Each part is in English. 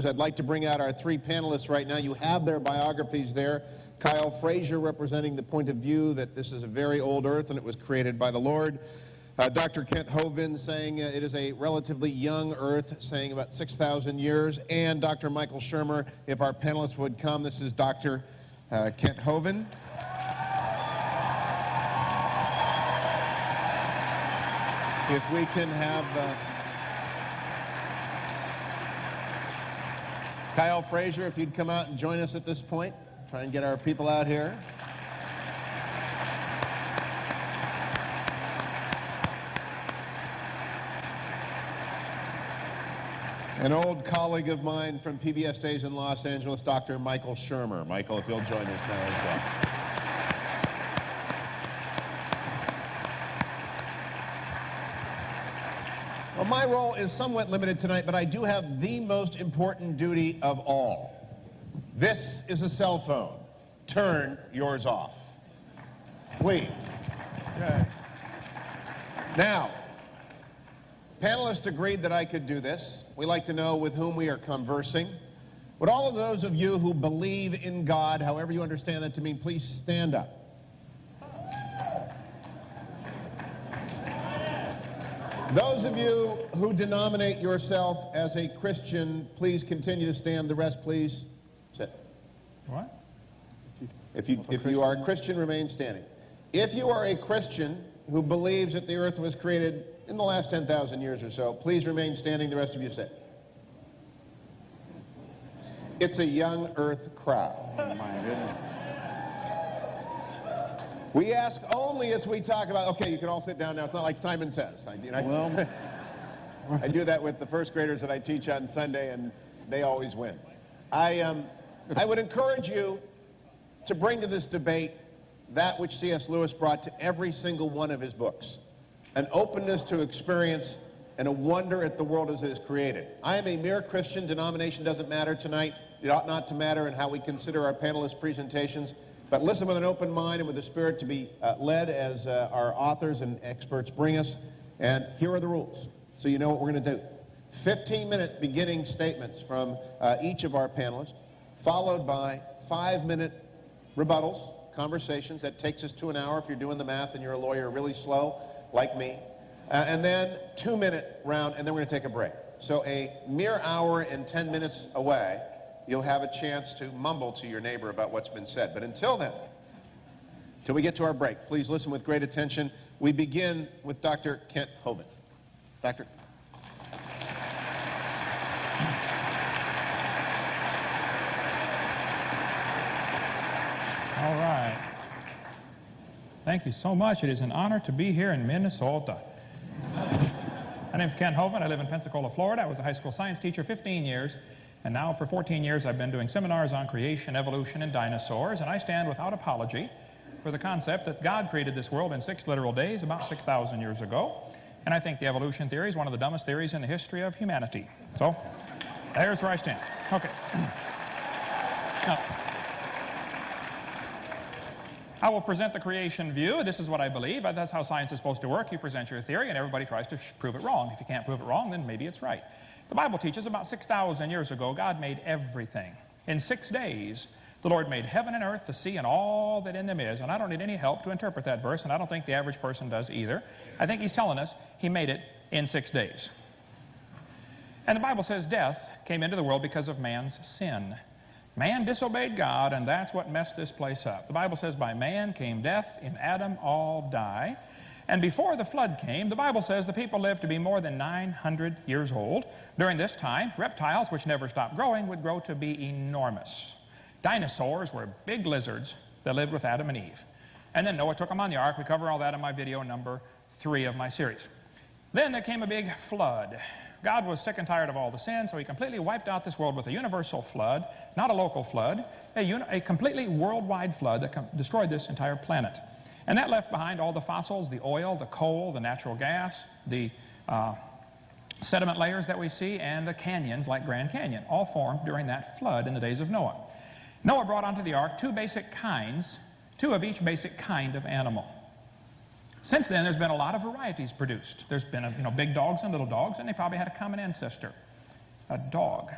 I'd like to bring out our three panelists right now. You have their biographies there. Kyle Frazier representing the point of view that this is a very old earth and it was created by the Lord. Dr. Kent Hovind saying it is a relatively young earth, saying about 6,000 years. And Dr. Michael Shermer, if our panelists would come. This is Dr. Kent Hovind. If we can have Kyle Frazier, if you'd come out and join us at this point. Try and get our people out here. An old colleague of mine from PBS days in Los Angeles, Dr. Michael Shermer. Michael, if you'll join us now as well. Well, my role is somewhat limited tonight, but I do have the most important duty of all. This is a cell phone. Turn yours off. Please. Okay. Now, panelists agreed that I could do this. We like to know with whom we are conversing. Would all of those of you who believe in God, however you understand that to mean, please stand up. Those of you who denominate yourself as a Christian, please continue to stand. The rest, please sit. What? If you are a Christian, remain standing. If you are a Christian who believes that the earth was created in the last 10,000 years or so, please remain standing. The rest of you sit. It's a young earth crowd. Oh, my goodness. We ask only as we talk about, okay, you can all sit down now. It's not like Simon Says. I do that with the first graders that I teach on Sunday, and they always win. I would encourage you to bring to this debate that which C.S. Lewis brought to every single one of his books, an openness to experience and a wonder at the world as it is created. I am a mere Christian. Denomination doesn't matter tonight. It ought not to matter in how we consider our panelists' presentations. But listen with an open mind and with the spirit to be led as our authors and experts bring us. And here are the rules, so you know what we're going to do. 15-minute beginning statements from each of our panelists, followed by 5-minute rebuttals, conversations. That takes us to an hour if you're doing the math and you're a lawyer really slow, like me. And then 2-minute round, and then we're going to take a break. So a mere hour and 10 minutes away, you'll have a chance to mumble to your neighbor about what's been said. But until then, till we get to our break, please listen with great attention. We begin with Dr. Kent Hovind. Doctor. All right. Thank you so much. It is an honor to be here in Minnesota. My name is Kent Hovind. I live in Pensacola, Florida. I was a high school science teacher 15 years. And now for 14 years I've been doing seminars on creation, evolution, and dinosaurs, and I stand without apology for the concept that God created this world in 6 literal days about 6,000 years ago. And I think the evolution theory is one of the dumbest theories in the history of humanity. So, there's where I stand. Okay. Now, I will present the creation view. This is what I believe. That's how science is supposed to work. You present your theory and everybody tries to prove it wrong. If you can't prove it wrong, then maybe it's right. The Bible teaches about 6,000 years ago, God made everything. In 6 days, the Lord made heaven and earth, the sea, and all that in them is. And I don't need any help to interpret that verse, and I don't think the average person does either. I think he's telling us he made it in 6 days. And the Bible says death came into the world because of man's sin. Man disobeyed God, and that's what messed this place up. The Bible says by man came death, in Adam all die. And before the flood came, the Bible says the people lived to be more than 900 years old. During this time, reptiles, which never stopped growing, would grow to be enormous. Dinosaurs were big lizards that lived with Adam and Eve. And then Noah took them on the ark. We cover all that in my video number 3 of my series. Then there came a big flood. God was sick and tired of all the sin, so he completely wiped out this world with a universal flood, not a local flood, a completely worldwide flood that destroyed this entire planet. And that left behind all the fossils, the oil, the coal, the natural gas, the sediment layers that we see, and the canyons like Grand Canyon, all formed during that flood in the days of Noah. Noah brought onto the ark 2 basic kinds, 2 of each basic kind of animal. Since then, there's been a lot of varieties produced. There's been big dogs and little dogs, and they probably had a common ancestor, a dog.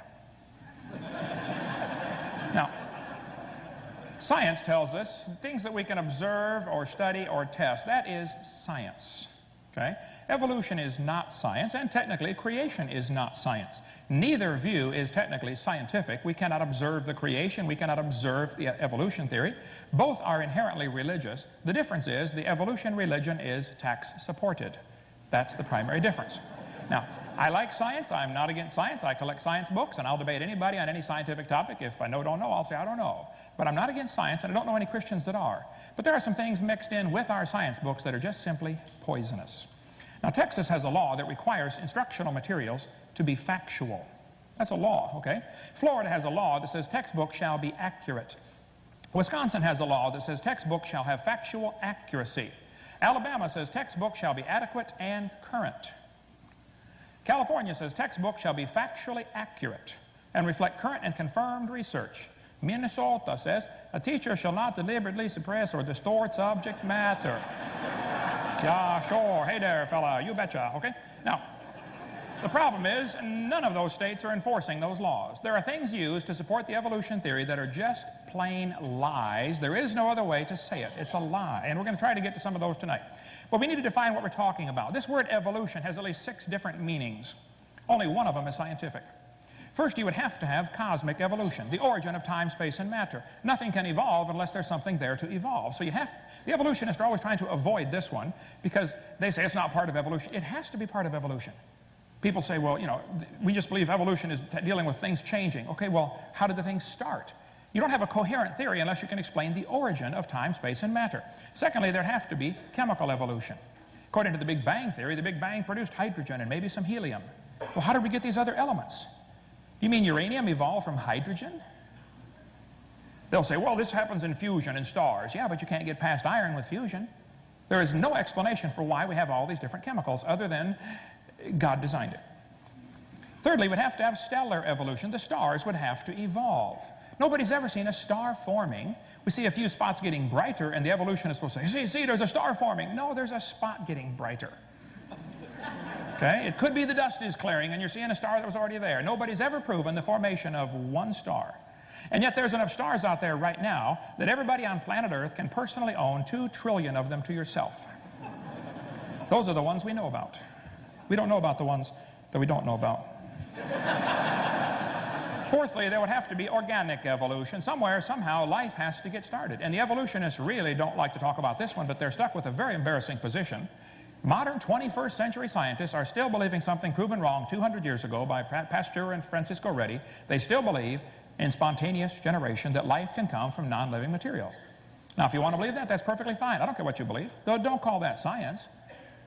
Science tells us things that we can observe or study or test. That is science. Okay? Evolution is not science, and technically creation is not science. Neither view is technically scientific. We cannot observe the creation. We cannot observe the evolution theory. Both are inherently religious. The difference is the evolution religion is tax supported. That's the primary difference. Now, I like science. I'm not against science. I collect science books, and I'll debate anybody on any scientific topic. If I don't know, I'll say I don't know. But I'm not against science, and I don't know any Christians that are. But there are some things mixed in with our science books that are just simply poisonous. Now, Texas has a law that requires instructional materials to be factual. That's a law, okay? Florida has a law that says textbooks shall be accurate. Wisconsin has a law that says textbooks shall have factual accuracy. Alabama says textbooks shall be adequate and current. California says textbooks shall be factually accurate and reflect current and confirmed research. Minnesota says a teacher shall not deliberately suppress or distort subject matter. Yeah, sure. Hey there, fella. You betcha. Okay? Now, the problem is none of those states are enforcing those laws. There are things used to support the evolution theory that are just plain lies. There is no other way to say it. It's a lie. And we're going to try to get to some of those tonight. But we need to define what we're talking about. This word evolution has at least 6 different meanings. Only one of them is scientific. First, you would have to have cosmic evolution, the origin of time, space, and matter. Nothing can evolve unless there's something there to evolve. So the evolutionists are always trying to avoid this one because they say it's not part of evolution. It has to be part of evolution. People say, well, you know, we just believe evolution is dealing with things changing. Okay, well, how did the things start? You don't have a coherent theory unless you can explain the origin of time, space, and matter. Secondly, there have to be chemical evolution. According to the Big Bang theory, the Big Bang produced hydrogen and maybe some helium. Well, how did we get these other elements? You mean uranium evolved from hydrogen? They'll say, well, this happens in fusion in stars. Yeah, but you can't get past iron with fusion. There is no explanation for why we have all these different chemicals other than God designed it. Thirdly, we'd have to have stellar evolution. The stars would have to evolve. Nobody's ever seen a star forming. We see a few spots getting brighter, and the evolutionists will say, see, there's a star forming. No, there's a spot getting brighter. Okay? It could be the dust is clearing and you're seeing a star that was already there. Nobody's ever proven the formation of one star. And yet there's enough stars out there right now that everybody on planet Earth can personally own 2 trillion of them to yourself. Those are the ones we know about. We don't know about the ones that we don't know about. Fourthly, there would have to be organic evolution. Somewhere, somehow, life has to get started. And the evolutionists really don't like to talk about this one, but they're stuck with a very embarrassing position. Modern 21st century scientists are still believing something proven wrong 200 years ago by Pasteur and Francisco Redi. They still believe in spontaneous generation, that life can come from non-living material. Now, if you want to believe that, that's perfectly fine. I don't care what you believe. Don't call that science.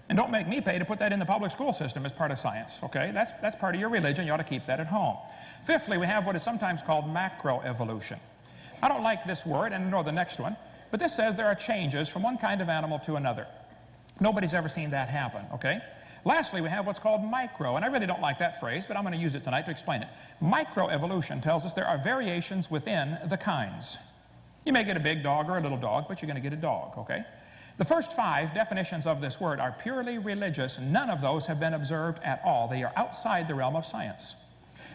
And don't make me pay to put that in the public school system as part of science, okay? That's part of your religion. You ought to keep that at home. Fifthly, we have what is sometimes called macroevolution. I don't like this word, and nor the next one, but this says there are changes from one kind of animal to another. Nobody's ever seen that happen, okay? Lastly, we have what's called micro, and I really don't like that phrase, but I'm going to use it tonight to explain it. Microevolution tells us there are variations within the kinds. You may get a big dog or a little dog, but you're going to get a dog, okay? The first 5 definitions of this word are purely religious. None of those have been observed at all. They are outside the realm of science.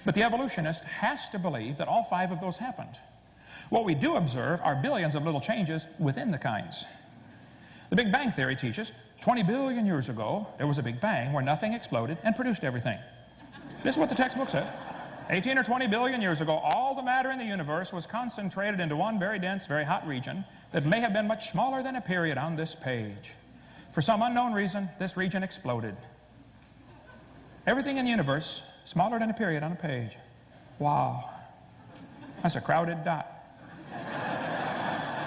But the evolutionist has to believe that all 5 of those happened. What we do observe are billions of little changes within the kinds. The Big Bang theory teaches 20 billion years ago, there was a Big Bang where nothing exploded and produced everything. This is what the textbook says. 18 or 20 billion years ago, all the matter in the universe was concentrated into one very dense, very hot region that may have been much smaller than a period on this page. For some unknown reason, this region exploded. Everything in the universe, smaller than a period on a page. Wow. That's a crowded dot.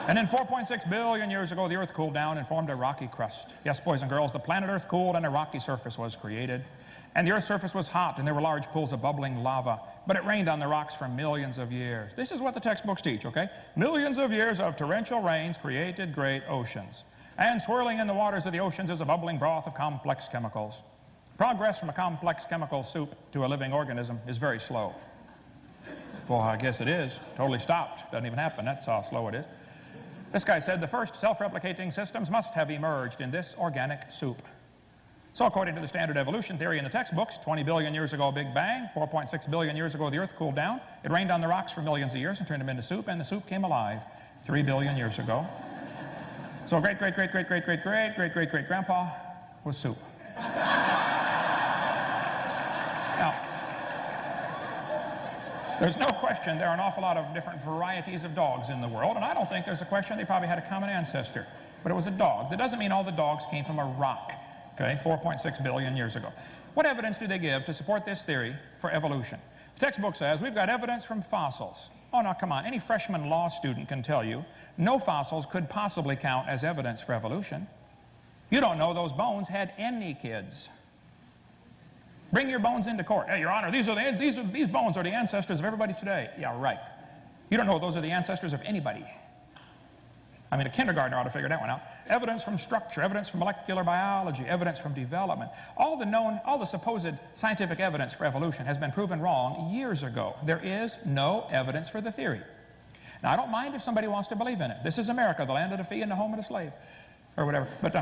And then 4.6 billion years ago, the Earth cooled down and formed a rocky crust. Yes, boys and girls, the planet Earth cooled and a rocky surface was created. And the Earth's surface was hot, and there were large pools of bubbling lava. But it rained on the rocks for millions of years. This is what the textbooks teach, okay? Millions of years of torrential rains created great oceans. And swirling in the waters of the oceans is a bubbling broth of complex chemicals. Progress from a complex chemical soup to a living organism is very slow. Well, I guess it is. Totally stopped. Doesn't even happen. That's how slow it is. This guy said the first self-replicating systems must have emerged in this organic soup. So according to the standard evolution theory in the textbooks, 20 billion years ago, Big Bang, 4.6 billion years ago, the Earth cooled down. It rained on the rocks for millions of years and turned them into soup, and the soup came alive. 3 billion years ago. So great-great-great-great-great-great-great-great-great-great-grandpa was soup. Now, there's no question there are an awful lot of different varieties of dogs in the world, and I don't think there's a question they probably had a common ancestor. But it was a dog. That doesn't mean all the dogs came from a rock, okay, 4.6 billion years ago. What evidence do they give to support this theory for evolution? The textbook says we've got evidence from fossils. Oh, now, come on. Any freshman law student can tell you no fossils could possibly count as evidence for evolution. You don't know those bones had any kids. Bring your bones into court. Hey, Your Honor, these bones are the ancestors of everybody today. Yeah, right. You don't know those are the ancestors of anybody. I mean, a kindergartner ought to figure that one out. Evidence from structure, evidence from molecular biology, evidence from development. All the supposed scientific evidence for evolution has been proven wrong years ago. There is no evidence for the theory. Now, I don't mind if somebody wants to believe in it. This is America, the land of the free and the home of the slave, or whatever. But,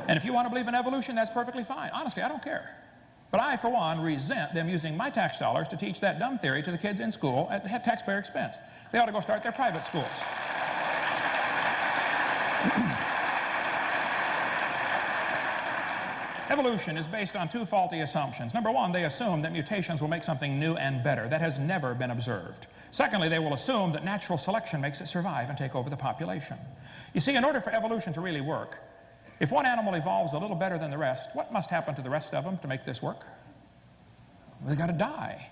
and if you want to believe in evolution, that's perfectly fine. Honestly, I don't care. But I, for one, resent them using my tax dollars to teach that dumb theory to the kids in school at taxpayer expense. They ought to go start their private schools. Evolution is based on two faulty assumptions. Number one, they assume that mutations will make something new and better. That has never been observed. Secondly, they will assume that natural selection makes it survive and take over the population. You see, in order for evolution to really work, if one animal evolves a little better than the rest, what must happen to the rest of them to make this work? Well, they've got to die.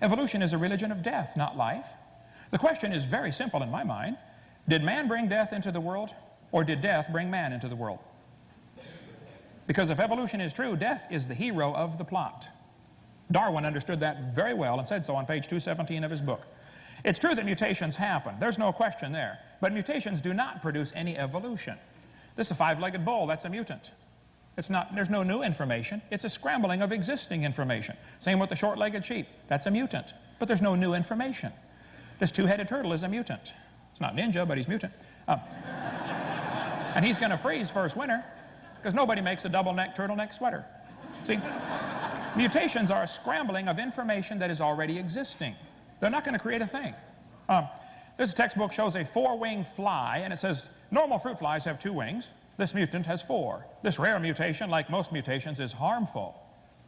Evolution is a religion of death, not life. The question is very simple in my mind. Did man bring death into the world, or did death bring man into the world? Because if evolution is true, death is the hero of the plot. Darwin understood that very well and said so on page 217 of his book. It's true that mutations happen. There's no question there. But mutations do not produce any evolution. This is a five-legged bull. That's a mutant. There's no new information. It's a scrambling of existing information. Same with the short-legged sheep. That's a mutant. But there's no new information. This two-headed turtle is a mutant. It's not ninja, but he's mutant. And he's going to freeze first winter because nobody makes a double-neck turtleneck sweater. See, mutations are a scrambling of information that is already existing. They're not going to create a thing. This textbook shows a four-winged fly, and it says normal fruit flies have 2 wings. This mutant has 4. This rare mutation, like most mutations, is harmful.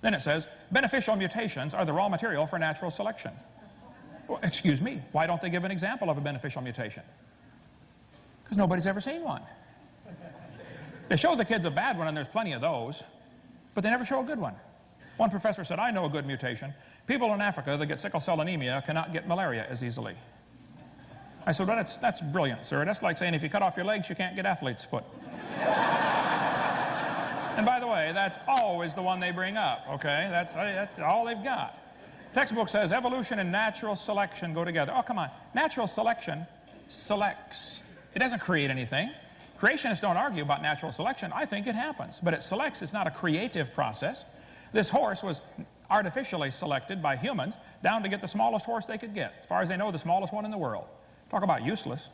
Then it says beneficial mutations are the raw material for natural selection. Well, excuse me, why don't they give an example of a beneficial mutation? Because nobody's ever seen one. They show the kids a bad one, and there's plenty of those, but they never show a good one. One professor said, I know a good mutation. People in Africa that get sickle cell anemia cannot get malaria as easily. I said, well, that's brilliant, sir. That's like saying if you cut off your legs, you can't get athlete's foot. And by the way, that's always the one they bring up, okay? That's all they've got. Textbook says evolution and natural selection go together. Oh, come on. Natural selection selects. It doesn't create anything. Creationists don't argue about natural selection. I think it happens. But it selects. It's not a creative process. This horse was artificially selected by humans down to get the smallest horse they could get. As far as they know, the smallest one in the world. Talk about useless.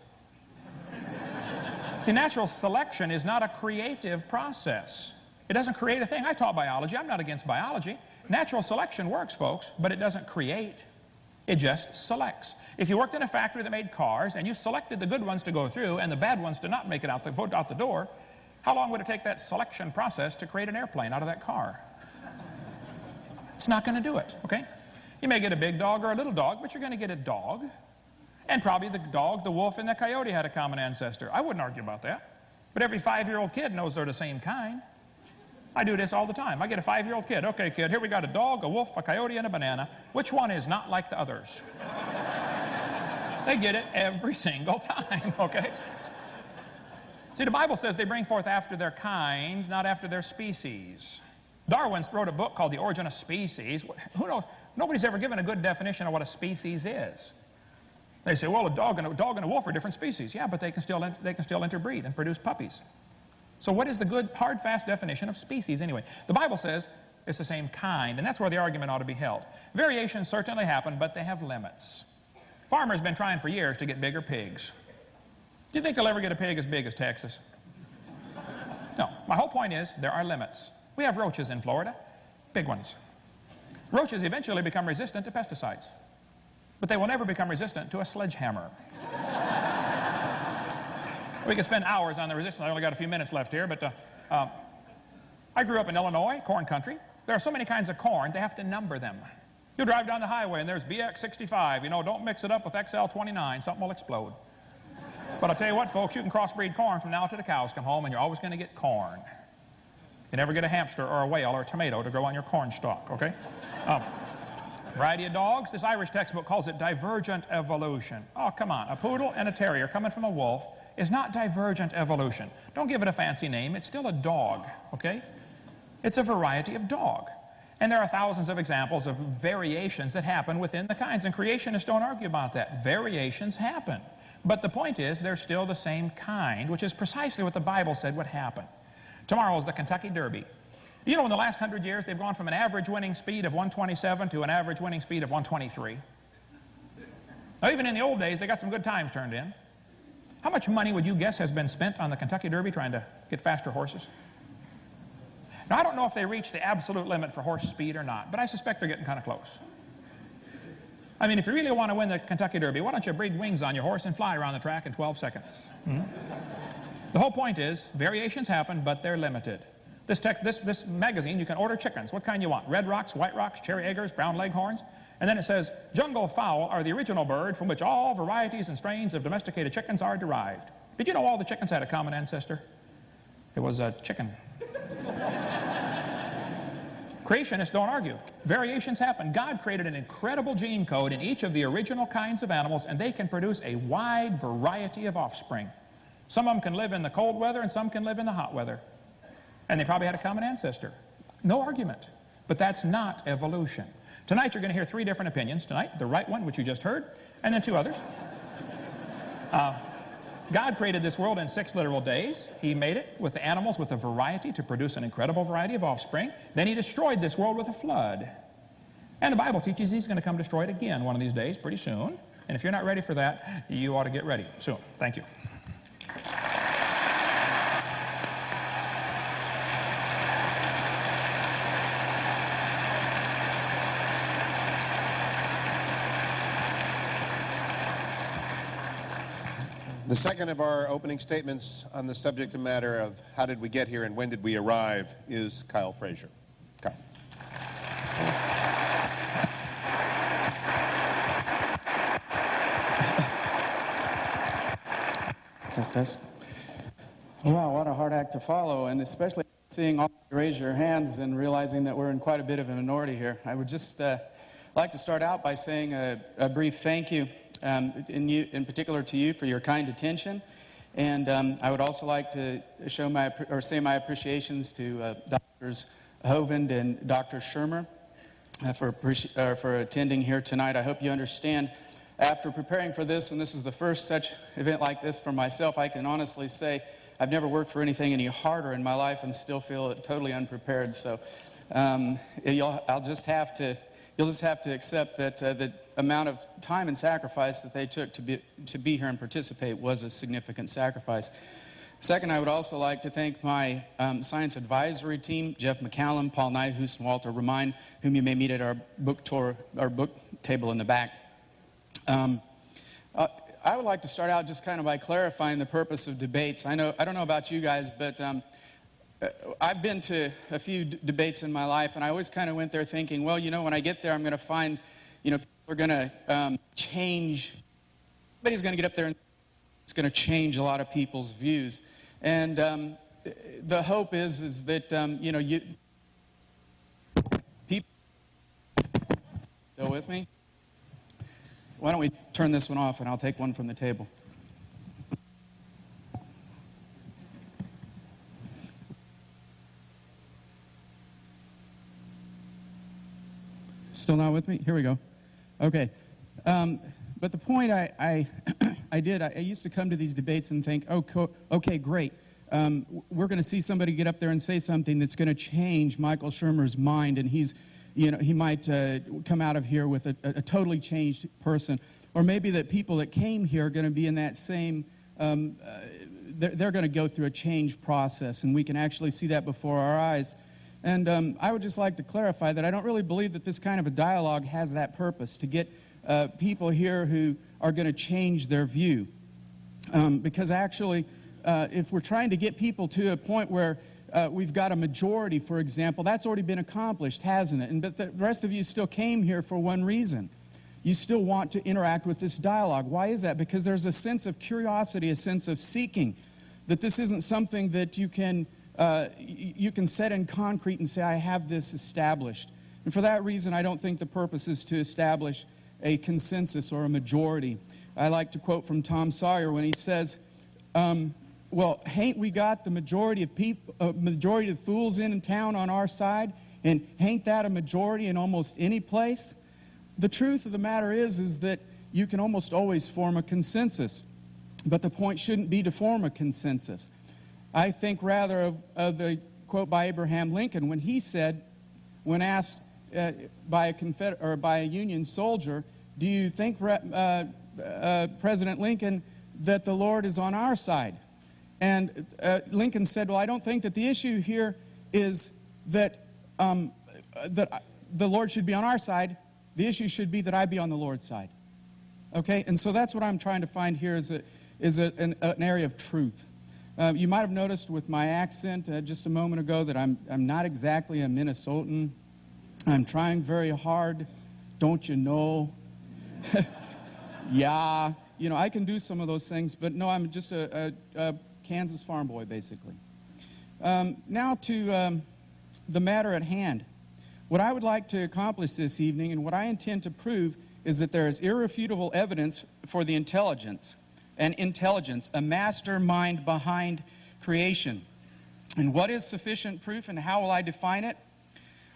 See, natural selection is not a creative process. It doesn't create a thing. I taught biology. I'm not against biology. Natural selection works, folks, but it doesn't create. It just selects. If you worked in a factory that made cars and you selected the good ones to go through and the bad ones to not make it out the door, how long would it take that selection process to create an airplane out of that car? It's not going to do it, okay? You may get a big dog or a little dog, but you're going to get a dog. And probably the dog, the wolf, and the coyote had a common ancestor. I wouldn't argue about that. But every 5-year-old kid knows they're the same kind. I do this all the time. I get a 5-year-old kid. Okay, kid, here we got a dog, a wolf, a coyote, and a banana. Which one is not like the others? They get it every single time, okay? See, the Bible says they bring forth after their kind, not after their species. Darwin wrote a book called The Origin of Species. Who knows? Nobody's ever given a good definition of what a species is. They say, well, a dog and a wolf are different species. Yeah, but they can still interbreed and produce puppies. So what is the good, hard, fast definition of species anyway? The Bible says it's the same kind, and that's where the argument ought to be held. Variations certainly happen, but they have limits. Farmers have been trying for years to get bigger pigs. Do you think they'll ever get a pig as big as Texas? No. My whole point is there are limits. We have roaches in Florida, big ones. Roaches eventually become resistant to pesticides, but they will never become resistant to a sledgehammer. We could spend hours on the resistance. I only got a few minutes left here, but I grew up in Illinois, corn country. There are so many kinds of corn, they have to number them. You'll drive down the highway and there's BX65. You know, don't mix it up with XL29. Something will explode. But I'll tell you what, folks, you can crossbreed corn from now to the cows come home, and you're always going to get corn. You never get a hamster or a whale or a tomato to grow on your corn stalk, okay? Variety of dogs. This Irish textbook calls it divergent evolution. Oh, come on. A poodle and a terrier coming from a wolf is not divergent evolution. Don't give it a fancy name. It's still a dog, okay? It's a variety of dog. And there are thousands of examples of variations that happen within the kinds. And creationists don't argue about that. Variations happen. But the point is, they're still the same kind, which is precisely what the Bible said would happen. Tomorrow is the Kentucky Derby. You know, in the last 100 years, they've gone from an average winning speed of 127 to an average winning speed of 123. Now, even in the old days, they got some good times turned in. How much money would you guess has been spent on the Kentucky Derby trying to get faster horses? Now, I don't know if they reached the absolute limit for horse speed or not, but I suspect they're getting kind of close. I mean, if you really want to win the Kentucky Derby, why don't you breed wings on your horse and fly around the track in 12 seconds? The whole point is, variations happen, but they're limited. This magazine, you can order chickens. What kind you want? Red Rocks, White Rocks, Cherry Eggers, Brown Leghorns. And then it says, jungle fowl are the original bird from which all varieties and strains of domesticated chickens are derived. Did you know all the chickens had a common ancestor? It was a chicken. Creationists don't argue. Variations happen. God created an incredible gene code in each of the original kinds of animals, and they can produce a wide variety of offspring. Some of them can live in the cold weather, and some can live in the hot weather. And they probably had a common ancestor. No argument. But that's not evolution. Tonight you're going to hear three different opinions. Tonight, the right one, which you just heard, and then two others. God created this world in 6 literal days. He made it with the animals with a variety to produce an incredible variety of offspring. Then he destroyed this world with a flood. And the Bible teaches he's going to come destroy it again one of these days, pretty soon. And if you're not ready for that, you ought to get ready soon. Thank you. The second of our opening statements on the subject matter of how did we get here and when did we arrive is Kyle Frazier. Kyle. Test. Wow, what a hard act to follow, and especially seeing all of you raise your hands and realizing that we're in quite a bit of a minority here. I would just like to start out by saying a brief thank you. In particular to you for your kind attention, and I would also like to say my appreciations to Drs. Hovind and Dr. Shermer for attending here tonight. I hope you understand. After preparing for this, and this is the first such event like this for myself, I can honestly say I've never worked for anything any harder in my life and still feel totally unprepared. So you'll just have to accept that the amount of time and sacrifice that they took to be here and participate was a significant sacrifice. Second, I would also like to thank my science advisory team, Jeff McCallum, Paul Nyhus, and Walter Remine, whom you may meet at our book tour, our book table in the back. I would like to start out just kind of by clarifying the purpose of debates. I don't know about you guys, but I've been to a few debates in my life, and I always kind of went there thinking, well, you know, when I get there, I'm going to find, you know, people are going to change. Somebody's going to get up there and it's going to change a lot of people's views. And the hope is that, you know, people, still with me? Why don't we turn this one off and I'll take one from the table. Still not with me? Here we go. Okay. But the point I used to come to these debates and think, oh, okay, great. We're going to see somebody get up there and say something that's going to change Michael Shermer's mind, and he might come out of here with a totally changed person. Or maybe that people that came here are going to be in that same, they're going to go through a change process, and we can actually see that before our eyes. And I would just like to clarify that I don't really believe that this kind of a dialogue has that purpose, to get people here who are going to change their view. Because actually, if we're trying to get people to a point where we've got a majority, for example, that's already been accomplished, hasn't it? But the rest of you still came here for one reason. You still want to interact with this dialogue. Why is that? Because there's a sense of curiosity, a sense of seeking, that this isn't something that you can set in concrete and say, I have this established. And for that reason, I don't think the purpose is to establish a consensus or a majority. I like to quote from Tom Sawyer when he says, well, hain't we got the majority of people, majority of fools in town on our side? And hain't that a majority in almost any place? The truth of the matter is that you can almost always form a consensus. But the point shouldn't be to form a consensus. I think rather of the quote by Abraham Lincoln when he said, when asked by a Union soldier, do you think, President Lincoln, that the Lord is on our side? And Lincoln said, well, I don't think that the issue here is that, that the Lord should be on our side. The issue should be that I be on the Lord's side. Okay? And so that's what I'm trying to find here is an area of truth. You might have noticed with my accent just a moment ago that I'm not exactly a Minnesotan. I'm trying very hard. Don't you know? Yeah. You know, I can do some of those things, but no, I'm just a Kansas farm boy, basically. Now to the matter at hand. What I would like to accomplish this evening and what I intend to prove is that there is irrefutable evidence for the intelligence, a mastermind behind creation. And what is sufficient proof and how will I define it?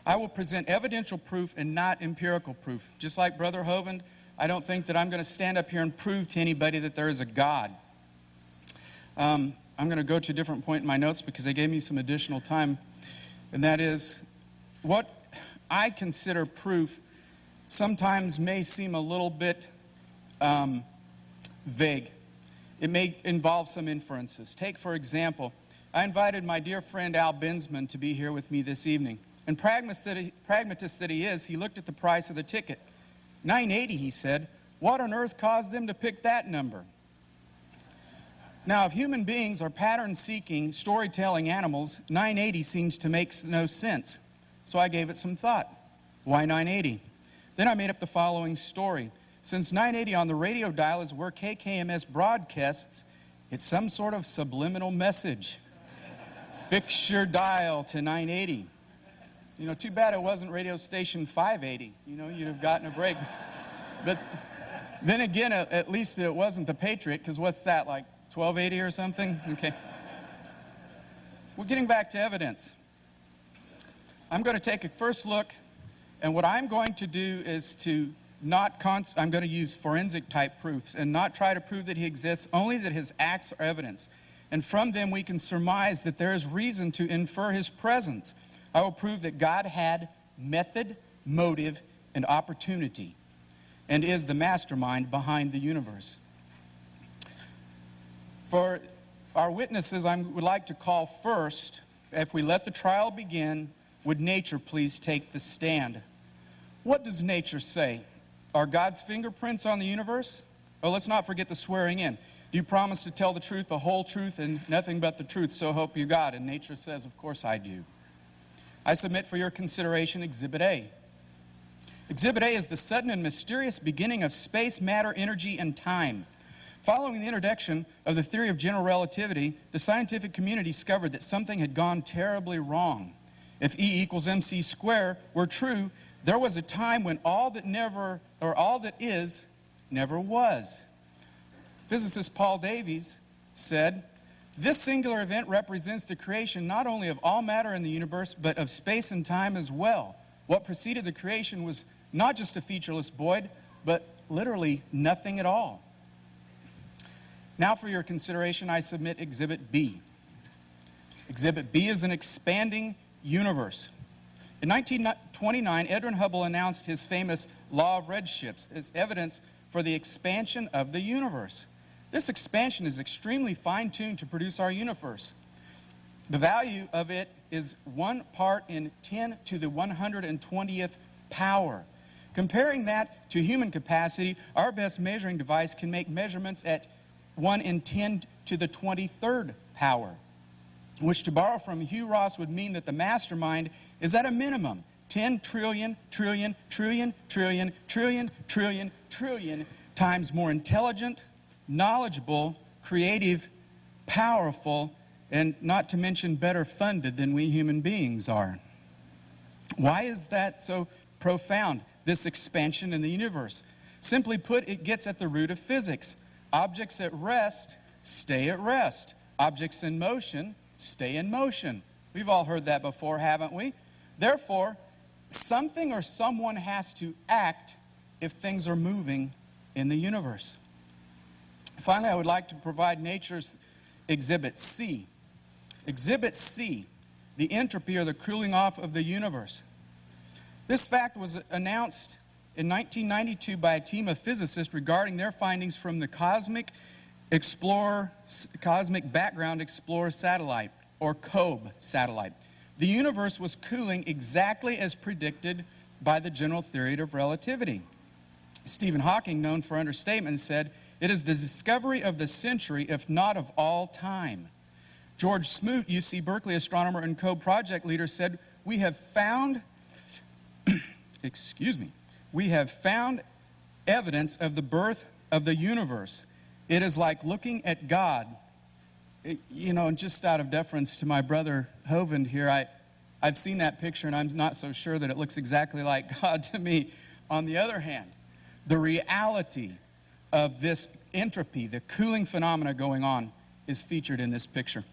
I will present evidential proof and not empirical proof. Just like Brother Hovind, I don't think that I'm going to stand up here and prove to anybody that there is a God. I'm going to go to a different point in my notes because they gave me some additional time. And that is, what I consider proof sometimes may seem a little bit vague. It may involve some inferences. Take, for example, I invited my dear friend Al Bensman to be here with me this evening. And pragmatist that he is, he looked at the price of the ticket. $9.80, he said. What on earth caused them to pick that number? Now, if human beings are pattern-seeking, storytelling animals, $9.80 seems to make no sense. So I gave it some thought. Why $9.80? Then I made up the following story. Since $9.80 on the radio dial is where KKMS broadcasts, it's some sort of subliminal message. Fix your dial to $9.80. You know, too bad it wasn't radio station $5.80. You know, you'd have gotten a break. But then again, at least it wasn't the Patriot, because what's that, like $12.80 or something? Okay. We're getting back to evidence. I'm going to take a first look, and what I'm going to do is to I'm going to use forensic type proofs and not try to prove that he exists, only that his acts are evidence. And from them we can surmise that there is reason to infer his presence. I will prove that God had method, motive, and opportunity, and is the mastermind behind the universe. For our witnesses, I would like to call first, if we let the trial begin, would nature please take the stand? What does nature say? Are God's fingerprints on the universe? Oh, let's not forget the swearing in. Do you promise to tell the truth, the whole truth, and nothing but the truth, so help you God? And nature says, of course I do. I submit for your consideration Exhibit A. Exhibit A is the sudden and mysterious beginning of space, matter, energy, and time. Following the introduction of the theory of general relativity, the scientific community discovered that something had gone terribly wrong. If E equals mc squared were true, there was a time when all that is never was. Physicist Paul Davies said, this singular event represents the creation not only of all matter in the universe, but of space and time as well. What preceded the creation was not just a featureless void, but literally nothing at all. Now for your consideration, I submit Exhibit B. Exhibit B is an expanding universe. In 1929, Edwin Hubble announced his famous law of redshifts as evidence for the expansion of the universe. This expansion is extremely fine-tuned to produce our universe. The value of it is 1 part in 10 to the 120th power. Comparing that to human capacity, our best measuring device can make measurements at 1 in 10 to the 23rd power, which, to borrow from Hugh Ross, would mean that the mastermind is at a minimum 10 trillion, trillion, trillion, trillion, trillion, trillion, trillion times more intelligent, knowledgeable, creative, powerful, and not to mention better funded than we human beings are. Why is that so profound, this expansion in the universe? Simply put, it gets at the root of physics. Objects at rest stay at rest. Objects in motion stay in motion. We've all heard that before, haven't we? Therefore, something or someone has to act if things are moving in the universe. Finally, I would like to provide nature's Exhibit C. Exhibit C, the entropy or the cooling off of the universe. This fact was announced in 1992 by a team of physicists regarding their findings from the Cosmic Background Explorer satellite, or COBE satellite. The universe was cooling exactly as predicted by the general theory of relativity. Stephen Hawking, known for understatement, said, "It is the discovery of the century, if not of all time." George Smoot, UC Berkeley astronomer and COBE project leader, said, "We have found, we have found evidence of the birth of the universe. It is like looking at God." You know, and just out of deference to my brother Hovind here, I've seen that picture and I'm not so sure that it looks exactly like God to me. On the other hand, the reality of this entropy, the cooling phenomena going on, is featured in this picture.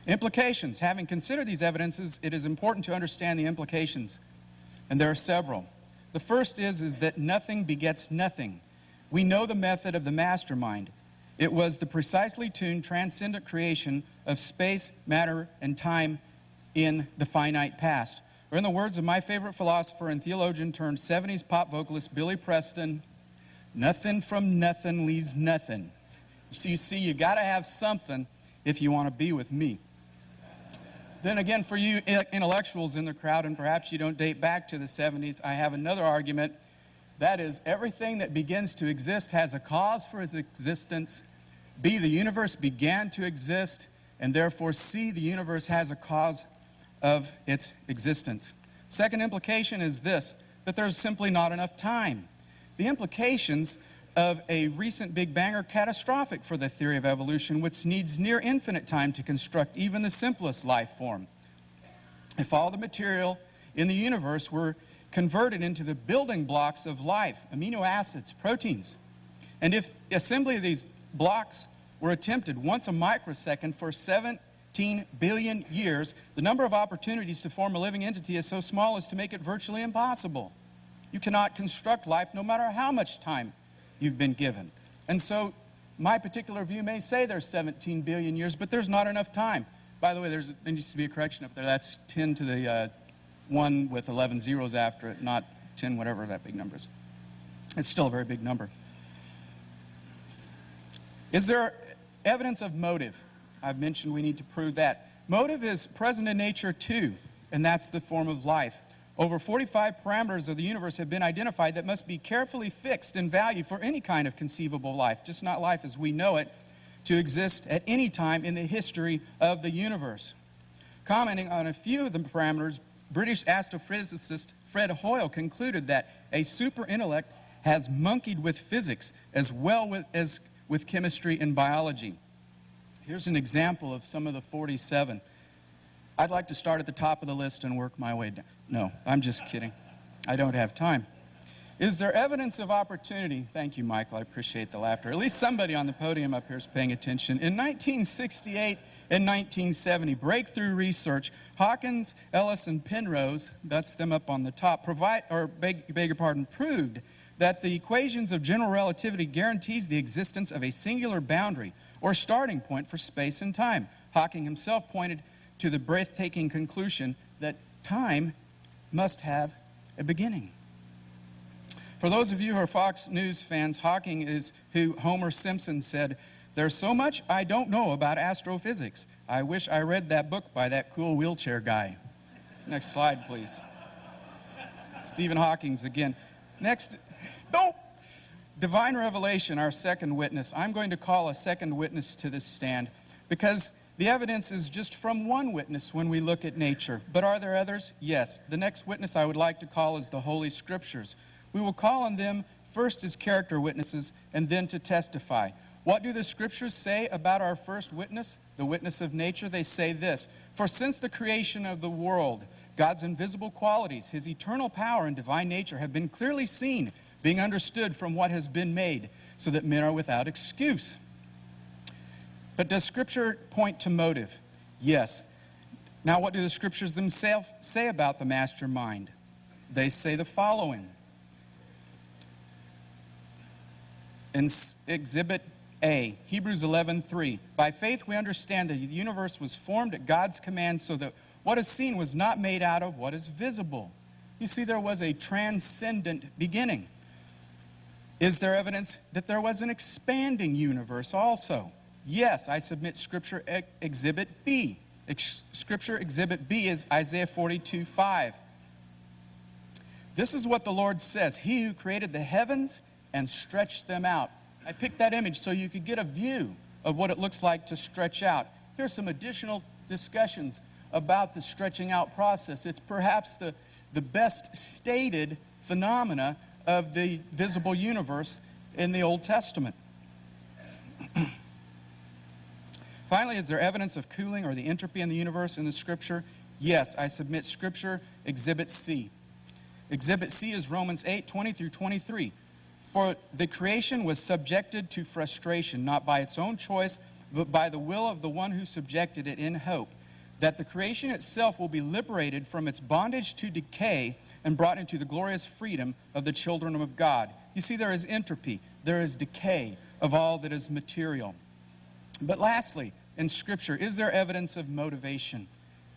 Implications. Having considered these evidences, it is important to understand the implications, and there are several. The first is that nothing begets nothing. We know the method of the mastermind. It was the precisely tuned, transcendent creation of space, matter, and time in the finite past. Or in the words of my favorite philosopher and theologian turned 70s pop vocalist Billy Preston, nothing from nothing leaves nothing. So you see, you got to have something if you want to be with me. Then again, for you intellectuals in the crowd, and perhaps you don't date back to the 70s, I have another argument. That is, everything that begins to exist has a cause for its existence. B, the universe began to exist, and therefore C, the universe has a cause of its existence. Second implication is this, that there's simply not enough time. The implications of a recent Big Bang are catastrophic for the theory of evolution, which needs near infinite time to construct even the simplest life form. If all the material in the universe were converted into the building blocks of life, amino acids, proteins, and if assembly of these blocks were attempted once a microsecond for 17 billion years, the number of opportunities to form a living entity is so small as to make it virtually impossible. You cannot construct life no matter how much time you've been given. And so my particular view may say there's 17 billion years, but there's not enough time. By the way, there needs to be a correction up there. That's 10 to the 1 with 11 zeros after it, not 10 whatever that big number is. It's still a very big number. Is there evidence of motive? I've mentioned we need to prove that. Motive is present in nature too, and that's the form of life. Over 45 parameters of the universe have been identified that must be carefully fixed in value for any kind of conceivable life, just not life as we know it, to exist at any time in the history of the universe. Commenting on a few of the parameters, British astrophysicist Fred Hoyle concluded that a super intellect has monkeyed with physics as well as with chemistry and biology. Here's an example of some of the 47. I'd like to start at the top of the list and work my way down. No, I'm just kidding. I don't have time. Is there evidence of opportunity? Thank you, Michael. I appreciate the laughter. At least somebody on the podium up here is paying attention. In 1968 and 1970, breakthrough research, Hawkins, Ellis, and Penrose, that's them up on the top, proved that the equations of general relativity guarantees the existence of a singular boundary or starting point for space and time. Hawking himself pointed to the breathtaking conclusion that time must have a beginning. For those of you who are Fox News fans, Hawking is who Homer Simpson said, "There's so much I don't know about astrophysics. I wish I read that book by that cool wheelchair guy." Next slide, please. Stephen Hawking's again. Next. No! divine revelation, our second witness. I'm going to call a second witness to this stand because the evidence is just from one witness when we look at nature. But are there others? Yes. The next witness I would like to call is the Holy Scriptures. We will call on them first as character witnesses and then to testify. What do the Scriptures say about our first witness, the witness of nature? They say this: for since the creation of the world, God's invisible qualities, His eternal power and divine nature have been clearly seen, being understood from what has been made, so that men are without excuse. But does Scripture point to motive? Yes. Now, what do the Scriptures themselves say about the mastermind? They say the following. In Exhibit A, Hebrews 11:3, by faith we understand that the universe was formed at God's command so that what is seen was not made out of what is visible. You see, there was a transcendent beginning. Is there evidence that there was an expanding universe also? Yes, I submit Scripture Exhibit B. Scripture Exhibit B is Isaiah 42:5. This is what the Lord says: He who created the heavens and stretched them out. I picked that image so you could get a view of what it looks like to stretch out. Here's some additional discussions about the stretching out process. It's perhaps the best stated phenomena of the visible universe in the Old Testament. Finally, is there evidence of cooling or the entropy in the universe in the Scripture? Yes, I submit Scripture Exhibit C. Exhibit C is Romans 8:20 through 23. For the creation was subjected to frustration, not by its own choice, but by the will of the one who subjected it, in hope that the creation itself will be liberated from its bondage to decay and brought into the glorious freedom of the children of God. You see, there is entropy, there is decay of all that is material. But lastly, in Scripture, is there evidence of motivation?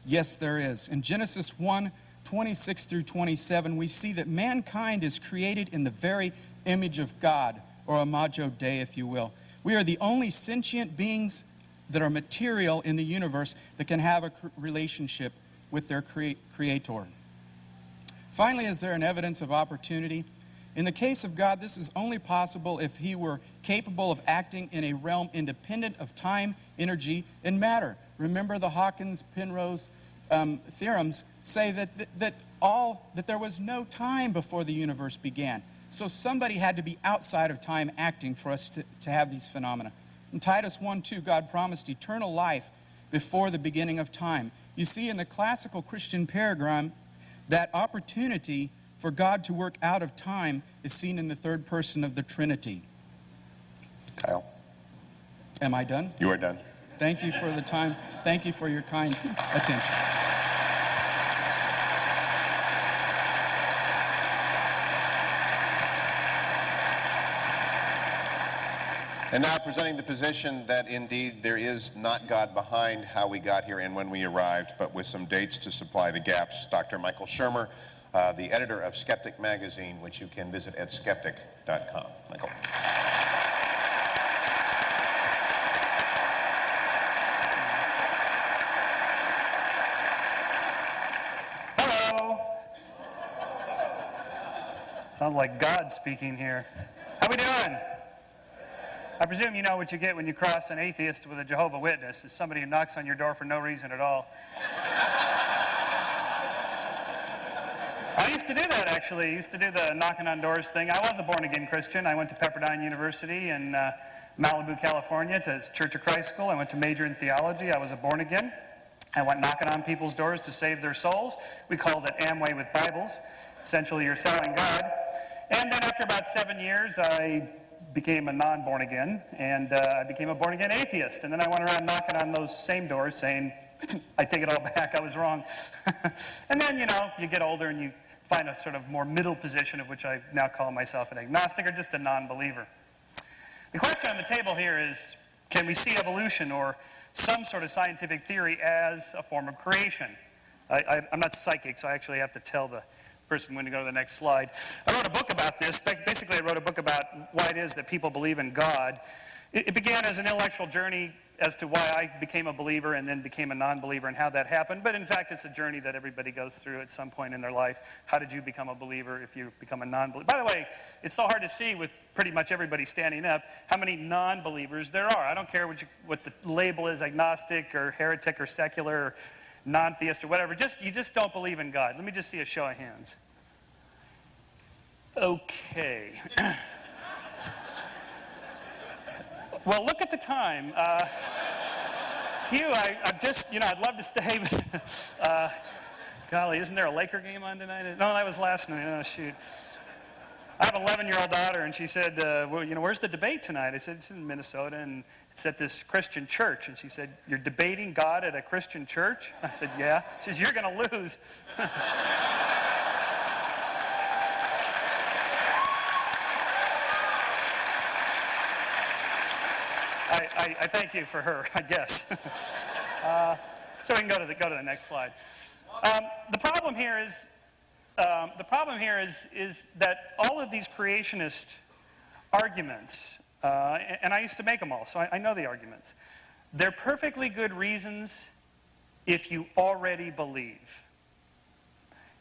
Yes, there is. In Genesis 1:26 through 27, we see that mankind is created in the very image of God, or imago Dei, if you will. We are the only sentient beings that are material in the universe that can have a relationship with their Creator. Finally, is there an evidence of opportunity? In the case of God, this is only possible if He were capable of acting in a realm independent of time, energy, and matter. Remember the Hawkins-Penrose theorems say that there was no time before the universe began. So somebody had to be outside of time acting for us to have these phenomena. In Titus 1:2, God promised eternal life before the beginning of time. You see, in the classical Christian paradigm, that opportunity for God to work out of time is seen in the third person of the Trinity. Kyle. Am I done? You are done. Thank you for the time. Thank you for your kind attention. And now presenting the position that indeed there is not God behind how we got here and when we arrived, but with some dates to supply the gaps, Dr. Michael Shermer, the editor of Skeptic Magazine, which you can visit at skeptic.com. Michael. Hello. Sounds like God speaking here. How we doing? I presume you know what you get when you cross an atheist with a Jehovah's Witness. It's somebody who knocks on your door for no reason at all. I used to do that, actually. I used to do the knocking on doors thing. I was a born-again Christian. I went to Pepperdine University in Malibu, California, to Church of Christ School. I went to major in theology. I was a born-again. I went knocking on people's doors to save their souls. We called it Amway with Bibles. Essentially, you're selling God. And then after about 7 years, I became a non-born again, and I became a born-again atheist. And then I went around knocking on those same doors saying, I take it all back, I was wrong. And then, you know, you get older and you find a sort of more middle position, of which I now call myself an agnostic or just a non-believer. The question on the table here is, can we see evolution or some sort of scientific theory as a form of creation? I'm not psychic, so I actually have to tell the person when to go to the next slide. I wrote a book about this. Basically, I wrote a book about why it is that people believe in God. It began as an intellectual journey as to why I became a believer and then became a non-believer and how that happened. But in fact, it's a journey that everybody goes through at some point in their life. How did you become a believer if you become a non-believer? By the way, it's so hard to see with pretty much everybody standing up how many non-believers there are. I don't care what the label is, agnostic or heretic or secular or non-theist or whatever. You just don't believe in God. Let me just see a show of hands. Okay. Well, look at the time. Hugh, I'd love to stay, but golly, isn't there a Laker game on tonight? No, that was last night. Oh, shoot. I have an 11-year-old daughter, and she said, well, where's the debate tonight? I said, it's in Minnesota, and it's at this Christian church. And she said, you're debating God at a Christian church? I said, yeah. She says, you're going to lose. I thank you for her, I guess. So we can go to the next slide. The problem here is that all of these creationist arguments, and I used to make them all, so I know the arguments. They're perfectly good reasons if you already believe.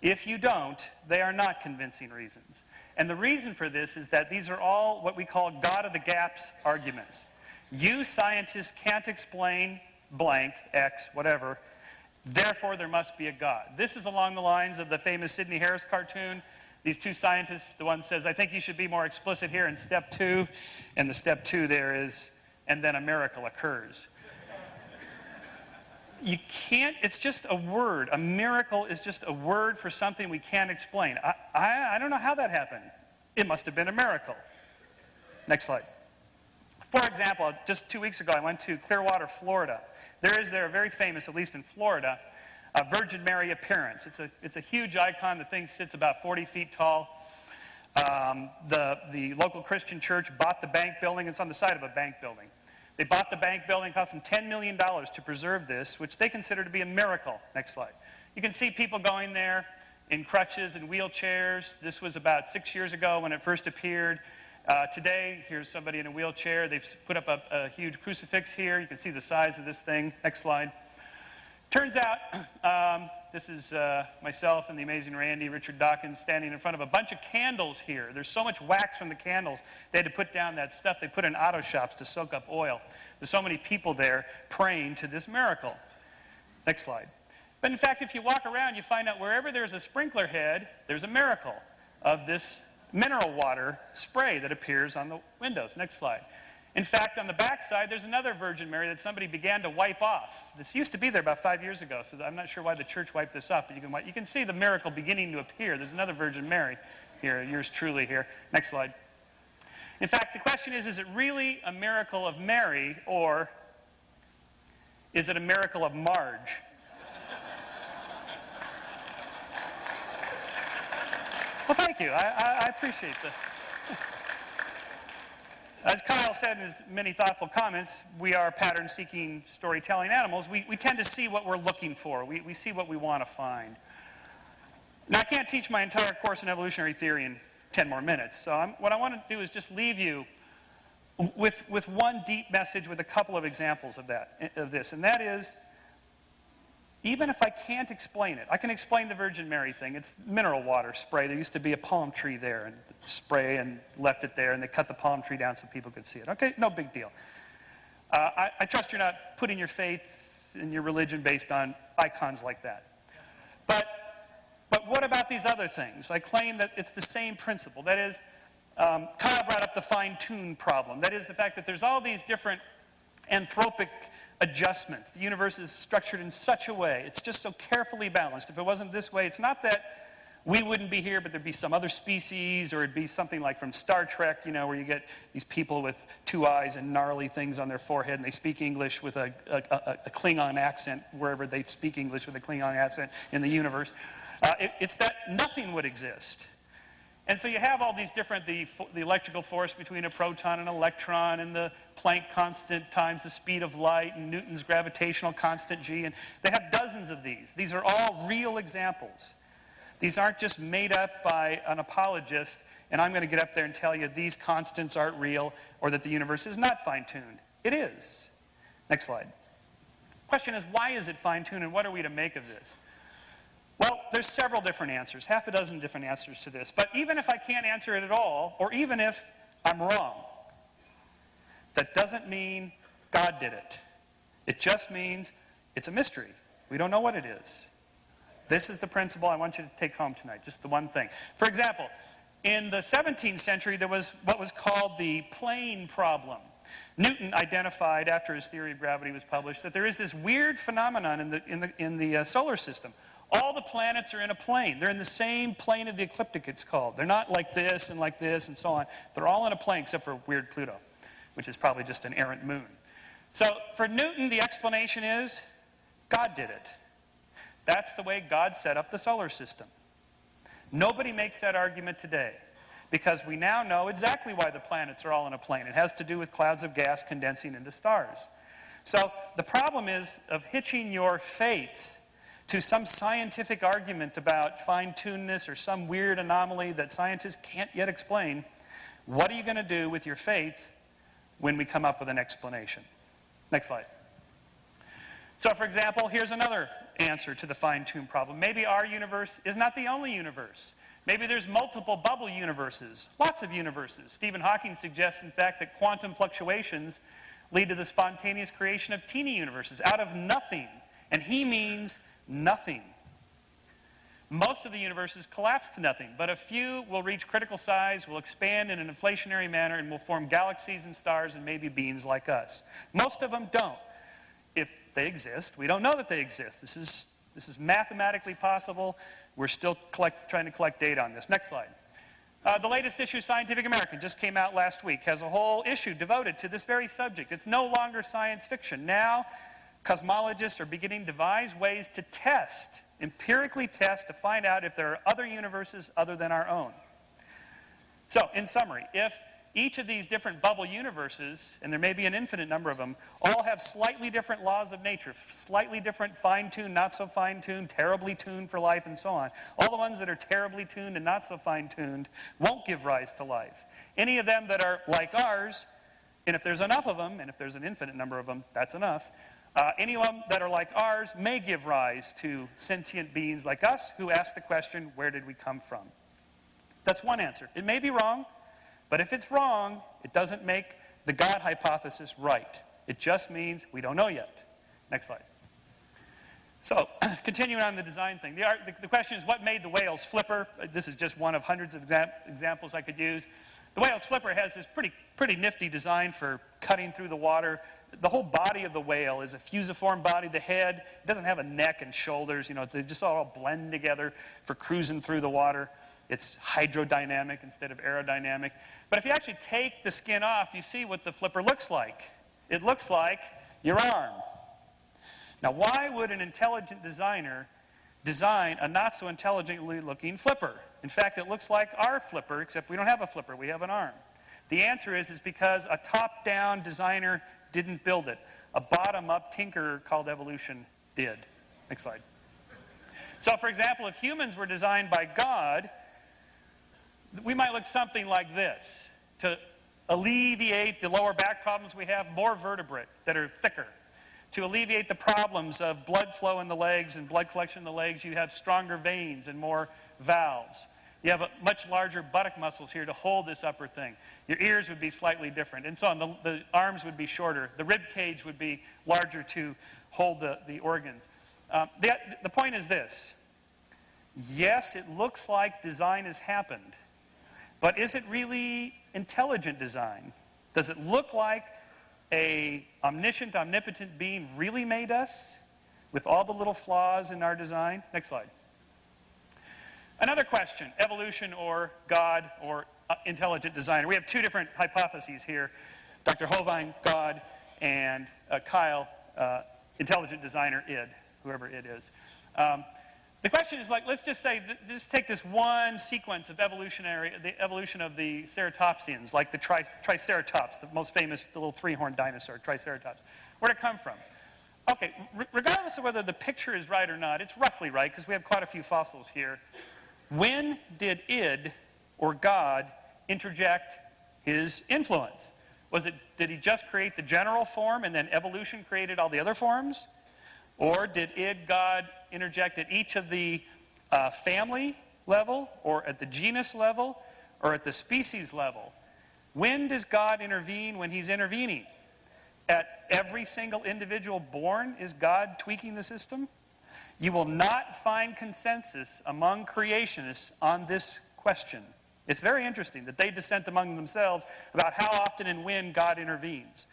If you don't, they are not convincing reasons. And the reason for this is that these are all what we call God of the gaps arguments. You scientists can't explain blank, X, whatever, therefore there must be a God. This is along the lines of the famous Sidney Harris cartoon. These two scientists, the one says, I think you should be more explicit here in step 2, and the step 2 there is, and then a miracle occurs. You can't, it's just a word. A miracle is just a word for something we can't explain. I don't know how that happened. It must have been a miracle. Next slide. For example, just 2 weeks ago, I went to Clearwater, Florida. There is a very famous, at least in Florida, Virgin Mary appearance. It's a huge icon. The thing sits about 40 feet tall. The local Christian church bought the bank building. It's on the side of a bank building. They bought the bank building. It cost them $10 million to preserve this, which they consider to be a miracle. Next slide. You can see people going there in crutches and wheelchairs. This was about 6 years ago when it first appeared. Today, here's somebody in a wheelchair. They've put up a huge crucifix here. You can see the size of this thing. Next slide. Turns out, this is myself and the amazing Randy, Richard Dawkins, standing in front of a bunch of candles here. There's so much wax from the candles, they had to put down that stuff they put in auto shops to soak up oil. There's so many people there praying to this miracle. Next slide. But in fact, if you walk around, you find out wherever there's a sprinkler head, there's a miracle of this mineral water spray that appears on the windows. Next slide. In fact, on the back side, there's another Virgin Mary that somebody began to wipe off. This used to be there about 5 years ago, so I'm not sure why the church wiped this off, but you can see the miracle beginning to appear. There's another Virgin Mary here, yours truly here. Next slide. In fact, the question is it really a miracle of Mary, or is it a miracle of Marge? Well, thank you. I appreciate that. As Kyle said in his many thoughtful comments, we are pattern-seeking, storytelling animals. We tend to see what we're looking for. We see what we want to find. Now, I can't teach my entire course in evolutionary theory in 10 more minutes. So what I want to do is just leave you with one deep message with a couple of examples of this. And that is, even if I can't explain it, I can explain the Virgin Mary thing. It's mineral water spray. There used to be a palm tree there, and spray and left it there, and they cut the palm tree down so people could see it. Okay, no big deal. I trust you're not putting your faith and your religion based on icons like that. But what about these other things? I claim that it's the same principle. That is, Kyle brought up the fine-tune problem. That is the fact that there's all these different anthropic adjustments. The universe is structured in such a way. It's just so carefully balanced. If it wasn't this way, it's not that we wouldn't be here, but there'd be some other species, or it'd be something like from Star Trek, where you get these people with 2 eyes and gnarly things on their forehead, and they speak English with a Klingon accent wherever they speak English with a Klingon accent in the universe. It's that nothing would exist. And so you have all these different, the electrical force between a proton and an electron, and the Planck constant times the speed of light, and Newton's gravitational constant G, and they have dozens of these. These are all real examples. These aren't just made up by an apologist, and I'm going to get up there and tell you these constants aren't real, or that the universe is not fine-tuned. It is. Next slide. Question is, why is it fine-tuned, and what are we to make of this? Well, there's several different answers, half a dozen different answers to this. But even if I can't answer it at all, or even if I'm wrong, that doesn't mean God did it. It just means it's a mystery. We don't know what it is. This is the principle I want you to take home tonight, just the one thing. For example, in the 17th century, there was what was called the plane problem. Newton identified, after his theory of gravity was published, that there is this weird phenomenon in the solar system. All the planets are in a plane. They're in the same plane of the ecliptic, it's called. They're not like this and so on. They're all in a plane except for weird Pluto, which is probably just an errant moon. So for Newton, the explanation is God did it. That's the way God set up the solar system. Nobody makes that argument today, because we now know exactly why the planets are all in a plane. It has to do with clouds of gas condensing into stars. So the problem is of hitching your faith to some scientific argument about fine-tunedness or some weird anomaly that scientists can't yet explain. What are you going to do with your faith when we come up with an explanation? Next slide. So, for example, here's another answer to the fine-tuned problem. Maybe our universe is not the only universe. Maybe there's multiple bubble universes, lots of universes. Stephen Hawking suggests, in fact, that quantum fluctuations lead to the spontaneous creation of teeny universes out of nothing. And he means nothing. Most of the universes collapse to nothing, but a few will reach critical size, will expand in an inflationary manner, and will form galaxies and stars and maybe beings like us. Most of them don't. If they exist, we don't know that they exist. This is mathematically possible. We're still trying to collect data on this. Next slide. The latest issue of Scientific American just came out last week, has a whole issue devoted to this very subject. It's no longer science fiction. Now, cosmologists are beginning to devise ways to test, empirically test, to find out if there are other universes other than our own. So, in summary, if each of these different bubble universes, and there may be an infinite number of them, all have slightly different laws of nature, slightly different fine-tuned, not so fine-tuned, terribly tuned for life, and so on. All the ones that are terribly tuned and not so fine-tuned won't give rise to life. Any of them that are like ours, and if there's enough of them, and if there's an infinite number of them, that's enough, any of them that are like ours may give rise to sentient beings like us who ask the question, where did we come from? That's one answer. It may be wrong, but if it's wrong, it doesn't make the God hypothesis right. It just means we don't know yet. Next slide. So, continuing on the design thing. The question is, what made the whale's flipper? This is just one of hundreds of examples I could use. The whale's flipper has this pretty nifty design for cutting through the water. The whole body of the whale is a fusiform body. The head doesn't have a neck and shoulders. You know, they just all blend together for cruising through the water. It's hydrodynamic instead of aerodynamic. But if you actually take the skin off, you see what the flipper looks like. It looks like your arm. Now, why would an intelligent designer design a not-so-intelligently looking flipper? In fact, it looks like our flipper, except we don't have a flipper, we have an arm. The answer is because a top-down designer didn't build it. A bottom-up tinkerer called evolution did. Next slide. So, for example, if humans were designed by God, we might look something like this. To alleviate the lower back problems we have, more vertebrae that are thicker. To alleviate the problems of blood flow in the legs and blood collection in the legs, you have stronger veins and more valves. You have much larger buttock muscles here to hold this upper thing. Your ears would be slightly different, and so on. The arms would be shorter. The rib cage would be larger to hold the organs. The point is this. Yes, it looks like design has happened, but is it really intelligent design? Does it look like an omniscient, omnipotent being really made us with all the little flaws in our design? Next slide. Another question, evolution or God or intelligent designer. We have two different hypotheses here. Dr. Hovind, God, and Kyle, intelligent designer, id, whoever it is. The question is, like, let's just say, just take this one sequence of the evolution of the ceratopsians, like the Triceratops, the most famous, the little three-horned dinosaur, Triceratops. Where'd it come from? Okay, regardless of whether the picture is right or not, it's roughly right, because we have quite a few fossils here. When did id, or God, interject his influence? Did he just create the general form and then evolution created all the other forms? Or did God interject at each of the family level, or at the genus level, or at the species level? When does God intervene when he's intervening? At every single individual born, is God tweaking the system? You will not find consensus among creationists on this question. It's very interesting that they dissent among themselves about how often and when God intervenes.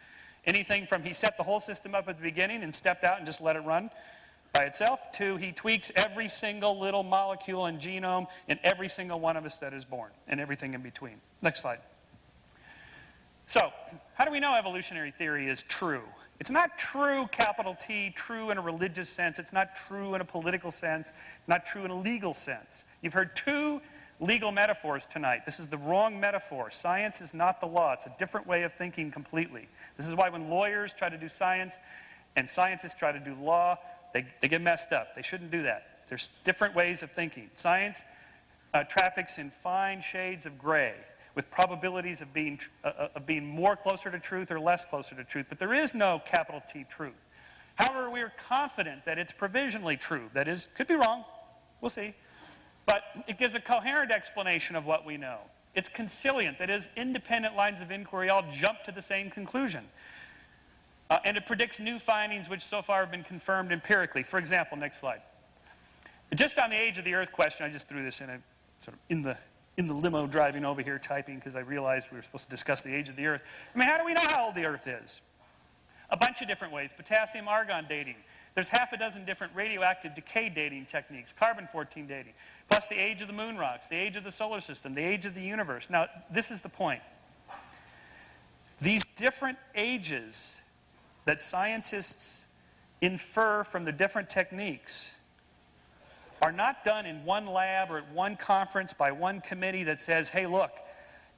Anything from he set the whole system up at the beginning and stepped out and just let it run by itself, to he tweaks every single little molecule and genome in every single one of us that is born, and everything in between. Next slide. So, how do we know evolutionary theory is true? It's not true, capital T, true in a religious sense. It's not true in a political sense, not true in a legal sense. You've heard two legal metaphors tonight. This is the wrong metaphor. Science is not the law. It's a different way of thinking completely. This is why when lawyers try to do science and scientists try to do law, they get messed up. They shouldn't do that. There's different ways of thinking. Science traffics in fine shades of gray, with probabilities of being more closer to truth or less closer to truth. But there is no capital T truth. However, we are confident that it's provisionally true. That is, could be wrong. We'll see. But it gives a coherent explanation of what we know. It's conciliant. That is, independent lines of inquiry all jump to the same conclusion. And it predicts new findings which so far have been confirmed empirically. For example, next slide. Just on the age of the Earth question, I just threw this in in the limo driving over here typing because I realized we were supposed to discuss the age of the Earth. I mean, how do we know how old the Earth is? A bunch of different ways. Potassium-argon dating. There's half a dozen different radioactive decay dating techniques. Carbon-14 dating. Plus the age of the moon rocks, the age of the solar system, the age of the universe. Now, this is the point. These different ages that scientists infer from the different techniques are not done in one lab or at one conference by one committee that says, hey, look,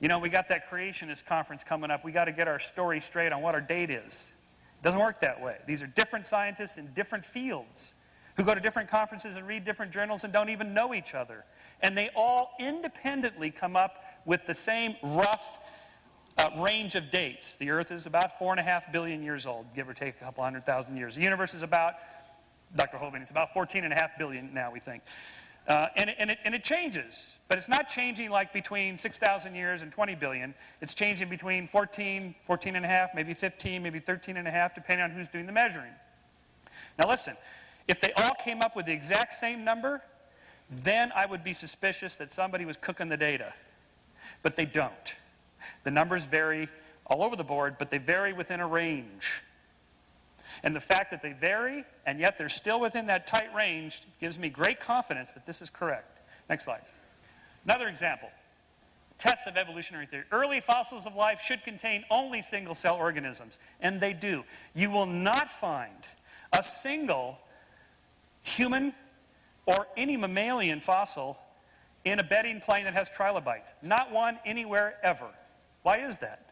you know, we got that creationist conference coming up. We got to get our story straight on what our date is. It doesn't work that way. These are different scientists in different fields who go to different conferences and read different journals and don't even know each other. And they all independently come up with the same rough range of dates. The Earth is about 4.5 billion years old, give or take a couple 100,000 years. The universe is about, Dr. Hovind, it's about 14.5 billion now, we think. And it changes, but it's not changing like between 6,000 years and 20 billion. It's changing between 14, 14.5, maybe 15, maybe 13.5, depending on who's doing the measuring. Now listen, if they all came up with the exact same number, then I would be suspicious that somebody was cooking the data. But they don't. The numbers vary all over the board, but they vary within a range. And the fact that they vary, and yet they're still within that tight range, gives me great confidence that this is correct. Next slide. Another example. Tests of evolutionary theory. Early fossils of life should contain only single-cell organisms, and they do. You will not find a single human or any mammalian fossil in a bedding plane that has trilobites. Not one anywhere ever. Why is that?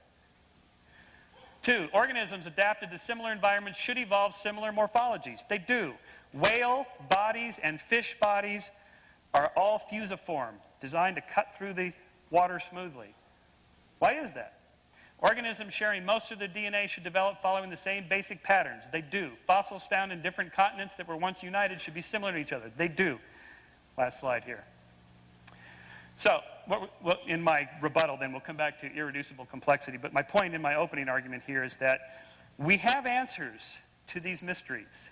2, organisms adapted to similar environments should evolve similar morphologies. They do. Whale bodies and fish bodies are all fusiform, designed to cut through the water smoothly. Why is that? Organisms sharing most of their DNA should develop following the same basic patterns. They do. Fossils found in different continents that were once united should be similar to each other. They do. Last slide here. So, in my rebuttal then, we'll come back to irreducible complexity, but my point in my opening argument here is that we have answers to these mysteries.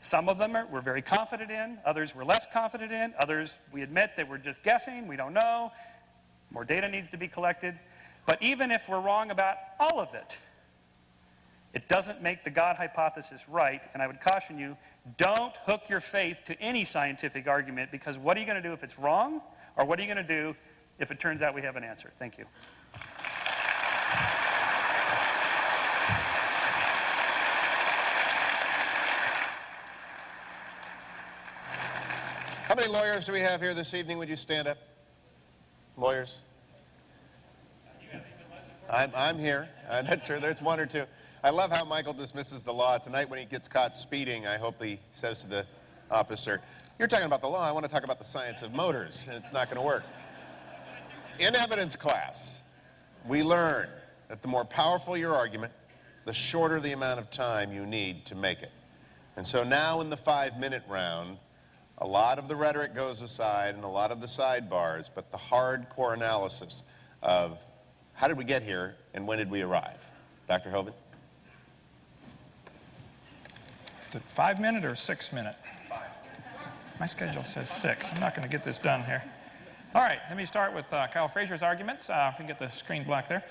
Some of them we're very confident in, others we're less confident in, others we admit that we're just guessing, we don't know, more data needs to be collected. But even if we're wrong about all of it, it doesn't make the God hypothesis right, and I would caution you, don't hook your faith to any scientific argument, because what are you going to do if it's wrong? Or what are you going to do if it turns out we have an answer? Thank you. How many lawyers do we have here this evening? Would you stand up? Lawyers? I'm here. That's true. There's one or two. I love how Michael dismisses the law. Tonight when he gets caught speeding, I hope he says to the officer, you're talking about the law, I want to talk about the science of motors, and it's not going to work. In evidence class, we learn that the more powerful your argument, the shorter the amount of time you need to make it. And so now in the 5-minute round, a lot of the rhetoric goes aside and a lot of the sidebars, but the hardcore analysis of how did we get here and when did we arrive? Dr. Hovind? Is it 5-minute or 6-minute? My schedule says 6. I'm not going to get this done here. All right, let me start with Kyle Frazier's arguments. If we can get the screen black there.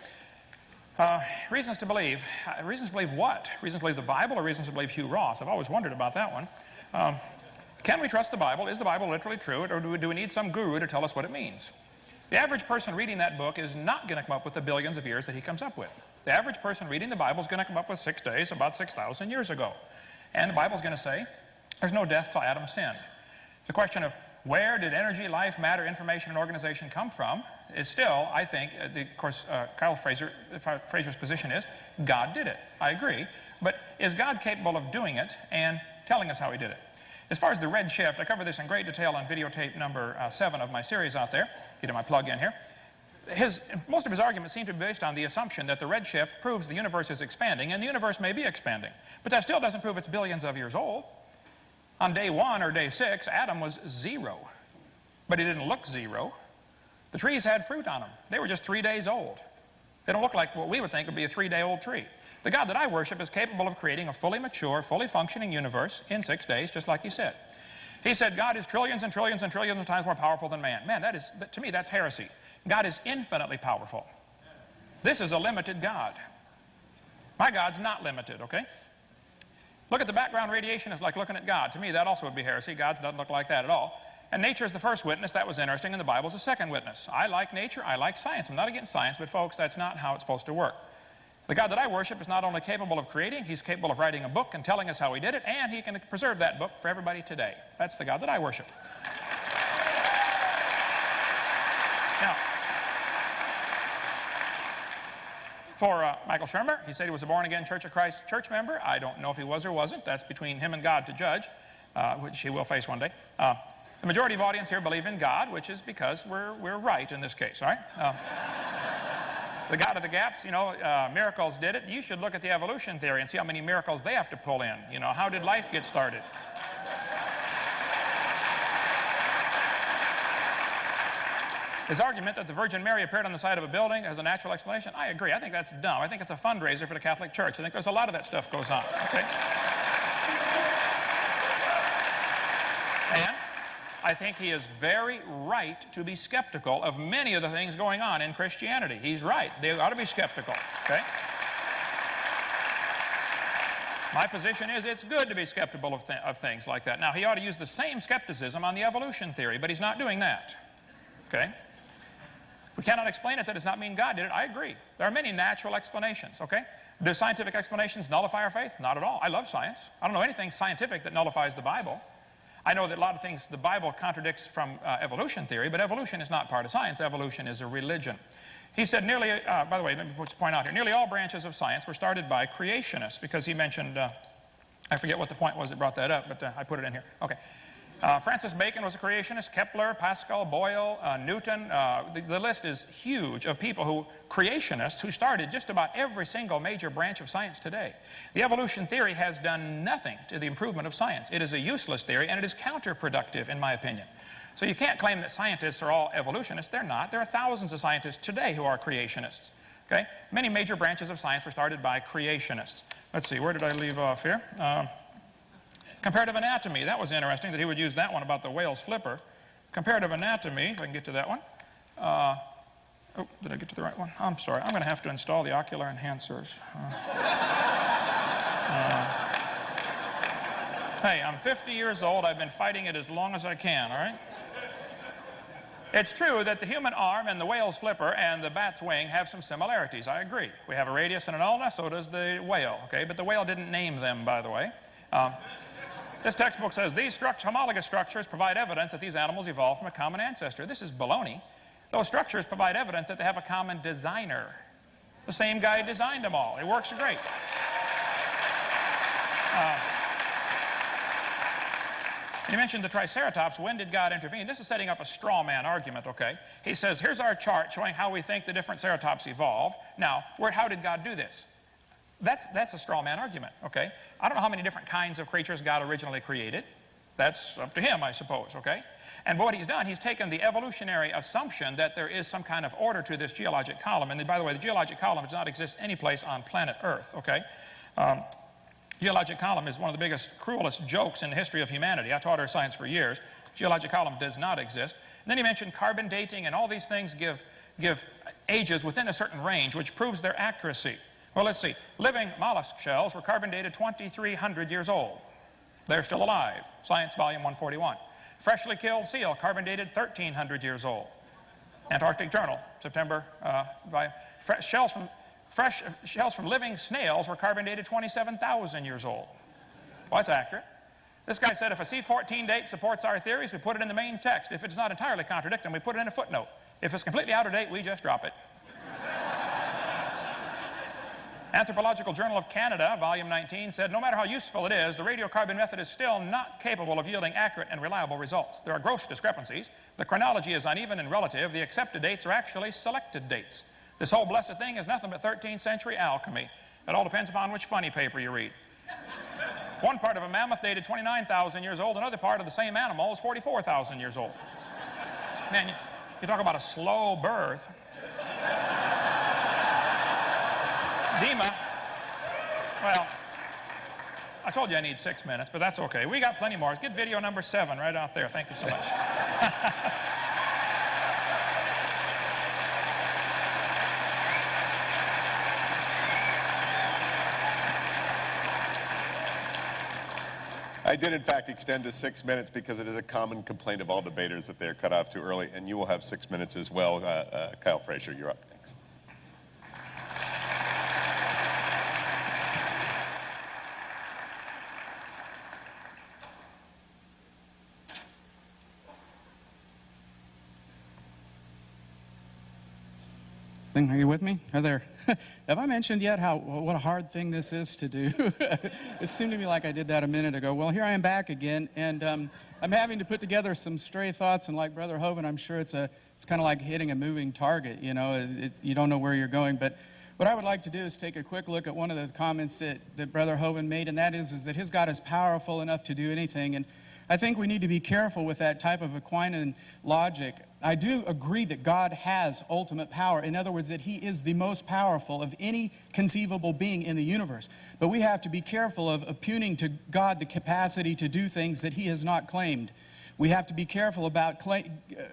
Reasons to believe. Reasons to believe what? Reasons to believe the Bible or reasons to believe Hugh Ross? I've always wondered about that one. Can we trust the Bible? Is the Bible literally true, or do we need some guru to tell us what it means? The average person reading that book is not going to come up with the billions of years that he comes up with. The average person reading the Bible is going to come up with 6 days about 6,000 years ago. And the Bible's going to say, there's no death till Adam sinned. The question of where did energy, life, matter, information, and organization come from is still, I think, of course, Kyle Frazier's position is, God did it. I agree. But is God capable of doing it and telling us how he did it? As far as the red shift, I cover this in great detail on videotape number 7 of my series out there. Get my plug in here. Most of his arguments seem to be based on the assumption that the red shift proves the universe is expanding, and the universe may be expanding. But that still doesn't prove it's billions of years old. On day 1 or day 6, Adam was 0. But he didn't look 0. The trees had fruit on them. They were just 3 days old. They don't look like what we would think would be a 3-day-old tree. The God that I worship is capable of creating a fully mature, fully functioning universe in 6 days, just like he said. He said God is trillions and trillions and trillions of times more powerful than man. Man, to me, that's heresy. God is infinitely powerful. This is a limited God. My God's not limited, okay? Look at the background radiation is like looking at God. To me, that also would be heresy. God doesn't look like that at all. And nature is the first witness. That was interesting. And the Bible's the second witness. I like nature. I like science. I'm not against science, but folks, that's not how it's supposed to work. The God that I worship is not only capable of creating, he's capable of writing a book and telling us how he did it, and he can preserve that book for everybody today. That's the God that I worship. Now, for Michael Shermer, he said he was a born-again Church of Christ church member. I don't know if he was or wasn't. That's between him and God to judge, which he will face one day. The majority of audience here believe in God, which is because we're right in this case, all right? The God of the gaps, you know, miracles did it. You should look at the evolution theory and see how many miracles they have to pull in. You know, how did life get started? His argument that the Virgin Mary appeared on the side of a building as a natural explanation, I agree. I think that's dumb. I think it's a fundraiser for the Catholic Church. I think there's a lot of that stuff goes on. Okay? And I think he is very right to be skeptical of many of the things going on in Christianity. He's right. They ought to be skeptical. Okay? My position is it's good to be skeptical of things like that. Now, he ought to use the same skepticism on the evolution theory, but he's not doing that. Okay? If we cannot explain it, that does not mean God did it. I agree. There are many natural explanations. Okay? Do scientific explanations nullify our faith? Not at all. I love science. I don't know anything scientific that nullifies the Bible. I know that a lot of things the Bible contradicts from evolution theory, but evolution is not part of science. Evolution is a religion. He said nearly, by the way, let me point out here, nearly all branches of science were started by creationists, because he mentioned, I forget what the point was that brought that up, but I put it in here. Okay. Francis Bacon was a creationist, Kepler, Pascal, Boyle, Newton. The list is huge of people who, creationists, who started just about every single major branch of science today. The evolution theory has done nothing to the improvement of science. It is a useless theory, and it is counterproductive, in my opinion. So you can't claim that scientists are all evolutionists. They're not. There are thousands of scientists today who are creationists. Okay? Many major branches of science were started by creationists. Let's see, where did I leave off here? Comparative anatomy, that was interesting that he would use that one about the whale's flipper. Comparative anatomy, if I can get to that one. Oh, did I get to the right one? I'm sorry, I'm going to have to install the ocular enhancers. Hey, I'm 50 years old. I've been fighting it as long as I can, all right? It's true that the human arm and the whale's flipper and the bat's wing have some similarities. I agree. We have a radius and an ulna, so does the whale, okay? But the whale didn't name them, by the way. This textbook says these homologous structures provide evidence that these animals evolved from a common ancestor. This is baloney. Those structures provide evidence that they have a common designer. The same guy designed them all. It works great. He mentioned the Triceratops. When did God intervene? This is setting up a straw man argument, okay? He says, here's our chart showing how we think the different ceratops evolved. Now, how did God do this? That's a straw man argument, okay? I don't know how many different kinds of creatures God originally created. That's up to him, I suppose, okay? And what he's done, he's taken the evolutionary assumption that there is some kind of order to this geologic column. And by the way, the geologic column does not exist any place on planet Earth, okay? Geologic column is one of the biggest, cruelest jokes in the history of humanity. I taught earth science for years. Geologic column does not exist. And then he mentioned carbon dating, and all these things give ages within a certain range, which proves their accuracy. Well, let's see. Living mollusk shells were carbon dated 2,300 years old. They're still alive. Science, volume 141. Freshly killed seal, carbon dated 1,300 years old. Antarctic Journal, September. Fresh shells from living snails were carbon dated 27,000 years old. Well, that's accurate. This guy said if a C14 date supports our theories, we put it in the main text. If it does not entirely contradict them, we put it in a footnote. If it's completely out of date, we just drop it. Anthropological Journal of Canada, volume 19, said no matter how useful it is, the radiocarbon method is still not capable of yielding accurate and reliable results. There are gross discrepancies. The chronology is uneven and relative. The accepted dates are actually selected dates. This whole blessed thing is nothing but 13th century alchemy. It all depends upon which funny paper you read. One part of a mammoth dated 29,000 years old. Another part of the same animal is 44,000 years old. Man, you talk about a slow birth. Dima, well, I told you I need 6 minutes, but that's okay. We got plenty more. Get video number 7 right out there. Thank you so much. I did, in fact, extend to 6 minutes because it is a common complaint of all debaters that they're cut off too early, and you will have 6 minutes as well. Kyle Frazier, you're up next. Are you with me? Are there? Have I mentioned yet what a hard thing this is to do? It seemed to me like I did that a minute ago. Well, here I am back again, and I'm having to put together some stray thoughts. And like Brother Hovind, I'm sure it's kind of like hitting a moving target. You know, you don't know where you're going. But what I would like to do is take a quick look at one of the comments that Brother Hovind made, and that is that his God is powerful enough to do anything. And I think we need to be careful with that type of Aquinan logic. I do agree that God has ultimate power. In other words, that He is the most powerful of any conceivable being in the universe. But we have to be careful of impugning to God the capacity to do things that He has not claimed. We have to be careful about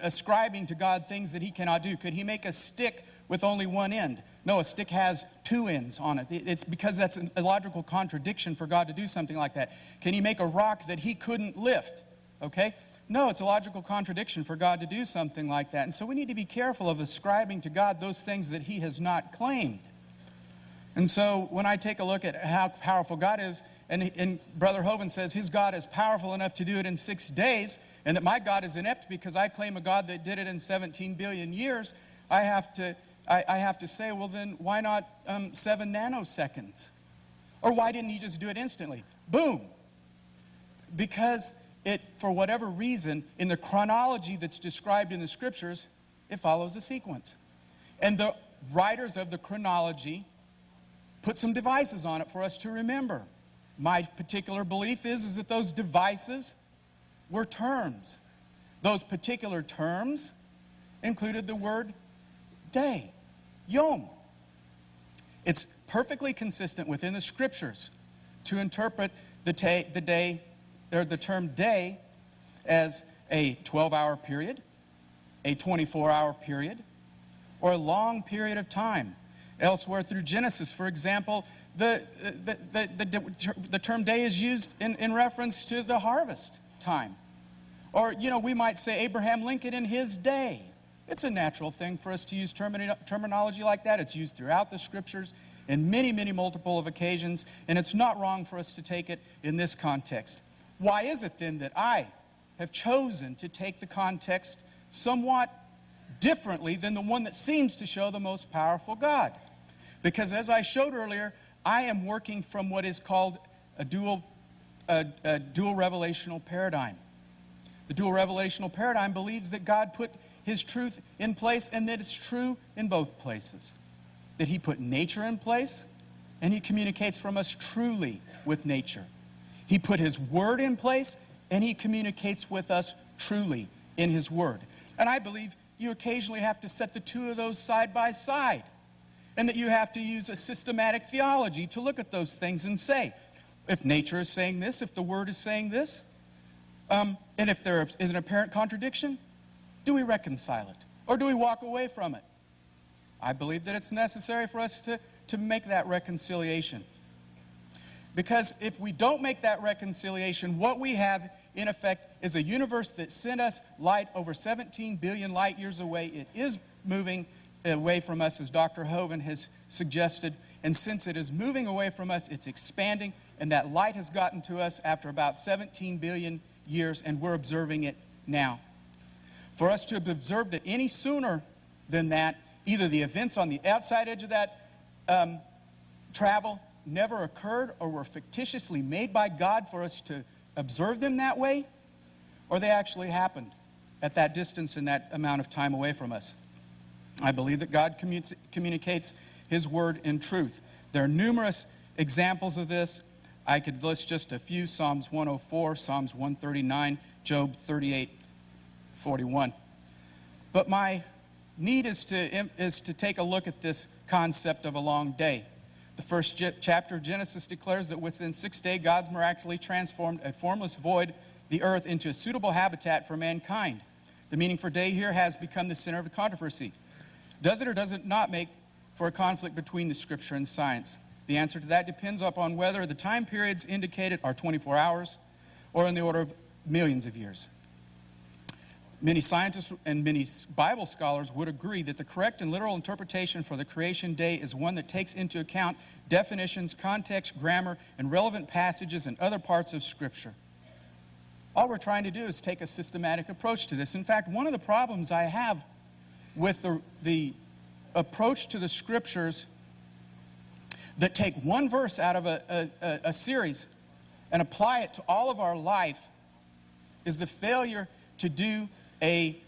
ascribing to God things that He cannot do. Could He make a stick with only one end? No, a stick has 2 ends on it. It's because that's a logical contradiction for God to do something like that. Can He make a rock that He couldn't lift? Okay? No, it's a logical contradiction for God to do something like that. And so we need to be careful of ascribing to God those things that He has not claimed. And so when I take a look at how powerful God is, and Brother Hovind says his God is powerful enough to do it in 6 days, and that my God is inept because I claim a God that did it in 17 billion years, I have to say, well then, why not 7 nanoseconds? Or why didn't He just do it instantly? Boom! Because for whatever reason, in the chronology that's described in the Scriptures, it follows a sequence. And the writers of the chronology put some devices on it for us to remember. My particular belief is that those devices were terms. Those particular terms included the word day, yom. It's perfectly consistent within the Scriptures to interpret the term day as a 12-hour period, a 24-hour period, or a long period of time. Elsewhere through Genesis, for example, the term day is used in reference to the harvest time. Or, you know, we might say Abraham Lincoln in his day. It's a natural thing for us to use terminology like that. It's used throughout the Scriptures in many, many multiple of occasions, and it's not wrong for us to take it in this context. Why is it then that I have chosen to take the context somewhat differently than the one that seems to show the most powerful God? Because as I showed earlier, I am working from what is called a dual revelational paradigm. The dual revelational paradigm believes that God put his truth in place and that it's true in both places. That he put nature in place and he communicates from us truly with nature. He put his word in place and he communicates with us truly in his word. And I believe you occasionally have to set the two of those side by side. And that you have to use a systematic theology to look at those things and say, if nature is saying this, if the word is saying this, and if there is an apparent contradiction, do we reconcile it? Or do we walk away from it? I believe that it's necessary for us to make that reconciliation. Because if we don't make that reconciliation, what we have, in effect, is a universe that sent us light over 17 billion light years away. It is moving away from us, as Dr. Hovind has suggested. And since it is moving away from us, it's expanding. And that light has gotten to us after about 17 billion years, and we're observing it now. For us to have observed it any sooner than that, either the events on the outside edge of that travel never occurred or were fictitiously made by God for us to observe them that way, or they actually happened at that distance and that amount of time away from us. I believe that God communicates his word in truth. There are numerous examples of this. I could list just a few: Psalms 104, Psalms 139, Job 38:41. But my need is to take a look at this concept of a long day. The first chapter of Genesis declares that within 6 days, God's miraculously transformed a formless void, the earth, into a suitable habitat for mankind. The meaning for day here has become the center of the controversy. Does it or does it not make for a conflict between the scripture and science? The answer to that depends upon whether the time periods indicated are 24 hours or in the order of millions of years. Many scientists and many Bible scholars would agree that the correct and literal interpretation for the creation day is one that takes into account definitions, context, grammar, and relevant passages and other parts of Scripture. All we're trying to do is take a systematic approach to this. In fact, one of the problems I have with the approach to the Scriptures that take one verse out of a series and apply it to all of our life is the failure to do a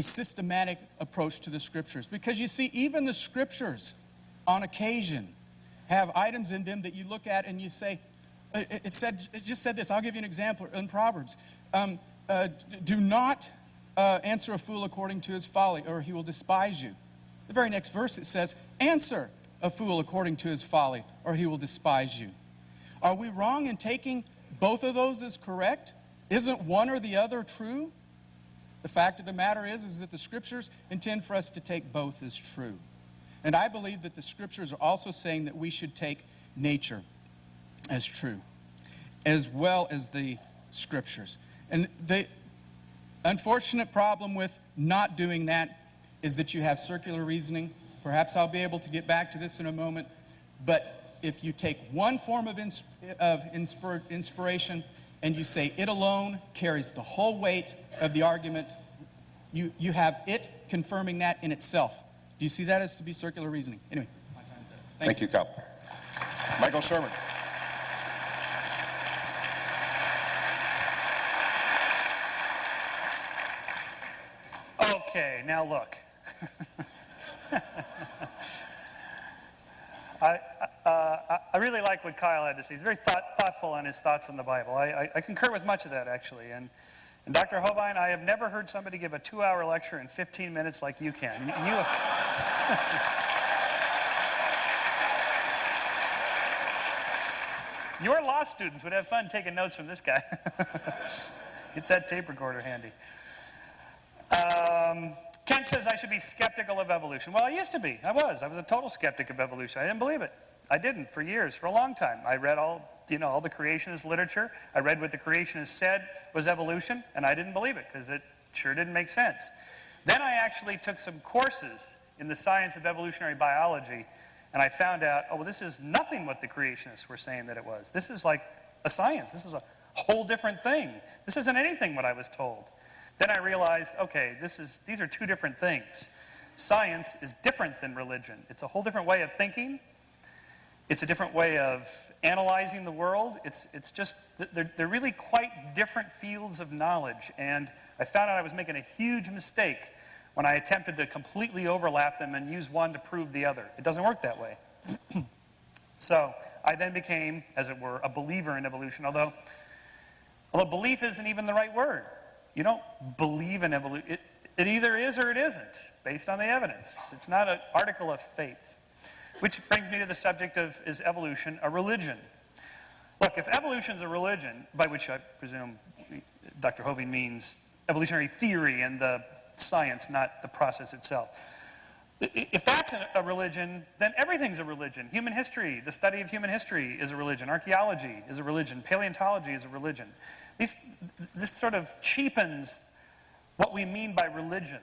systematic approach to the Scriptures. Because you see, even the Scriptures, on occasion, have items in them that you look at and you say, it just said this. I'll give you an example in Proverbs. Do not answer a fool according to his folly, or he will despise you. The very next verse it says, answer a fool according to his folly, or he will despise you. Are we wrong in taking both of those as correct? Isn't one or the other true? The fact of the matter is that the Scriptures intend for us to take both as true. And I believe that the Scriptures are also saying that we should take nature as true, as well as the Scriptures. And the unfortunate problem with not doing that is that you have circular reasoning. Perhaps I'll be able to get back to this in a moment. But if you take one form of inspiration and you say it alone carries the whole weight of the argument, you have it confirming that in itself. Do you see that as to be circular reasoning? Anyway, my time's up. Thank you, Cal. Michael Shermer. Okay, now look. I really like what Kyle had to say. He's very thoughtful on his thoughts on the Bible. I concur with much of that, actually. And Dr. Hovind, I have never heard somebody give a 2-hour lecture in 15 minutes like you can. Your law students would have fun taking notes from this guy. Get that tape recorder handy. Ken says I should be skeptical of evolution. Well, I used to be. I was a total skeptic of evolution. I didn't believe it. I didn't for years, for a long time. I read all the creationist literature. I read what the creationists said was evolution, and I didn't believe it because it sure didn't make sense. Then I actually took some courses in the science of evolutionary biology, and I found out, oh, well, this is nothing what the creationists were saying that it was. This is like a science. This is a whole different thing. This isn't anything what I was told. Then I realized, okay, these are two different things. Science is different than religion. It's a whole different way of thinking. It's a different way of analyzing the world. It's just, they're really quite different fields of knowledge. And I found out I was making a huge mistake when I attempted to completely overlap them and use one to prove the other. It doesn't work that way. So I then became, as it were, a believer in evolution, although belief isn't even the right word. You don't believe in evolution. It either is or it isn't, based on the evidence. It's not an article of faith. Which brings me to the subject of, is evolution a religion? Look, if evolution is a religion, by which I presume Dr. Hovind means evolutionary theory and the science, not the process itself. If that's a religion, then everything's a religion. Human history, the study of human history is a religion. Archaeology is a religion. Paleontology is a religion. This sort of cheapens what we mean by religion.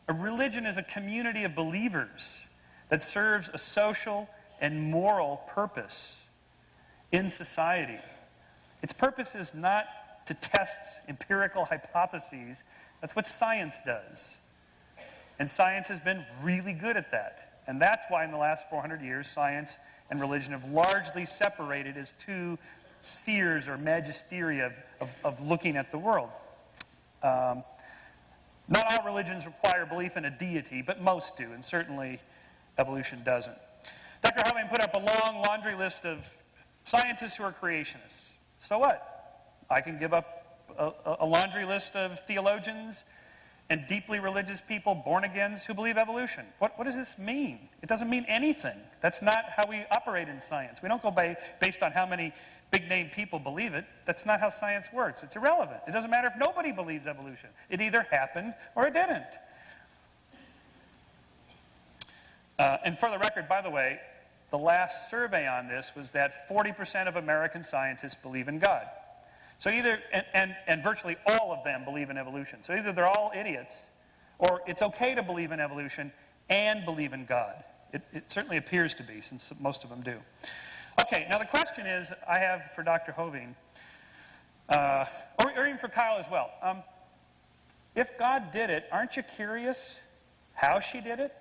A religion is a community of believers that serves a social and moral purpose in society. Its purpose is not to test empirical hypotheses. That's what science does. And science has been really good at that. And that's why in the last 400 years, science and religion have largely separated as two spheres or magisteria of looking at the world. Not all religions require belief in a deity, but most do, and certainly evolution doesn't. Dr. Hovind put up a long laundry list of scientists who are creationists. So what? I can give up a laundry list of theologians and deeply religious people, born-agains, who believe evolution. What does this mean? It doesn't mean anything. That's not how we operate in science. We don't go based on how many big-name people believe it. That's not how science works. It's irrelevant. It doesn't matter if nobody believes evolution. It either happened or it didn't. And for the record, by the way, the last survey on this was that 40% of American scientists believe in God. So either, and virtually all of them believe in evolution. So either they're all idiots, or it's okay to believe in evolution and believe in God. It certainly appears to be, since most of them do. Okay, now the question is, I have for Dr. Hovind, or even for Kyle as well. If God did it, aren't you curious how she did it?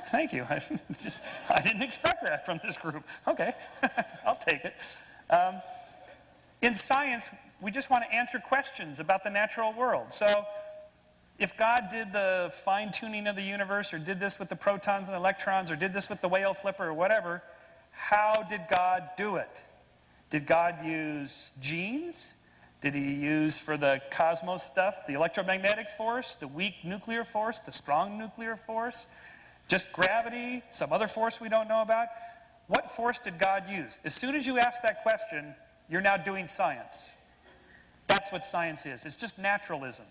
Thank you. I didn't expect that from this group. Okay, I'll take it. In science, we just want to answer questions about the natural world. So, if God did the fine-tuning of the universe, or did this with the protons and electrons, or did this with the whale flipper, or whatever, how did God do it? Did God use genes? Did he use, for the cosmos stuff, the electromagnetic force, the weak nuclear force, the strong nuclear force? Just gravity, some other force we don't know about? What force did God use? As soon as you ask that question, you're now doing science. That's what science is. It's just naturalism.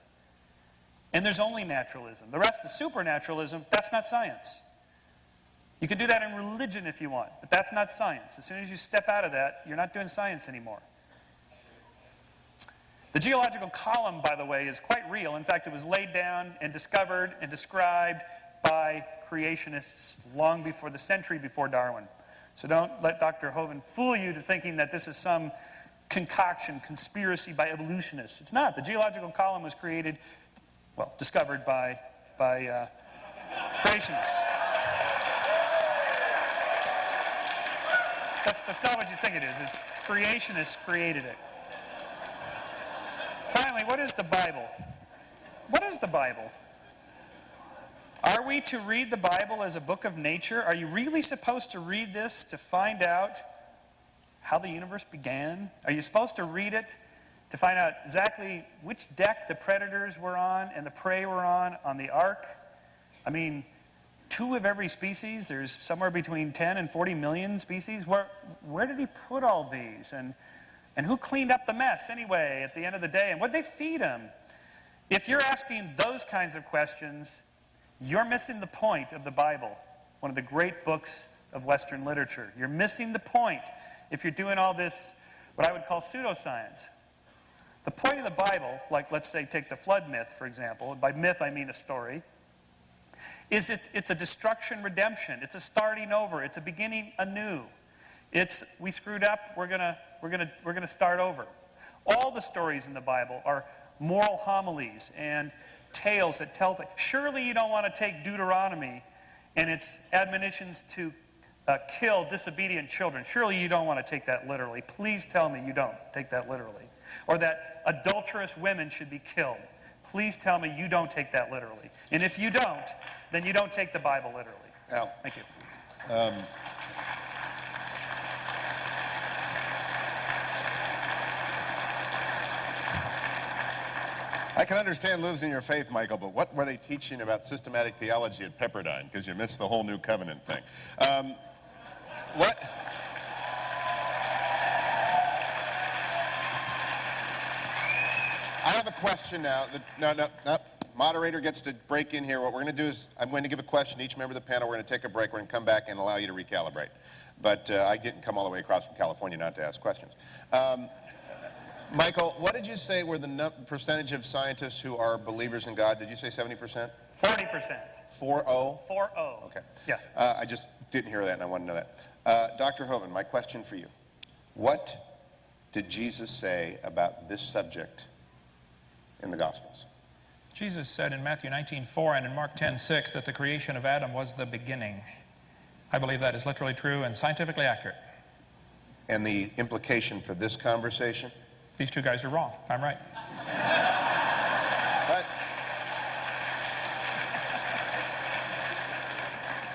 And there's only naturalism. The rest is supernaturalism. That's not science. You can do that in religion if you want, but that's not science. As soon as you step out of that, you're not doing science anymore. The geological column, by the way, is quite real. In fact, it was laid down and discovered and described by creationists long before the century before Darwin. So don't let Dr. Hovind fool you to thinking that this is some concoction, conspiracy by evolutionists. It's not. The geological column was created, well, discovered by creationists. That's not what you think it is. It's creationists created it. Finally, what is the Bible? What is the Bible? Are we to read the Bible as a book of nature? Are you really supposed to read this to find out how the universe began? Are you supposed to read it to find out exactly which deck the predators were on and the prey were on the ark? I mean, 2 of every species. There's somewhere between 10 and 40 million species. Where did he put all these? And who cleaned up the mess anyway at the end of the day? And what did they feed them? If you're asking those kinds of questions, you're missing the point of the Bible, one of the great books of Western literature. You're missing the point if you're doing all this, what I would call pseudoscience. The point of the Bible, like let's say take the flood myth, for example. By myth I mean a story. It's a destruction redemption. It's a starting over. It's a beginning anew. It's we screwed up. We're gonna start over. All the stories in the Bible are moral homilies and tales that tell things. Surely you don't want to take Deuteronomy and its admonitions to kill disobedient children. Surely you don't want to take that literally. Please tell me you don't take that literally. Or that adulterous women should be killed. Please tell me you don't take that literally. And if you don't, then you don't take the Bible literally. Al. Thank you. I can understand losing your faith, Michael, but what were they teaching about systematic theology at Pepperdine? Because you missed the whole New Covenant thing. What? I have a question now. No. Moderator gets to break in here. What we're going to do is I'm going to give a question to each member of the panel. We're going to take a break. We're going to come back and allow you to recalibrate. But I didn't come all the way across from California not to ask questions. Michael, what did you say were the percentage of scientists who are believers in God? Did you say 70%? 40%. 4-0? 4-0. Okay. Yeah. I just didn't hear that, and I want to know that. Dr. Hovind, my question for you. What did Jesus say about this subject in the Gospels? Jesus said in Matthew 19:4 and in Mark 10:6 that the creation of Adam was the beginning. I believe that is literally true and scientifically accurate. And the implication for this conversation? These two guys are wrong. I'm right. But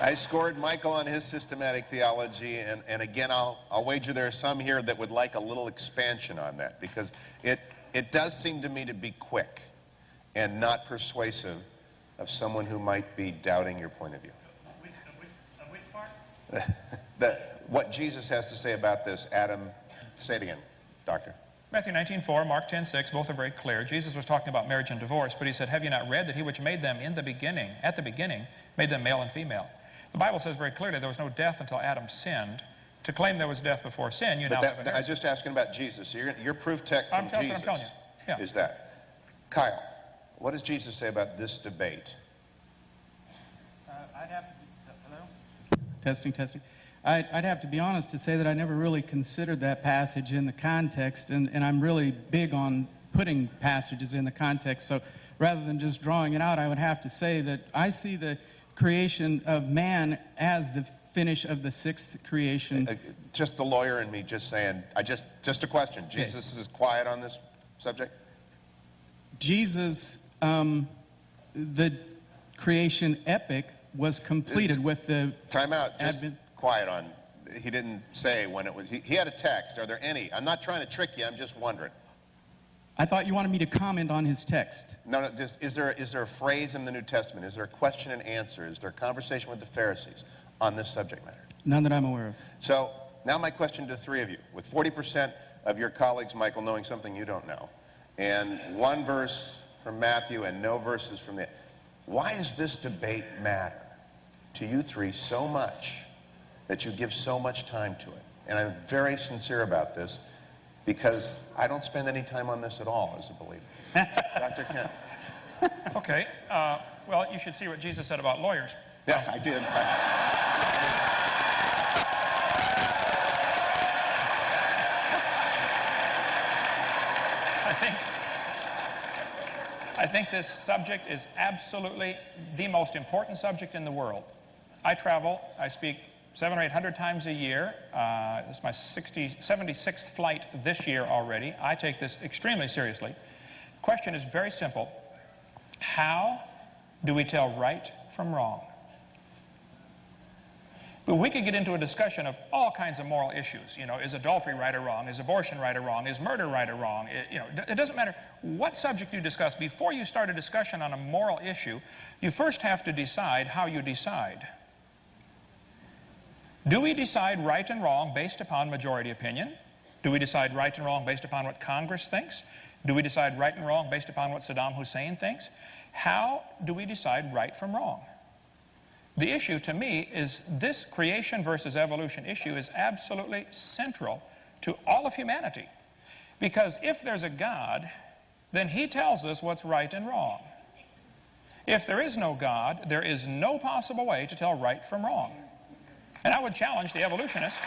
I scored Michael on his systematic theology, and again, I'll wager there are some here that would like a little expansion on that, because it does seem to me to be quick and not persuasive of someone who might be doubting your point of view. Of which part? What Jesus has to say about this, Adam, say it again, Doctor. Matthew 19:4, Mark 10:6, both are very clear. Jesus was talking about marriage and divorce, but he said, have you not read that he which made them in the beginning, at the beginning, made them male and female? The Bible says very clearly there was no death until Adam sinned. To claim there was death before sin, you now have an I was just asking about Jesus. So your proof text from Jesus I'm telling you. Yeah. is that. Kyle, what does Jesus say about this debate? I'd have to hello? Testing. I'd have to be honest to say that I never really considered that passage in the context, and I'm really big on putting passages in the context. So rather than just drawing it out, I would have to say that I see the creation of man as the finish of the sixth creation. Just the lawyer and me just saying, just a question. Jesus is quiet on this subject? Jesus, the creation epic was completed with the... Time out. Just quiet on. He didn't say when it was. He had a text. Are there any? I'm not trying to trick you. I'm just wondering. I thought you wanted me to comment on his text. No. Just is there a phrase in the New Testament? Is there a question and answer? Is there a conversation with the Pharisees on this subject matter? None that I'm aware of. So now my question to the three of you. With 40% of your colleagues, Michael, knowing something you don't know, and one verse from Matthew and no verses from the... Why does this debate matter to you three so much that you give so much time to it? And I'm very sincere about this, because I don't spend any time on this at all as a believer. Dr. Kent. Okay. Well, you should see what Jesus said about lawyers. Yeah, I did. I think this subject is absolutely the most important subject in the world. I travel, I speak 700 or 800 times a year. This is my 76th flight this year already. I take this extremely seriously. The question is very simple. How do we tell right from wrong? But we could get into a discussion of all kinds of moral issues. You know, is adultery right or wrong? Is abortion right or wrong? Is murder right or wrong? It doesn't matter what subject you discuss. Before you start a discussion on a moral issue, you first have to decide how you decide. Do we decide right and wrong based upon majority opinion? Do we decide right and wrong based upon what Congress thinks? Do we decide right and wrong based upon what Saddam Hussein thinks? How do we decide right from wrong? The issue to me is this creation versus evolution issue is absolutely central to all of humanity. Because if there's a God, then he tells us what's right and wrong. If there is no God, there is no possible way to tell right from wrong. And I would challenge the evolutionists.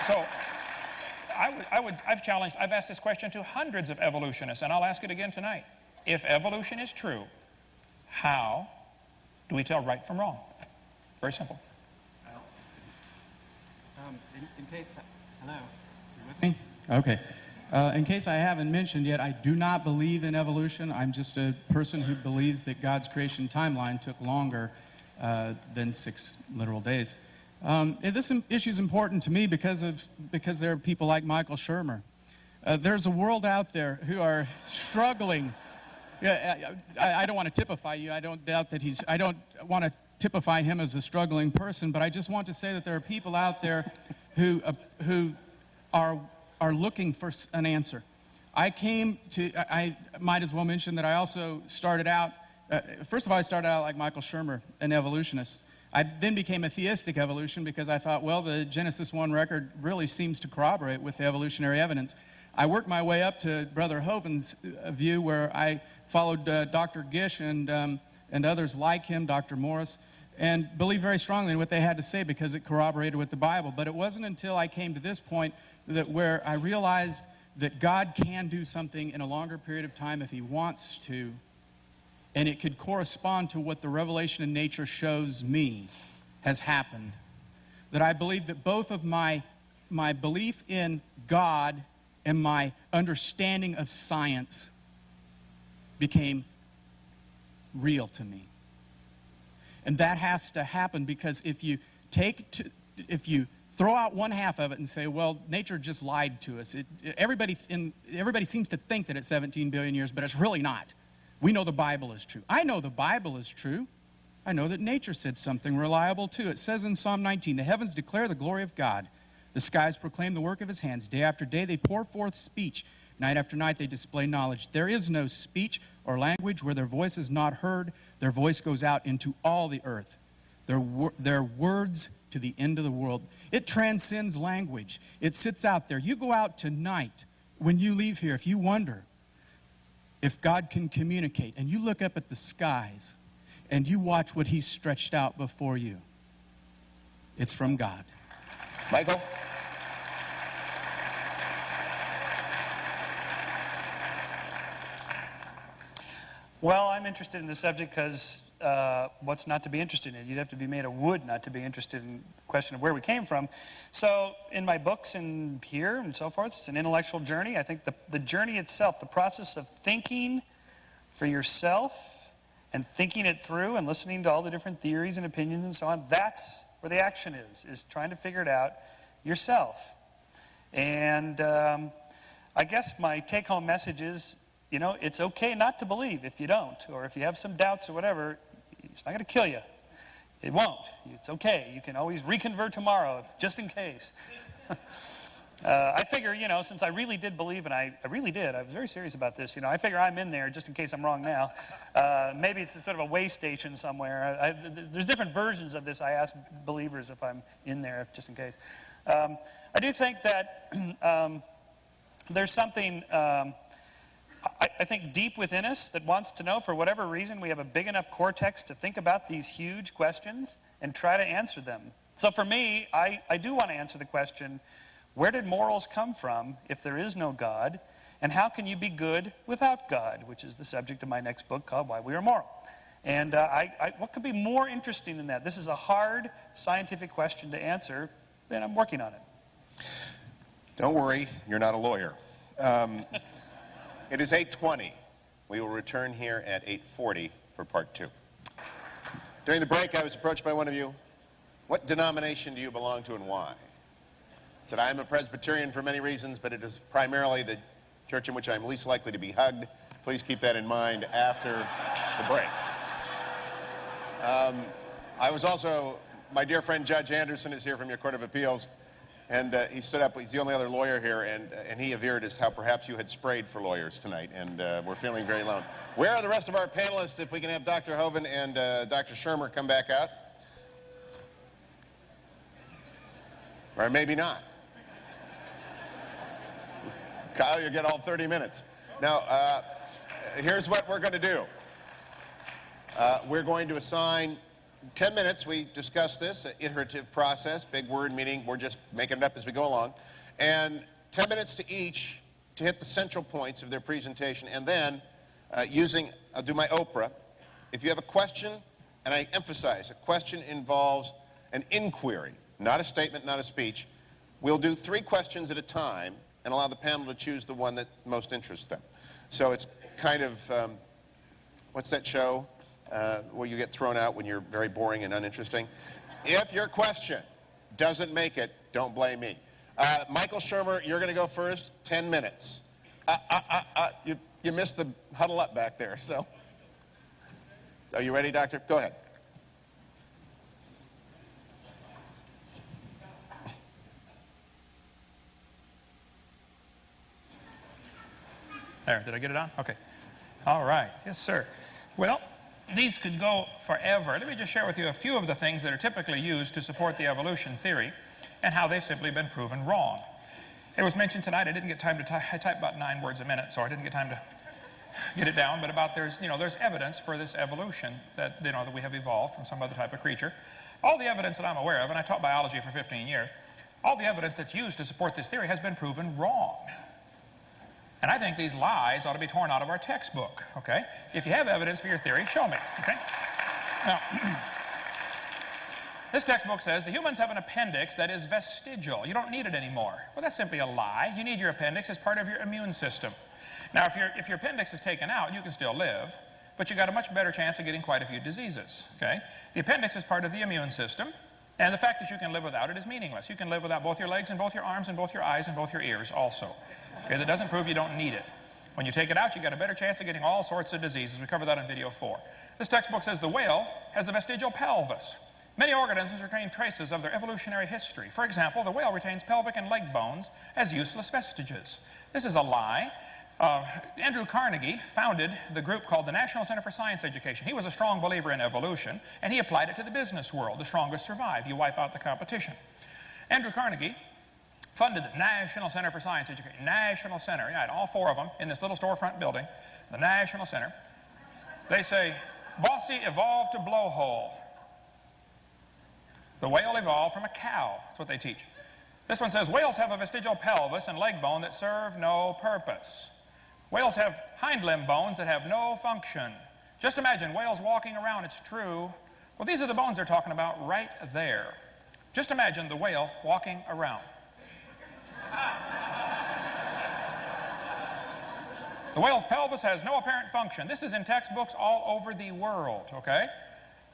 So I've asked this question to hundreds of evolutionists, and I'll ask it again tonight. If evolution is true, how do we tell right from wrong? Very simple. In case, hello, you with me? Okay. In case I haven't mentioned yet, I do not believe in evolution. I'm just a person who believes that God's creation timeline took longer than 6 literal days. This issue is important to me because there are people like Michael Shermer. There's a world out there who are struggling. Yeah, I don't want to typify you. I don't doubt that I don't want to typify him as a struggling person, but I just want to say that there are people out there who are looking for an answer. I might as well mention that I also started out, first of all, I started out like Michael Shermer, an evolutionist. I then became a theistic evolution because I thought, well, the Genesis 1 record really seems to corroborate with the evolutionary evidence. I worked my way up to Brother Hovind's view, where I followed Dr. Gish and others like him, Dr. Morris, and believed very strongly in what they had to say because it corroborated with the Bible. But it wasn't until I came to this point where I realized that God can do something in a longer period of time if He wants to, and it could correspond to what the revelation in nature shows me has happened. That I believe that both of my belief in God and my understanding of science became real to me. And that has to happen because if you throw out one half of it and say, well, nature just lied to us. Everybody seems to think that it's 17 billion years, but it's really not. We know the Bible is true. I know the Bible is true. I know that nature said something reliable too. It says in Psalm 19, the heavens declare the glory of God. The skies proclaim the work of His hands. Day after day they pour forth speech. Night after night they display knowledge. There is no speech or language where their voice is not heard. Their voice goes out into all the earth. Their words to the end of the world. It transcends language. It sits out there. You go out tonight when you leave here, if you wonder if God can communicate, and you look up at the skies and you watch what He's stretched out before you, it's from God. Michael? Well, I'm interested in the subject because what's not to be interested in? You'd have to be made of wood not to be interested in the question of where we came from. So in my books and here and so forth, it's an intellectual journey. I think the journey itself, the process of thinking for yourself and thinking it through and listening to all the different theories and opinions and so on, that's where the action is trying to figure it out yourself. And I guess my take-home message is, you know, it's okay not to believe if you don't, or if you have some doubts or whatever. It's not going to kill you. It won't. It's okay. You can always reconvert tomorrow, just in case. I figure, you know, since I really did believe, and I really did, I was very serious about this, you know, I figure I'm in there just in case I'm wrong now. Maybe it's sort of a way station somewhere. There's different versions of this. I ask believers if I'm in there, just in case. I do think that there's something... I think deep within us that wants to know, for whatever reason, we have a big enough cortex to think about these huge questions and try to answer them. So for me, I do want to answer the question, where did morals come from if there is no God? And how can you be good without God? Which is the subject of my next book called Why We Are Moral. And what could be more interesting than that? This is a hard scientific question to answer, and I'm working on it. Don't worry, you're not a lawyer. It is 8:20. We will return here at 8:40 for part 2. During the break, I was approached by one of you. What denomination do you belong to and why? I said, I am a Presbyterian for many reasons, but it is primarily the church in which I'm least likely to be hugged. Please keep that in mind after the break. I was also, my dear friend Judge Anderson is here from your Court of Appeals. And he stood up. He's the only other lawyer here, and he averred as how perhaps you had sprayed for lawyers tonight, and we're feeling very alone. Where are the rest of our panelists? If we can have Dr. Hovind and Dr. Shermer come back out. Or maybe not. Kyle, you get all 30 minutes. Now, here's what we're going to do. We're going to assign 10 minutes. We discussed this, an iterative process, big word, meaning we're just making it up as we go along. And 10 minutes to each to hit the central points of their presentation, and then I'll do my Oprah. If you have a question, and I emphasize, a question involves an inquiry, not a statement, not a speech. We'll do 3 questions at a time and allow the panel to choose the one that most interests them. So it's kind of, what's that show where you get thrown out when you're very boring and uninteresting? If your question doesn't make it, don't blame me. Michael Shermer, you're going to go first, 10 minutes. You missed the huddle up back there, so. Are you ready, Doctor? Go ahead. There, did I get it on? Okay. All right. Yes, sir. Well, these could go forever. Let me just share with you a few of the things that are typically used to support the evolution theory and how they've simply been proven wrong. It was mentioned tonight, I didn't get time to type. I type about 9 words a minute, so I didn't get time to get it down, but about there's evidence for this evolution that, that we have evolved from some other type of creature. All the evidence that I'm aware of, and I taught biology for 15 years, all the evidence that's used to support this theory has been proven wrong. And I think these lies ought to be torn out of our textbook, okay? If you have evidence for your theory, show me, okay? Now, this textbook says the humans have an appendix that is vestigial. You don't need it anymore. Well, that's simply a lie. You need your appendix as part of your immune system. Now, if your appendix is taken out, you can still live, but you got a much better chance of getting quite a few diseases, okay? The appendix is part of the immune system, and the fact that you can live without it is meaningless. You can live without both your legs and both your arms and both your eyes and both your ears also. Okay, that doesn't prove you don't need it. When you take it out, you got a better chance of getting all sorts of diseases. We covered that in video 4. This textbook says the whale has a vestigial pelvis. Many organisms retain traces of their evolutionary history. For example, the whale retains pelvic and leg bones as useless vestiges. This is a lie. Andrew Carnegie founded the group called the National Center for Science Education. He was a strong believer in evolution, and he applied it to the business world. The strongest survive. You wipe out the competition. Andrew Carnegie funded the National Center for Science Education. National Center, yeah, all 4 of them in this little storefront building, the National Center. They say, Bossy evolved to blowhole. The whale evolved from a cow. That's what they teach. This one says, whales have a vestigial pelvis and leg bone that serve no purpose. Whales have hind limb bones that have no function. Just imagine whales walking around, it's true. Well, these are the bones they're talking about right there. Just imagine the whale walking around. The whale's pelvis has no apparent function. This is in textbooks all over the world, okay?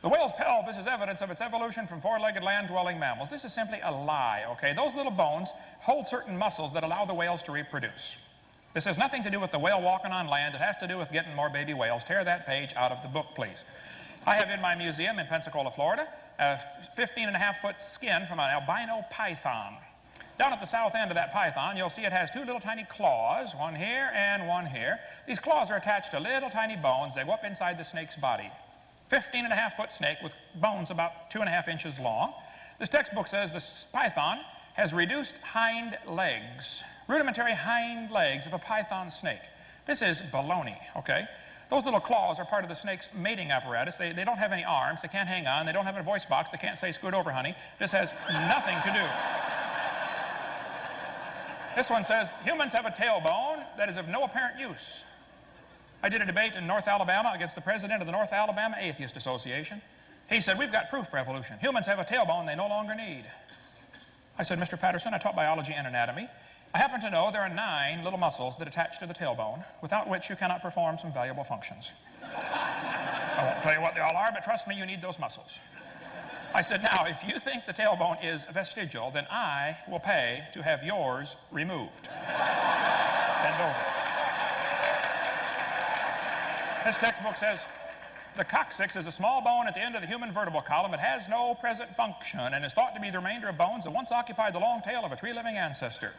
The whale's pelvis is evidence of its evolution from 4-legged land-dwelling mammals. This is simply a lie, okay? Those little bones hold certain muscles that allow the whales to reproduce. This has nothing to do with the whale walking on land. It has to do with getting more baby whales. Tear that page out of the book, please. I have in my museum in Pensacola, Florida, a 15.5-foot skin from an albino python. Down at the south end of that python, you'll see it has 2 little tiny claws, one here and one here. These claws are attached to little tiny bones. They go up inside the snake's body. 15.5-foot snake with bones about 2.5 inches long. This textbook says this python has reduced hind legs, rudimentary hind legs of a python snake. This is baloney, okay? Those little claws are part of the snake's mating apparatus. They don't have any arms. They can't hang on. They don't have a voice box. They can't say, scoot over, honey. This has nothing to do. This one says, humans have a tailbone that is of no apparent use. I did a debate in North Alabama against the president of the North Alabama Atheist Association. He said, we've got proof for evolution. Humans have a tailbone they no longer need. I said, Mr. Patterson, I taught biology and anatomy. I happen to know there are 9 little muscles that attach to the tailbone, without which you cannot perform some valuable functions. I won't tell you what they all are, but trust me, you need those muscles. I said, now, if you think the tailbone is vestigial, then I will pay to have yours removed. Bend over. This textbook says, the coccyx is a small bone at the end of the human vertebral column. It has no present function and is thought to be the remainder of bones that once occupied the long tail of a tree-living ancestor.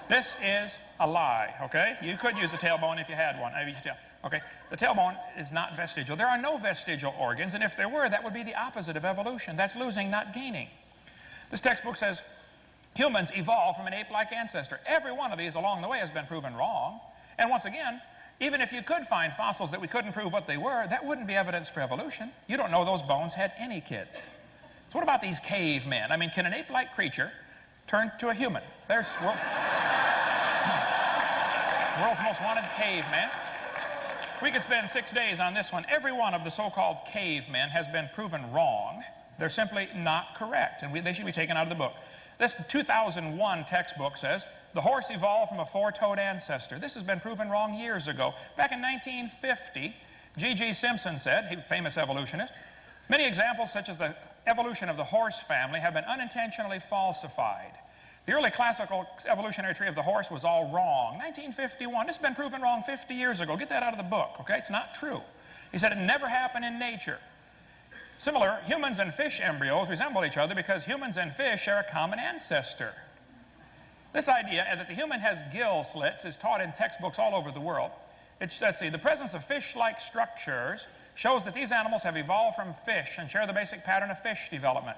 This is a lie, okay? You could use a tailbone if you had one. Okay, the tailbone is not vestigial. There are no vestigial organs, and if there were, that would be the opposite of evolution. That's losing, not gaining. This textbook says humans evolved from an ape-like ancestor. Every one of these along the way has been proven wrong. And once again, even if you could find fossils that we couldn't prove what they were, that wouldn't be evidence for evolution. You don't know those bones had any kids. So what about these cavemen? I mean, can an ape-like creature turn to a human? Well, World's most wanted caveman. We could spend 6 days on this one. Every one of the so-called cavemen has been proven wrong. They're simply not correct, and they should be taken out of the book. This 2001 textbook says the horse evolved from a four-toed ancestor. This has been proven wrong years ago. Back in 1950, G.G. Simpson said, he was a famous evolutionist, many examples such as the evolution of the horse family have been unintentionally falsified. The early classical evolutionary tree of the horse was all wrong. 1951, this has been proven wrong 50 years ago. Get that out of the book, okay? It's not true. He said it never happened in nature. Similar, humans and fish embryos resemble each other because humans and fish share a common ancestor. This idea that the human has gill slits is taught in textbooks all over the world. Let's see, the presence of fish-like structures shows that these animals have evolved from fish and share the basic pattern of fish development.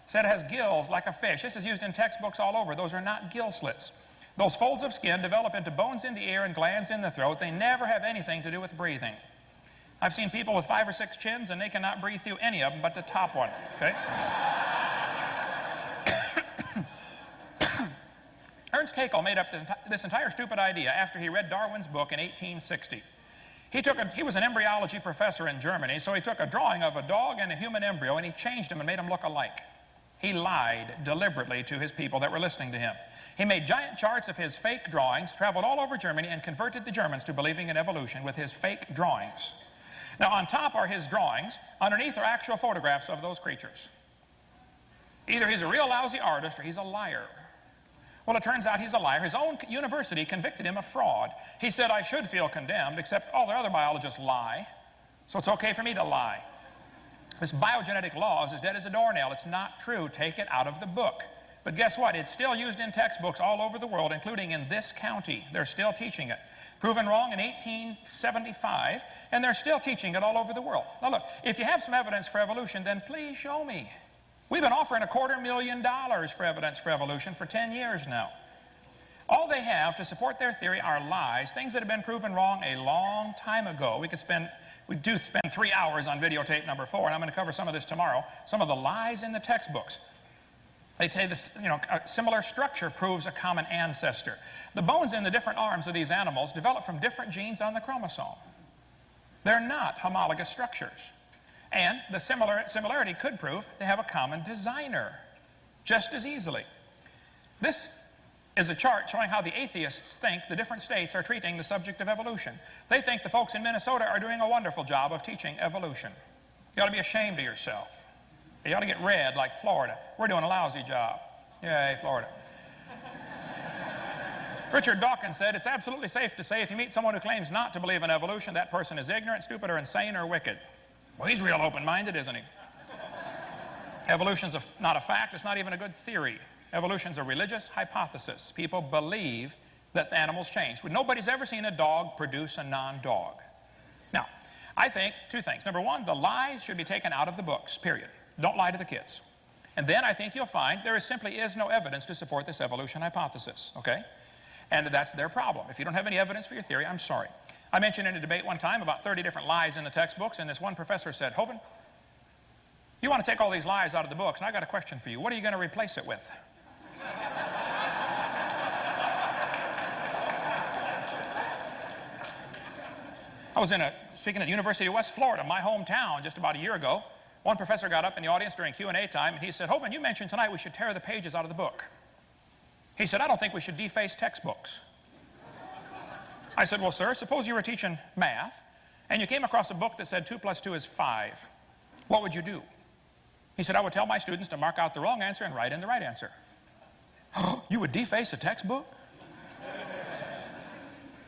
Said it has gills like a fish. This is used in textbooks all over. Those are not gill slits. Those folds of skin develop into bones in the ear and glands in the throat. They never have anything to do with breathing. I've seen people with 5 or 6 chins and they cannot breathe through any of them but the top one, okay? Ernst Haeckel made up this entire stupid idea after he read Darwin's book in 1860. He was an embryology professor in Germany, so he took a drawing of a dog and a human embryo and he changed them and made them look alike. He lied deliberately to his people that were listening to him. He made giant charts of his fake drawings, traveled all over Germany, and converted the Germans to believing in evolution with his fake drawings. Now, on top are his drawings. Underneath are actual photographs of those creatures. Either he's a real lousy artist or he's a liar. Well, it turns out he's a liar. His own university convicted him of fraud. He said, I should feel condemned, except all the other biologists lie, so it's okay for me to lie. This biogenetic law is as dead as a doornail. It's not true. Take it out of the book. But guess what? It's still used in textbooks all over the world, including in this county. They're still teaching it. Proven wrong in 1875, and they're still teaching it all over the world. Now look, if you have some evidence for evolution, then please show me. We've been offering $250,000 for evidence for evolution for 10 years now. All they have to support their theory are lies, things that have been proven wrong a long time ago. We do spend 3 hours on videotape number 4, and I'm going to cover some of this tomorrow. Some of the lies in the textbooks. They say this, a similar structure proves a common ancestor. The bones in the different arms of these animals develop from different genes on the chromosome. They're not homologous structures. And the similarity could prove they have a common designer just as easily. This is a chart showing how the atheists think the different states are treating the subject of evolution. They think the folks in Minnesota are doing a wonderful job of teaching evolution. You ought to be ashamed of yourself. You ought to get red like Florida. We're doing a lousy job. Yay, Florida. Richard Dawkins said, it's absolutely safe to say if you meet someone who claims not to believe in evolution, that person is ignorant, stupid, or insane, or wicked. Well, he's real open-minded, isn't he? Evolution's not a fact. It's not even a good theory. Evolution's a religious hypothesis. People believe that the animals changed. Nobody's ever seen a dog produce a non-dog. Now, I think 2 things. Number 1, the lies should be taken out of the books, period. Don't lie to the kids. And then I think you'll find there simply is no evidence to support this evolution hypothesis, okay? And that's their problem. If you don't have any evidence for your theory, I'm sorry. I mentioned in a debate one time about 30 different lies in the textbooks, and this one professor said, Hovind, you want to take all these lies out of the books, and I got a question for you. What are you going to replace it with? I was speaking at the University of West Florida, my hometown, just about a year ago. One professor got up in the audience during Q&A time, and he said, Hovind, you mentioned tonight we should tear the pages out of the book. He said, I don't think we should deface textbooks. I said, well, sir, suppose you were teaching math, and you came across a book that said 2 + 2 is 5. What would you do? He said, I would tell my students to mark out the wrong answer and write in the right answer. You would deface a textbook?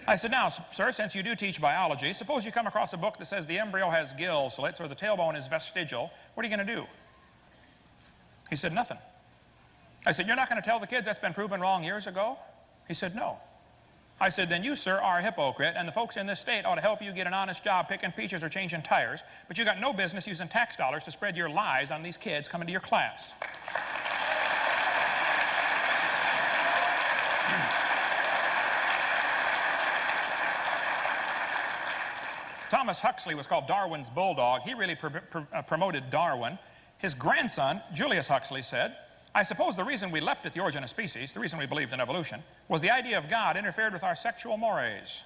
I said, now, sir, since you do teach biology, suppose you come across a book that says the embryo has gill slits or the tailbone is vestigial. What are you going to do? He said, nothing. I said, you're not going to tell the kids that's been proven wrong years ago? He said, no. I said, then you, sir, are a hypocrite, and the folks in this state ought to help you get an honest job picking peaches or changing tires, but you got no business using tax dollars to spread your lies on these kids coming to your class. Thomas Huxley was called Darwin's bulldog. He really promoted Darwin. His grandson, Julius Huxley, said, I suppose the reason we leapt at the origin of species, the reason we believed in evolution, was the idea of God interfered with our sexual mores.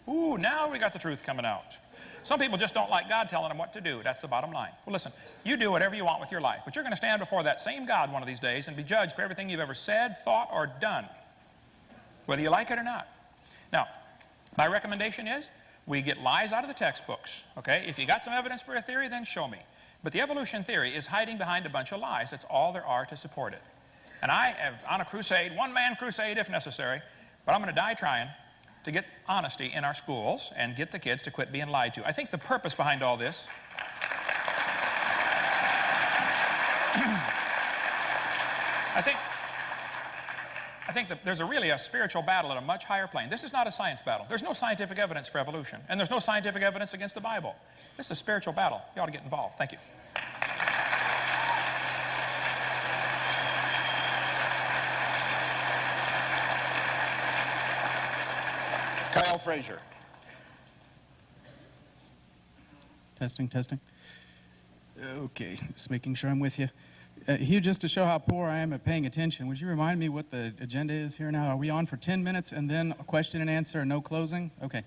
Ooh, now we got the truth coming out. Some people just don't like God telling them what to do. That's the bottom line. Well, listen, you do whatever you want with your life, but you're going to stand before that same God one of these days and be judged for everything you've ever said, thought, or done, whether you like it or not. Now, my recommendation is we get lies out of the textbooks, okay? If you got some evidence for a theory, then show me. But the evolution theory is hiding behind a bunch of lies. That's all there are to support it. And I am on a crusade, one-man crusade if necessary, but I'm going to die trying to get honesty in our schools and get the kids to quit being lied to. I think the purpose behind all this I think that there's really a spiritual battle at a much higher plane. This is not a science battle. There's no scientific evidence for evolution, and there's no scientific evidence against the Bible. This is a spiritual battle. You ought to get involved. Thank you. Kyle Frazier. Testing, testing. Okay, just making sure I'm with you. Hugh, just to show how poor I am at paying attention, would you remind me what the agenda is here now? Are we on for 10 minutes and then a question and answer and no closing? Okay.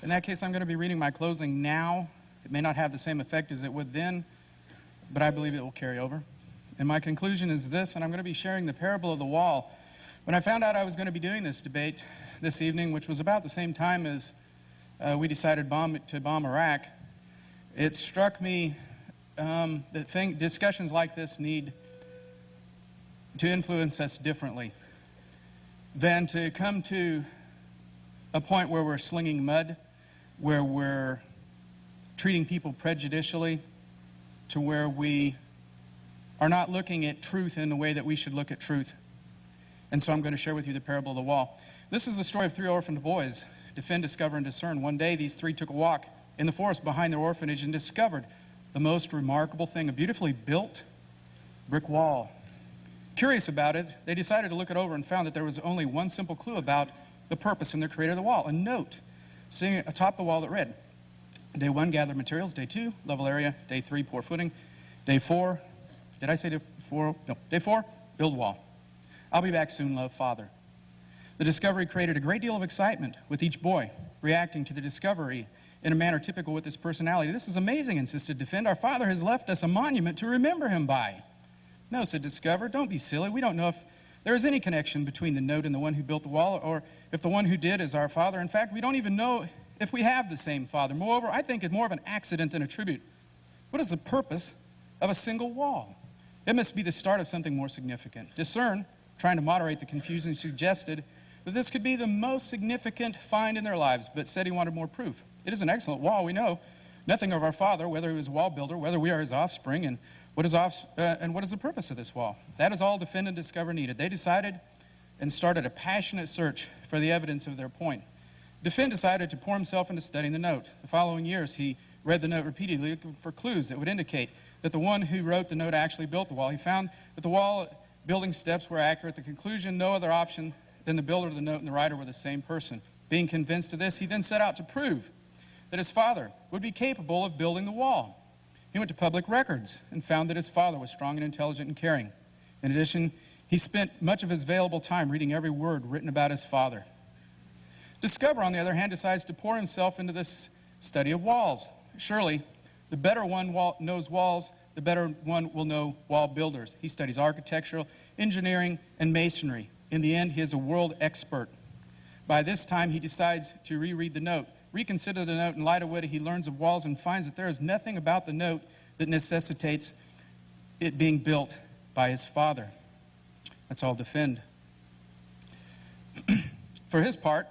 In that case, I'm going to be reading my closing now. It may not have the same effect as it would then, but I believe it will carry over. And my conclusion is this, and I'm going to be sharing the parable of the wall. When I found out I was going to be doing this debate this evening, which was about the same time as we decided to bomb Iraq, it struck me that discussions like this need to influence us differently than to come to a point where we're slinging mud, where we're treating people prejudicially, to where we are not looking at truth in the way that we should look at truth. And so I'm going to share with you the parable of the wall. This is the story of three orphaned boys. Defend, discover, and discern. One day, these three took a walk in the forest behind their orphanage and discovered the most remarkable thing, a beautifully built brick wall. Curious about it, they decided to look it over and found that there was only one simple clue about the purpose and the creator of the wall, a note sitting atop the wall that read, Day 1, gather materials. Day 2, level area. Day 3, pour footing. Day 4, did I say day 4? No. Day 4, build wall. I'll be back soon, love, Father. The discovery created a great deal of excitement with each boy reacting to the discovery in a manner typical with his personality. This is amazing, insisted Defend. Our father has left us a monument to remember him by. No, said Discover, don't be silly. We don't know if there is any connection between the note and the one who built the wall, or if the one who did is our father. In fact, we don't even know if we have the same father. Moreover, I think it's more of an accident than a tribute. What is the purpose of a single wall? It must be the start of something more significant. Discern, trying to moderate the confusion, suggested that this could be the most significant find in their lives, but said he wanted more proof. It is an excellent wall, we know. Nothing of our father, whether he was a wall builder, whether we are his offspring, and what is the purpose of this wall. That is all Defend and Discover needed. They decided and started a passionate search for the evidence of their point. Defend decided to pour himself into studying the note. The following years, he read the note repeatedly, looking for clues that would indicate that the one who wrote the note actually built the wall. He found that the wall building steps were accurate. The conclusion, no other option than the builder of the note and the writer were the same person. Being convinced of this, he then set out to prove that his father would be capable of building the wall. He went to public records and found that his father was strong and intelligent and caring. In addition, he spent much of his available time reading every word written about his father. Discover, on the other hand, decides to pour himself into this study of walls. Surely, the better one knows walls, the better one will know wall builders. He studies architectural, engineering, and masonry. In the end, he is a world expert. By this time, he decides to reread the note, reconsider the note in light of what he learns of walls, and finds that there is nothing about the note that necessitates it being built by his father. That's all Defend. For his part,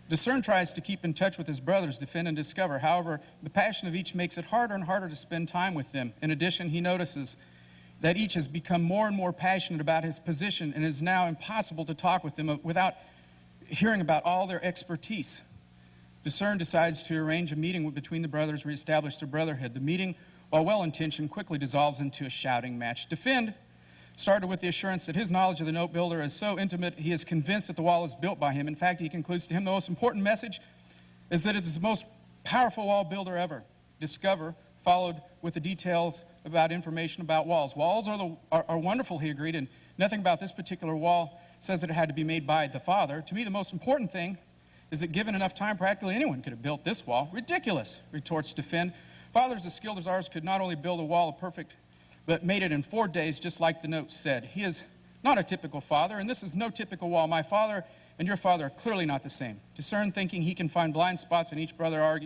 Discern tries to keep in touch with his brothers, Defend and Discover. However, the passion of each makes it harder and harder to spend time with them. In addition, he notices that each has become more and more passionate about his position, and it is now impossible to talk with them without hearing about all their expertise. Discern decides to arrange a meeting between the brothers, reestablish their brotherhood. The meeting, while well-intentioned, quickly dissolves into a shouting match. Defend started with the assurance that his knowledge of the note builder is so intimate, he is convinced that the wall is built by him. In fact, he concludes to him the most important message is that it is the most powerful wall builder ever. Discover followed with the details about information about walls. Walls are wonderful, he agreed, and nothing about this particular wall says that it had to be made by the father. To me, the most important thing is that given enough time, practically anyone could have built this wall. Ridiculous, retorts Defend. Fathers as skilled as ours could not only build a wall perfect, but made it in 4 days, just like the note said. He is not a typical father, and this is no typical wall. My father and your father are clearly not the same. Discern, thinking he can find blind spots in each brother,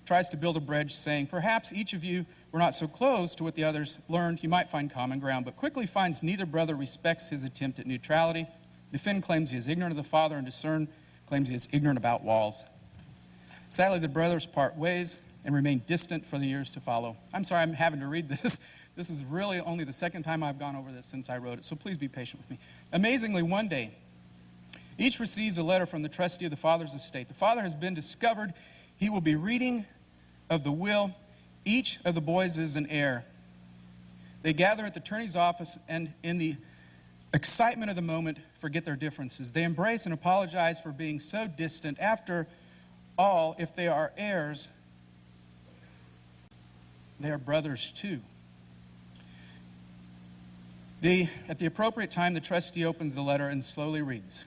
tries to build a bridge, saying, perhaps each of you were not so close to what the others learned, you might find common ground, but quickly finds neither brother respects his attempt at neutrality. Defend claims he is ignorant of the father, and Discern claims he is ignorant about walls. Sadly, the brothers part ways and remain distant for the years to follow. I'm sorry I'm having to read this. This is really only the second time I've gone over this since I wrote it, so please be patient with me. Amazingly, one day, each receives a letter from the trustee of the father's estate. The father has been discovered. He will be reading of the will. Each of the boys is an heir. They gather at the attorney's office and in the excitement of the moment forget their differences. They embrace and apologize for being so distant. After all, if they are heirs, they are brothers too. At the appropriate time, the trustee opens the letter and slowly reads.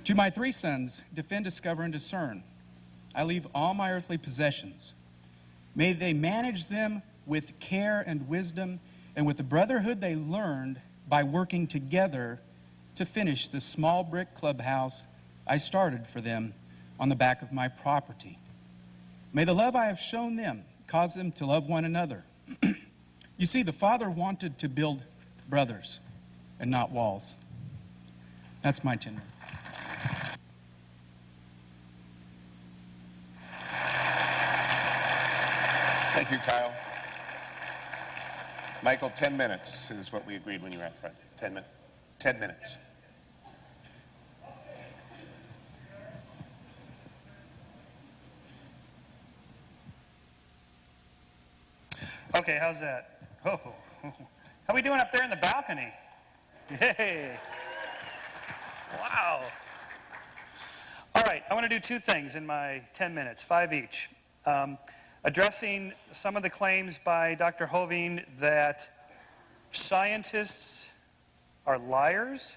To my 3 sons, Defend, Discover, and Discern, I leave all my earthly possessions. May they manage them with care and wisdom and with the brotherhood they learned by working together to finish the small brick clubhouse I started for them on the back of my property. May the love I have shown them cause them to love one another. You see, the father wanted to build brothers and not walls. That's my 10 minutes. Thank you, Kyle. Michael, 10 minutes is what we agreed when you were out front. 10 minutes. Okay, how's that? Oh, how we doing up there in the balcony? Yay! Wow. All right, I want to do 2 things in my 10 minutes, 5 each. Addressing some of the claims by Dr. Hovind that scientists are liars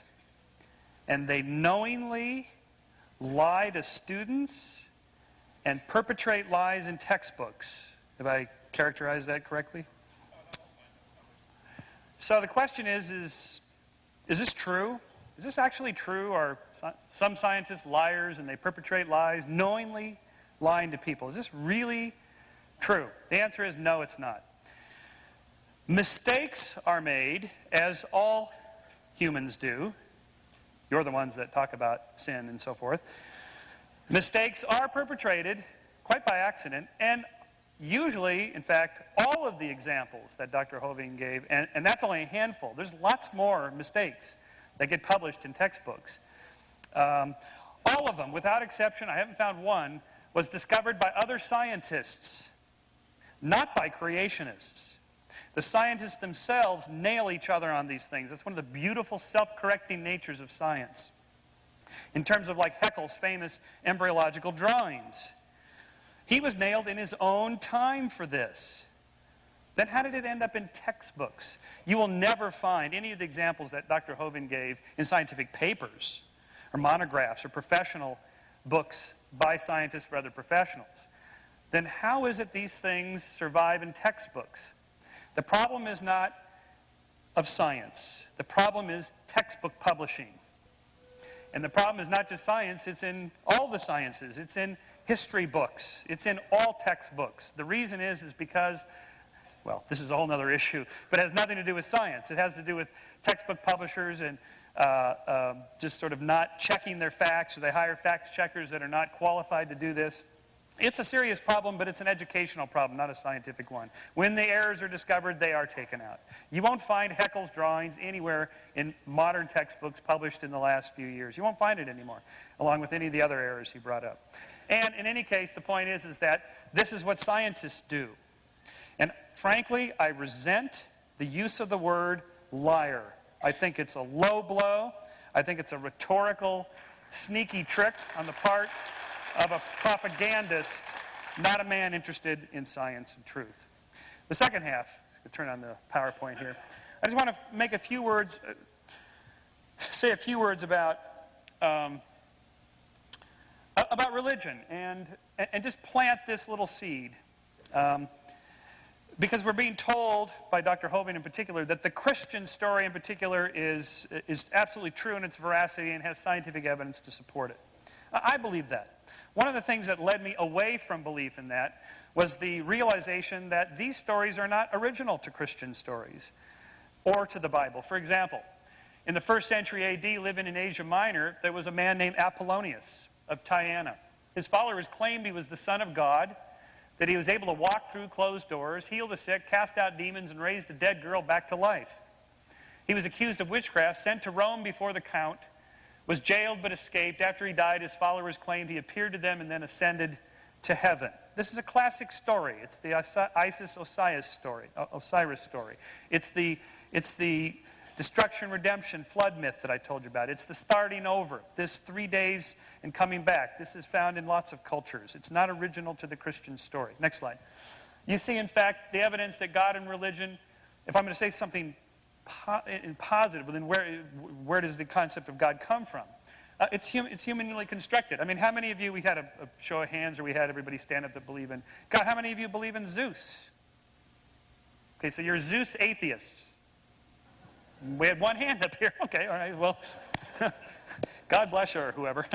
and they knowingly lie to students and perpetrate lies in textbooks. Have I characterized that correctly? So the question is this true? Is this actually true? Are some scientists liars and they perpetrate lies, knowingly lying to people? Is this really true? The answer is no, it's not. Mistakes are made, as all humans do. You're the ones that talk about sin and so forth. Mistakes are perpetrated quite by accident, and usually, in fact, all of the examples that Dr. Hovind gave, and that's only a handful. There's lots more mistakes that get published in textbooks. All of them, without exception, I haven't found one, was discovered by other scientists, not by creationists. The scientists themselves nail each other on these things. That's one of the beautiful self-correcting natures of science. In terms of like Haeckel's famous embryological drawings. He was nailed in his own time for this. Then how did it end up in textbooks? You will never find any of the examples that Dr. Hovind gave in scientific papers or monographs or professional books by scientists for other professionals. Then how is it these things survive in textbooks? The problem is not of science. The problem is textbook publishing. And the problem is not just science, it's in all the sciences. It's in history books. It's in all textbooks. The reason is because, well, this is a whole other issue, but it has nothing to do with science. It has to do with textbook publishers and just sort of not checking their facts, or they hire fact checkers that are not qualified to do this. It's a serious problem, but it's an educational problem, not a scientific one. When the errors are discovered, they are taken out. You won't find Haeckel's drawings anywhere in modern textbooks published in the last few years. You won't find it anymore, along with any of the other errors he brought up. And in any case, the point is that this is what scientists do. And frankly, I resent the use of the word liar. I think it's a low blow. I think it's a rhetorical, sneaky trick on the part of a propagandist not a man interested in science and truth. The second half, I'll turn on the PowerPoint here. I just want to make a few words, say a few words about religion and just plant this little seed. Because we're being told by Dr. Hovind in particular that the Christian story in particular is absolutely true in its veracity and has scientific evidence to support it. I believe that. One of the things that led me away from belief in that was the realization that these stories are not original to Christian stories or to the Bible. For example, in the 1st century A.D., living in Asia Minor, there was a man named Apollonius of Tyana. His followers claimed he was the Son of God, that he was able to walk through closed doors, heal the sick, cast out demons, and raise a dead girl back to life. He was accused of witchcraft, sent to Rome before the count, was jailed but escaped. After he died, his followers claimed he appeared to them and then ascended to heaven. This is a classic story. It's the Osiris story. It's the destruction, redemption, flood myth that I told you about. It's the starting over, this 3 days and coming back. This is found in lots of cultures. It's not original to the Christian story. Next slide. You see, in fact, the evidence that God and religion, if I'm going to say something positive, then where does the concept of God come from? It's humanly constructed. I mean, how many of you, we had a show of hands, or we had everybody stand up that believe in God. How many of you believe in Zeus? Okay, so you're Zeus atheists. We had one hand up here. Okay, all right, well, God bless you, or whoever.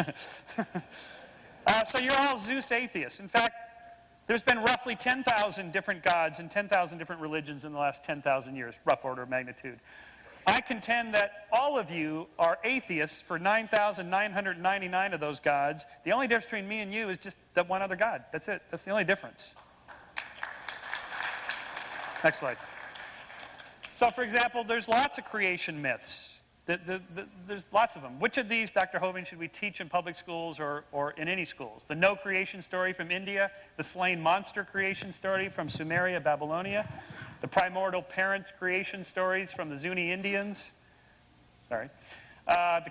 So you're all Zeus atheists. In fact, there's been roughly 10,000 different gods and 10,000 different religions in the last 10,000 years, rough order of magnitude. I contend that all of you are atheists for 9,999 of those gods. The only difference between me and you is just that one other God. That's it. That's the only difference. Next slide. So, for example, there's lots of creation myths. There's lots of them. Which of these, Dr. Hovind, should we teach in public schools or in any schools? The no creation story from India, the slain monster creation story from Sumeria, Babylonia, the primordial parents creation stories from the Zuni Indians, the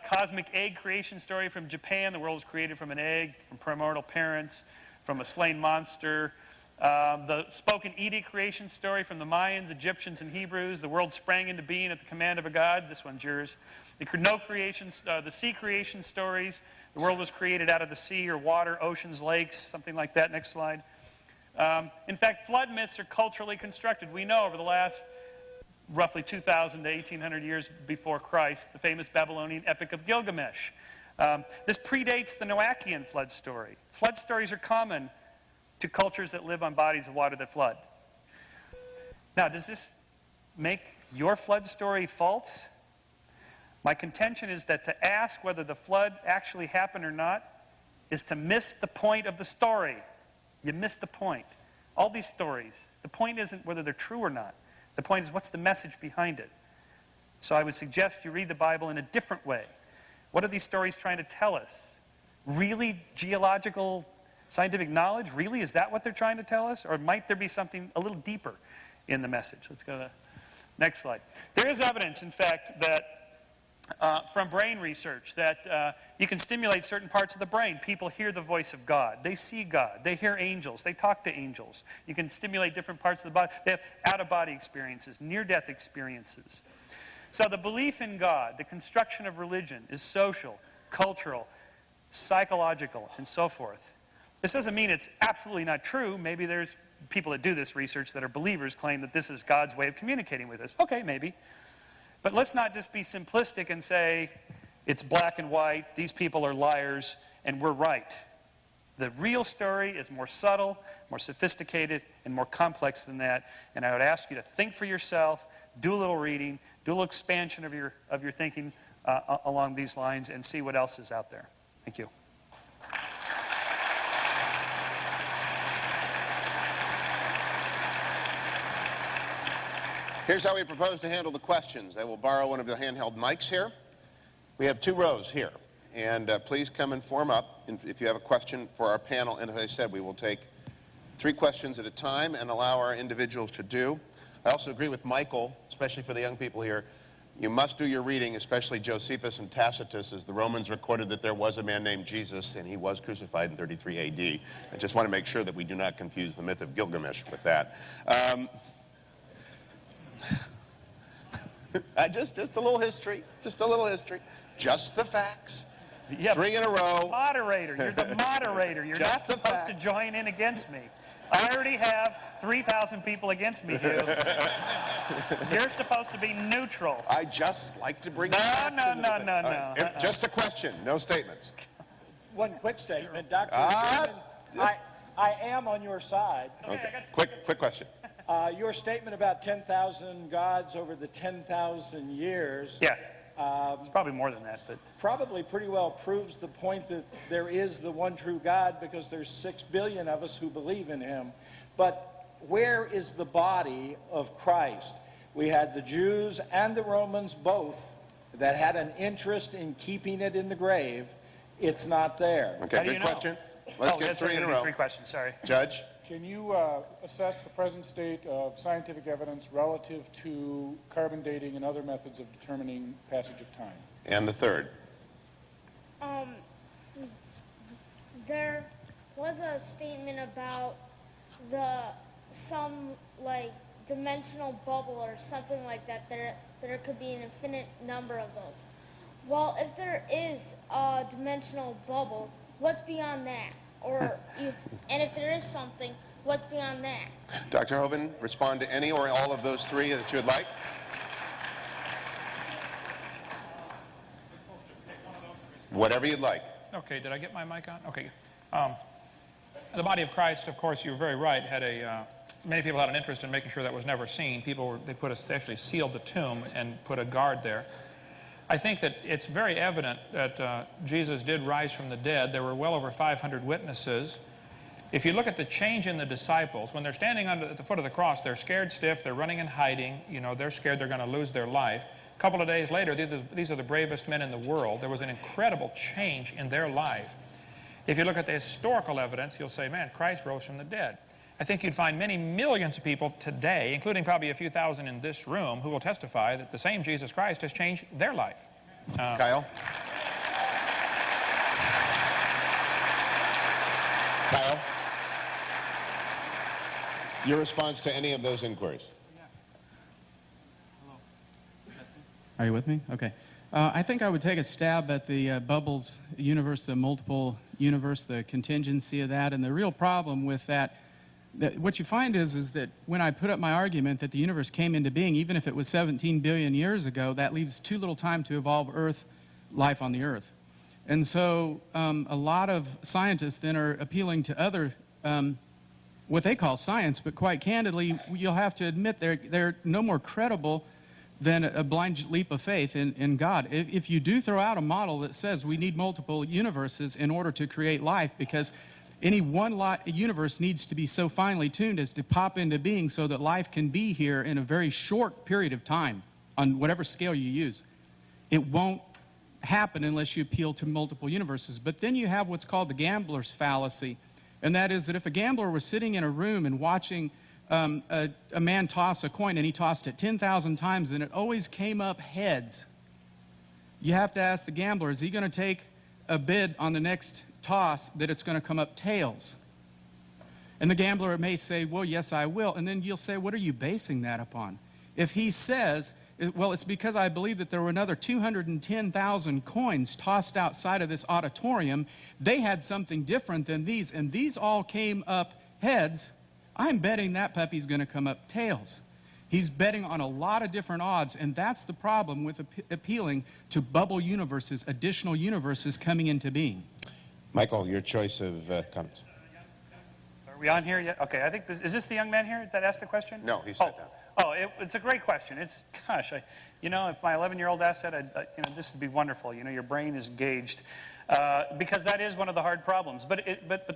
cosmic egg creation story from Japan. The world was created from an egg, from primordial parents, from a slain monster. The spoken edict creation story from the Mayans, Egyptians, and Hebrews. The world sprang into being at the command of a god. This one's yours. The sea creation stories. The world was created out of the sea or water, oceans, lakes, something like that. Next slide. In fact, flood myths are culturally constructed. We know over the last roughly 2,000 to 1,800 years before Christ, the famous Babylonian Epic of Gilgamesh. This predates the Noachian flood story. Flood stories are common to cultures that live on bodies of water that flood. Now, does this make your flood story false? My contention is that to ask whether the flood actually happened or not is to miss the point of the story. You miss the point. All these stories, the point isn't whether they're true or not. The point is, what's the message behind it? So I would suggest you read the Bible in a different way. What are these stories trying to tell us? Really geological scientific knowledge? Really? Is that what they're trying to tell us? Or might there be something a little deeper in the message? Let's go to the next slide. There is evidence, in fact, that from brain research that you can stimulate certain parts of the brain. People hear the voice of God. They see God. They hear angels. They talk to angels. You can stimulate different parts of the body. They have out-of-body experiences, near-death experiences. So the belief in God, the construction of religion, is social, cultural, psychological, and so forth. This doesn't mean it's absolutely not true. Maybe there's people that do this research that are believers claim that this is God's way of communicating with us. Okay, maybe. But let's not just be simplistic and say it's black and white, these people are liars, and we're right. The real story is more subtle, more sophisticated, and more complex than that. And I would ask you to think for yourself, do a little reading, do a little expansion of your thinking along these lines, and see what else is out there. Thank you. Here's how we propose to handle the questions. I will borrow one of the handheld mics here. We have 2 rows here. And please come and form up if you have a question for our panel. And as I said, we will take 3 questions at a time and allow our individuals to do. I also agree with Michael, especially for the young people here. You must do your reading, especially Josephus and Tacitus, as the Romans recorded that there was a man named Jesus, and he was crucified in 33 AD. I just want to make sure that we do not confuse the myth of Gilgamesh with that. Just a little history, just a little history. Just the facts. Yeah, 3 in a row. Moderator, you're the moderator. You're not supposed to join in against me. I already have 3,000 people against me, Hugh. You're supposed to be neutral. I just like to bring No. Just a question, no statements. One quick statement, Dr. Sherman, I am on your side. Okay. Quick question. Your statement about 10,000 gods over the 10,000 years. Yeah. It's probably more than that, but probably pretty well proves the point that there is the one true God, because there's 6 billion of us who believe in him. But where is the body of Christ? We had the Jews and the Romans both that had an interest in keeping it in the grave. It's not there. Okay, good question. Let's get 3 in a row. 3 questions, sorry. Judge? Can you assess the present state of scientific evidence relative to carbon dating and other methods of determining passage of time? And the third. There was a statement about some like dimensional bubble or something like that. There could be an infinite number of those. Well, if there is a dimensional bubble, what's beyond that? And if there is something, what's beyond that? Dr. Hovind, respond to any or all of those 3 that you would like. Whatever you'd like. Okay, did I get my mic on? Okay. The body of Christ, of course, you're very right, had many people had an interest in making sure that was never seen. They actually sealed the tomb and put a guard there. I think that it's very evident that Jesus did rise from the dead. There were well over 500 witnesses. If you look at the change in the disciples, when they're standing at the foot of the cross, they're scared stiff, they're running and hiding, they're scared they're going to lose their life. A couple of days later, these are the bravest men in the world. There was an incredible change in their life. If you look at the historical evidence, you'll say, man, Christ rose from the dead. I think you'd find many millions of people today, including probably a few thousand in this room, who will testify that the same Jesus Christ has changed their life. Kyle? Kyle? Your response to any of those inquiries? Are you with me? Okay. I think I would take a stab at the bubbles universe, the multiple universe, the contingency of that. And the real problem with that, what you find is that when I put up my argument that the universe came into being, even if it was 17 billion years ago, that leaves too little time to evolve life on the Earth. And so a lot of scientists then are appealing to other, what they call science, but quite candidly, you'll have to admit they're no more credible than a blind leap of faith in God. If you do throw out a model that says we need multiple universes in order to create life, because any one universe needs to be so finely tuned as to pop into being so that life can be here in a very short period of time, on whatever scale you use. It won't happen unless you appeal to multiple universes. But then you have what's called the gambler's fallacy, and that is that if a gambler was sitting in a room and watching a man toss a coin, and he tossed it 10,000 times, and it always came up heads, you have to ask the gambler, is he going to take a bid on the next toss that it's going to come up tails? And the gambler may say, well, yes, I will. And then you'll say, what are you basing that upon? If he says, well, it's because I believe that there were another 210,000 coins tossed outside of this auditorium. They had something different than these, and these all came up heads. I'm betting that puppy's going to come up tails. He's betting on a lot of different odds, and that's the problem with appealing to bubble universes, additional universes coming into being. Michael, your choice of comments. Are we on here yet? Okay, I think is this the young man here that asked the question? No, he sat down. Oh, it's a great question. It's, gosh, if my 11-year-old asked that, this would be wonderful. Your brain is engaged. Because that is one of the hard problems. But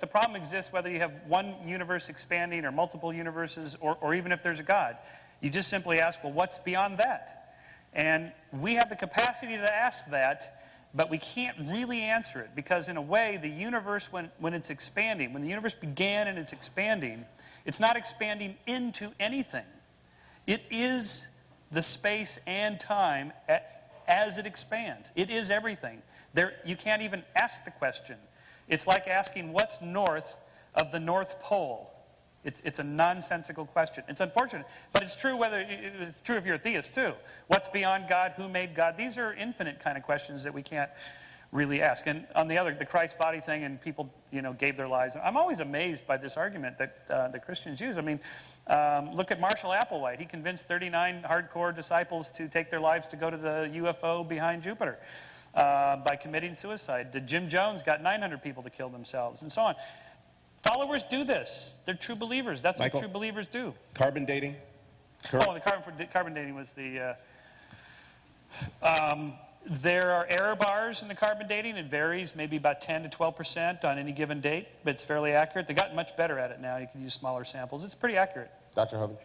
the problem exists whether you have one universe expanding or multiple universes or even if there's a God. You just simply ask, well, what's beyond that? And we have the capacity to ask that, but we can't really answer it because in a way the universe, when it's expanding, when the universe began and it's expanding, it's not expanding into anything. It is the space and time as it expands. It is everything. You can't even ask the question. It's like asking what's north of the North Pole. It's a nonsensical question. It's unfortunate, but it's true it's true if you're a theist too. What's beyond God? Who made God? These are infinite kind of questions that we can't really ask. And on the Christ body thing, and people, gave their lives. I'm always amazed by this argument that the Christians use. I mean, look at Marshall Applewhite. He convinced 39 hardcore disciples to take their lives to go to the UFO behind Jupiter by committing suicide. Jim Jones got 900 people to kill themselves, and so on. Followers do this. They're true believers. That's Michael, what true believers do. Carbon dating? The carbon dating was the... there are error bars in the carbon dating. It varies maybe about 10 to 12% on any given date, but it's fairly accurate. They've gotten much better at it now. You can use smaller samples. It's pretty accurate. Dr. Hovind?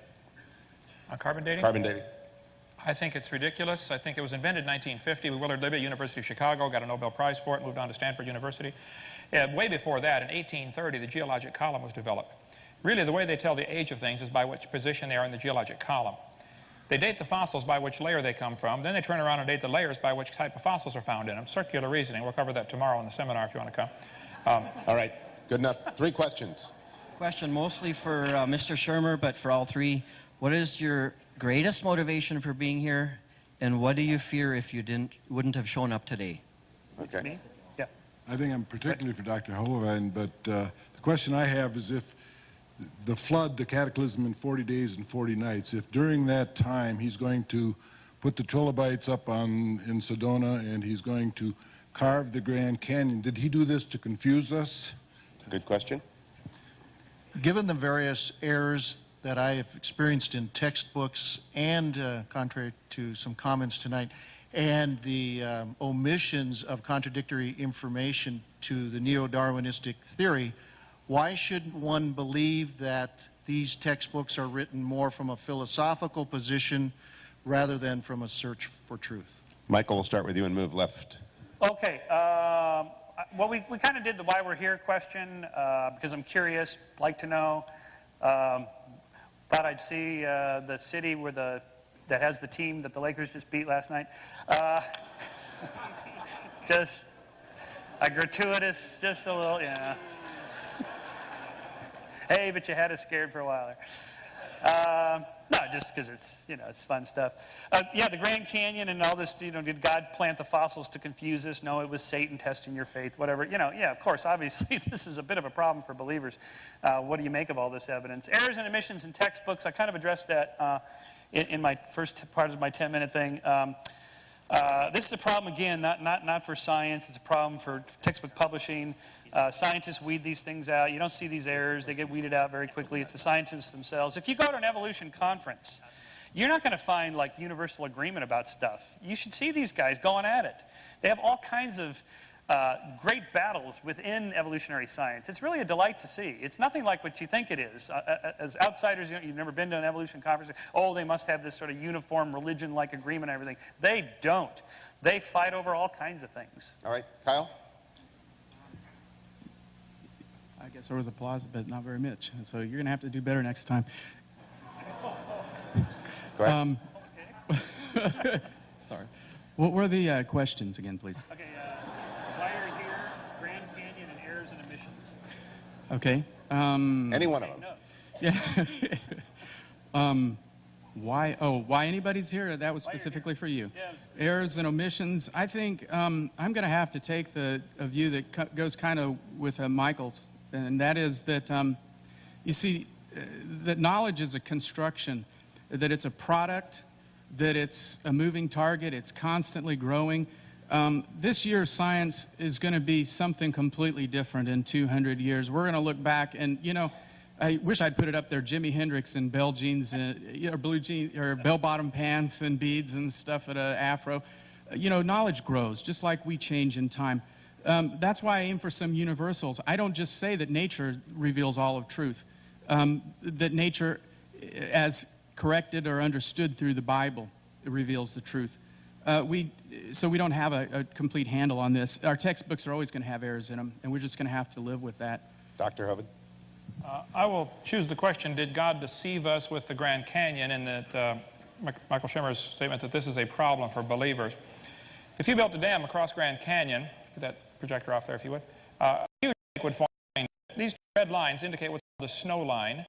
On carbon dating? Carbon dating. I think it's ridiculous. I think it was invented in 1950. Willard Libby, University of Chicago, got a Nobel Prize for it, moved on to Stanford University. Way before that, in 1830, the geologic column was developed. Really, the way they tell the age of things is by which position they are in the geologic column. They date the fossils by which layer they come from. Then they turn around and date the layers by which type of fossils are found in them. Circular reasoning. We'll cover that tomorrow in the seminar if you want to come. All right. Good enough. 3 questions. Question mostly for Mr. Shermer, but for all 3. What is your greatest motivation for being here, and what do you fear if you wouldn't have shown up today? Okay. Me? Yeah. I think I'm particularly for Dr. Hovind, but the question I have is if the flood, the cataclysm in 40 days and 40 nights, if during that time he's going to put the trilobites up in Sedona and he's going to carve the Grand Canyon, did he do this to confuse us? Good question. Given the various errors that I have experienced in textbooks and, contrary to some comments tonight, and the omissions of contradictory information to the neo-Darwinistic theory, why shouldn't one believe that these textbooks are written more from a philosophical position rather than from a search for truth? Michael, we'll start with you and move left. Okay. Well, we kind of did the why we're here question because I'm curious, like to know. Thought I'd see the city that has the team that the Lakers just beat last night. Just a gratuitous, just a little, Hey, but you had us scared for a while there. No, just because it's fun stuff. Yeah, the Grand Canyon and all this, did God plant the fossils to confuse us? No, it was Satan testing your faith, whatever. Yeah, of course, obviously, this is a bit of a problem for believers. What do you make of all this evidence? Errors and omissions in textbooks, I kind of addressed that in my first part of my 10-minute thing. This is a problem, again, not for science. It's a problem for textbook publishing. Scientists weed these things out. You don't see these errors. They get weeded out very quickly. It's the scientists themselves. If you go to an evolution conference, you're not going to find like universal agreement about stuff. You should see these guys going at it. They have all kinds of great battles within evolutionary science. It's really a delight to see. It's nothing like what you think it is. As outsiders, you've never been to an evolution conference. Oh, they must have this sort of uniform religion-like agreement and everything. They don't. They fight over all kinds of things. All right. Kyle? I guess there was applause, but not very much. So you're going to have to do better next time. Go ahead. Sorry. What were the questions again, please? Okay, why are here, Grand Canyon, and errors and omissions? Okay. Any one of them. Yeah. Why anybody's here? That was specifically for you. Yeah, Errors and omissions. I think I'm going to have to take a view that goes kind of with Michael's, and that is that you see that knowledge is a construction, that it's a product, that it's a moving target, it's constantly growing. This year's science is going to be something completely different in 200 years. We're going to look back and, I wish I'd put it up there, Jimi Hendrix and bell jeans, or blue jeans, or bell-bottom pants and beads and stuff at an afro. Knowledge grows, just like we change in time. That's why I aim for some universals. I don't just say that nature reveals all of truth, that nature, as corrected or understood through the Bible, reveals the truth. So we don't have a complete handle on this. Our textbooks are always going to have errors in them, and we're just going to have to live with that. Dr. Hovind? I will choose the question, did God deceive us with the Grand Canyon in that Michael Shermer's statement that this is a problem for believers. If you built a dam across Grand Canyon, put that projector off there if you would, a huge lake would form. These red lines indicate what's called the snow line.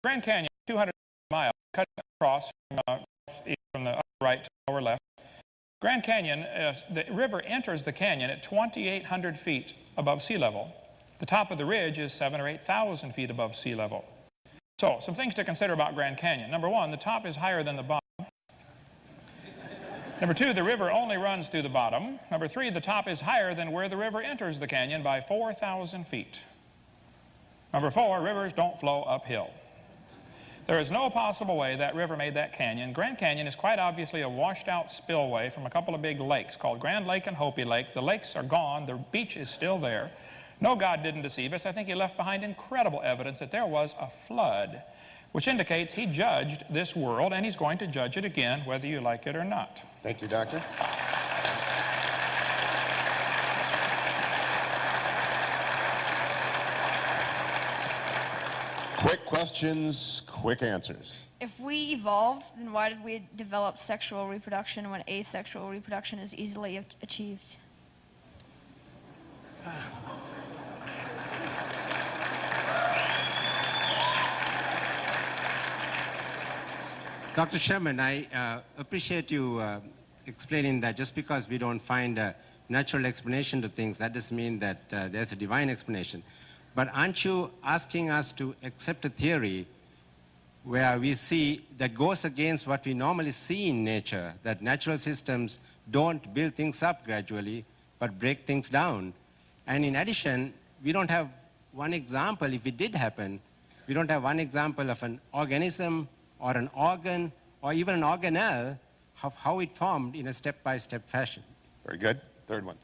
Grand Canyon, 200 miles, cut across from the upper right to the lower left. Grand Canyon, the river enters the canyon at 2,800 feet above sea level. The top of the ridge is 7,000 or 8,000 feet above sea level. So, some things to consider about Grand Canyon. Number one, the top is higher than the bottom. Number two, the river only runs through the bottom. Number three, the top is higher than where the river enters the canyon by 4,000 feet. Number four, rivers don't flow uphill. There is no possible way that river made that canyon. Grand Canyon is quite obviously a washed-out spillway from a couple of big lakes called Grand Lake and Hopi Lake. The lakes are gone. The beach is still there. No, God didn't deceive us. I think he left behind incredible evidence that there was a flood, which indicates he judged this world, and he's going to judge it again, whether you like it or not. Thank you, Doctor. Quick questions, quick answers. If we evolved, then why did we develop sexual reproduction when asexual reproduction is easily achieved? Dr. Sherman, I appreciate you explaining that just because we don't find a natural explanation to things, that doesn't mean that there's a divine explanation. But aren't you asking us to accept a theory where we see that goes against what we normally see in nature, that natural systems don't build things up gradually, but break things down? And in addition, we don't have one example, if it did happen, we don't have one example of an organism or an organ or even an organelle of how it formed in a step-by-step fashion. Very good. Third one.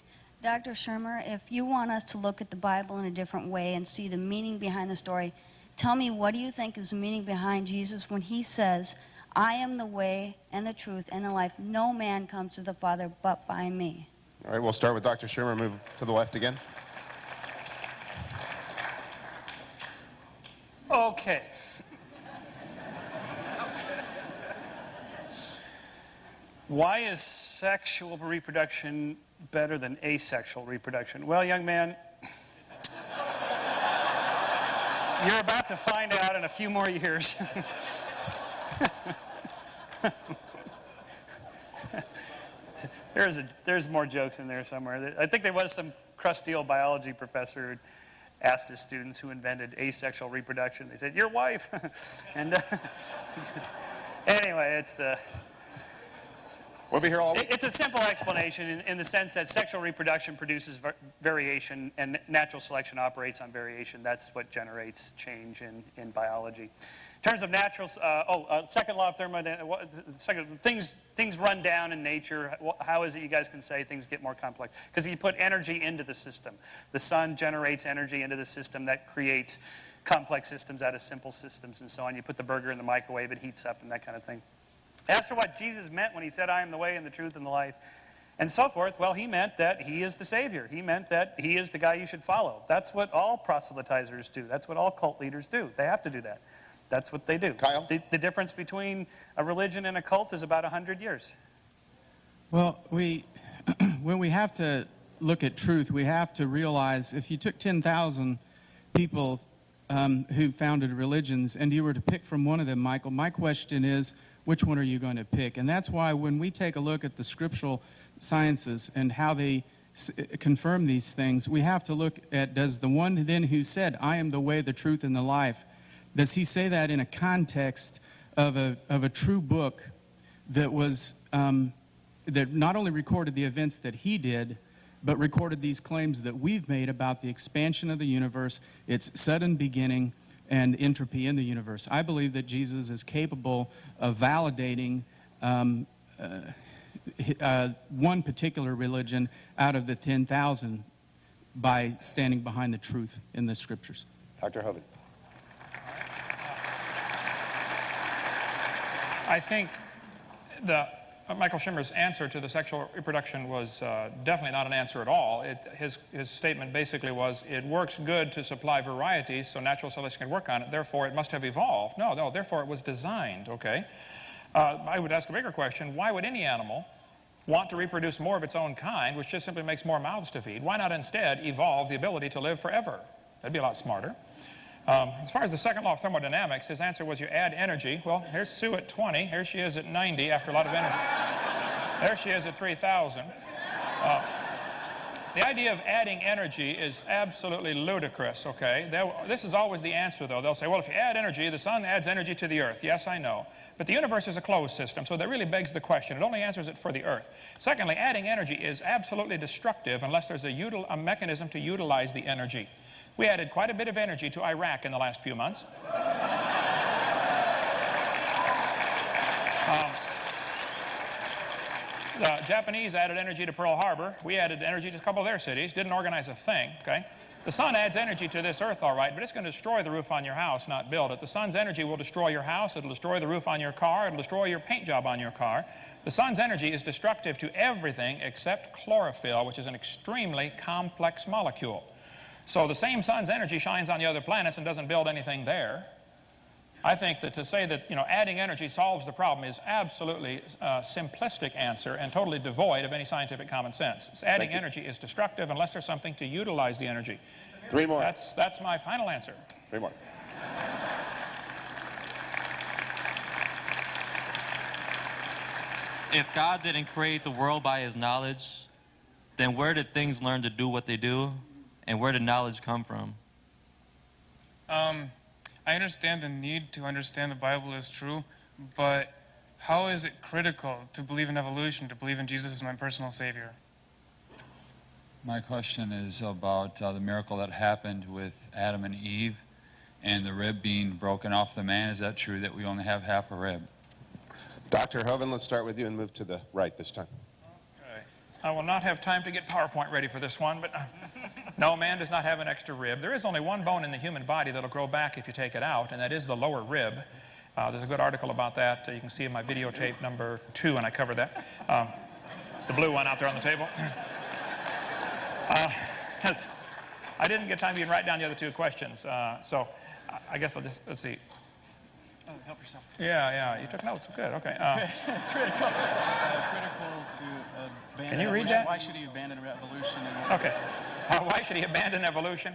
Dr. Shermer, if you want us to look at the Bible in a different way and see the meaning behind the story, tell me, what do you think is the meaning behind Jesus when he says, I am the way and the truth and the life. No man comes to the Father but by me. All right, we'll start with Dr. Shermer. Move to the left again. Okay. Why is sexual reproduction better than asexual reproduction? Well, young man, you're about to find out in a few more years. There's more jokes in there somewhere. I think there was some crusty old biology professor who asked his students who invented asexual reproduction. They said, your wife. And anyway, it's... We'll be here all week. It's a simple explanation in the sense that sexual reproduction produces variation and natural selection operates on variation. That's what generates change in biology. In terms of natural, second law of thermodynamics, things run down in nature. How is it you guys can say things get more complex? Because you put energy into the system. The sun generates energy into the system that creates complex systems out of simple systems and so on. You put the burger in the microwave, it heats up and that kind of thing. As for what Jesus meant when he said, I am the way and the truth and the life, and so forth, well, he meant that he is the Savior. He meant that he is the guy you should follow. That's what all proselytizers do. That's what all cult leaders do. They have to do that. That's what they do. Kyle? The difference between a religion and a cult is about 100 years. Well, when we have to look at truth, we have to realize if you took 10,000 people who founded religions and you were to pick from one of them, Michael, my question is, which one are you going to pick? And that's why when we take a look at the scriptural sciences and how they confirm these things, we have to look at, does the one then who said, I am the way, the truth, and the life, does he say that in a context of a true book that was, that not only recorded the events that he did, but recorded these claims that we've made about the expansion of the universe, its sudden beginning, and entropy in the universe? I believe that Jesus is capable of validating one particular religion out of the 10,000 by standing behind the truth in the scriptures. Dr. Hovind. I think Michael Shermer's answer to the sexual reproduction was definitely not an answer at all. His statement basically was, it works good to supply varieties so natural selection can work on it, therefore it must have evolved. No, therefore it was designed, okay? I would ask a bigger question. Why would any animal want to reproduce more of its own kind, which just simply makes more mouths to feed? Why not instead evolve the ability to live forever? That'd be a lot smarter. As far as the second law of thermodynamics, his answer was you add energy. Well, here's Sue at 20. Here she is at 90 after a lot of energy. There she is at 3,000. The idea of adding energy is absolutely ludicrous, okay? This is always the answer, though. They'll say, well, if you add energy, the sun adds energy to the earth. Yes, I know. But the universe is a closed system, so that really begs the question. It only answers it for the earth. Secondly, adding energy is absolutely destructive unless there's a mechanism to utilize the energy. We added quite a bit of energy to Iraq in the last few months. The Japanese added energy to Pearl Harbor. We added energy to a couple of their cities. Didn't organize a thing, okay? The sun adds energy to this earth, all right, but it's going to destroy the roof on your house, not build it. The sun's energy will destroy your house. It'll destroy the roof on your car. It'll destroy your paint job on your car. The sun's energy is destructive to everything except chlorophyll, which is an extremely complex molecule. So the same sun's energy shines on the other planets and doesn't build anything there. I think that to say that, adding energy solves the problem is absolutely a simplistic answer and totally devoid of any scientific common sense. Adding energy is destructive unless there's something to utilize the energy. 3 more. That's my final answer. 3 more. If God didn't create the world by his knowledge, then where did things learn to do what they do? And where did knowledge come from? I understand the need to understand the Bible is true, but how is it critical to believe in evolution, to believe in Jesus as my personal Savior? My question is about the miracle that happened with Adam and Eve and the rib being broken off the man. Is that true that we only have half a rib? Dr. Hovind, let's start with you and move to the right this time. I will not have time to get PowerPoint ready for this one, but no, man does not have an extra rib. There is only one bone in the human body that will grow back if you take it out, and that is the lower rib. There's a good article about that. You can see in my videotape number 2, and I cover that. The blue one out there on the table. I didn't get time to even write down the other 2 questions, so I guess I'll just, let's see. Oh, help yourself. Yeah, you took notes. Good, okay. Critical to abandon. Can you read that? Why should he abandon evolution? Okay. Why should he abandon evolution?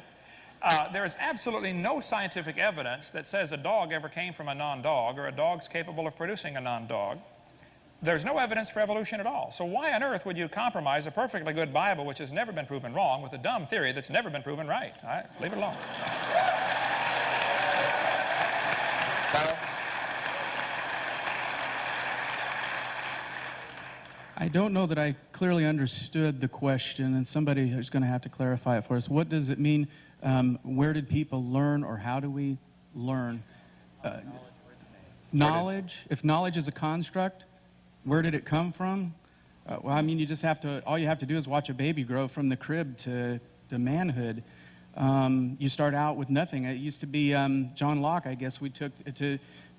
There is absolutely no scientific evidence that says a dog ever came from a non-dog or a dog's capable of producing a non-dog. There's no evidence for evolution at all. So why on earth would you compromise a perfectly good Bible, which has never been proven wrong, with a dumb theory that's never been proven right? All right, leave it alone. I don't know that I clearly understood the question, and somebody is going to have to clarify it for us. What does it mean? Where did people learn, or how do we learn? Knowledge? If knowledge is a construct, where did it come from? Well, I mean, you just have to, all you have to do is watch a baby grow from the crib to manhood. You start out with nothing. It used to be John Locke, I guess, we took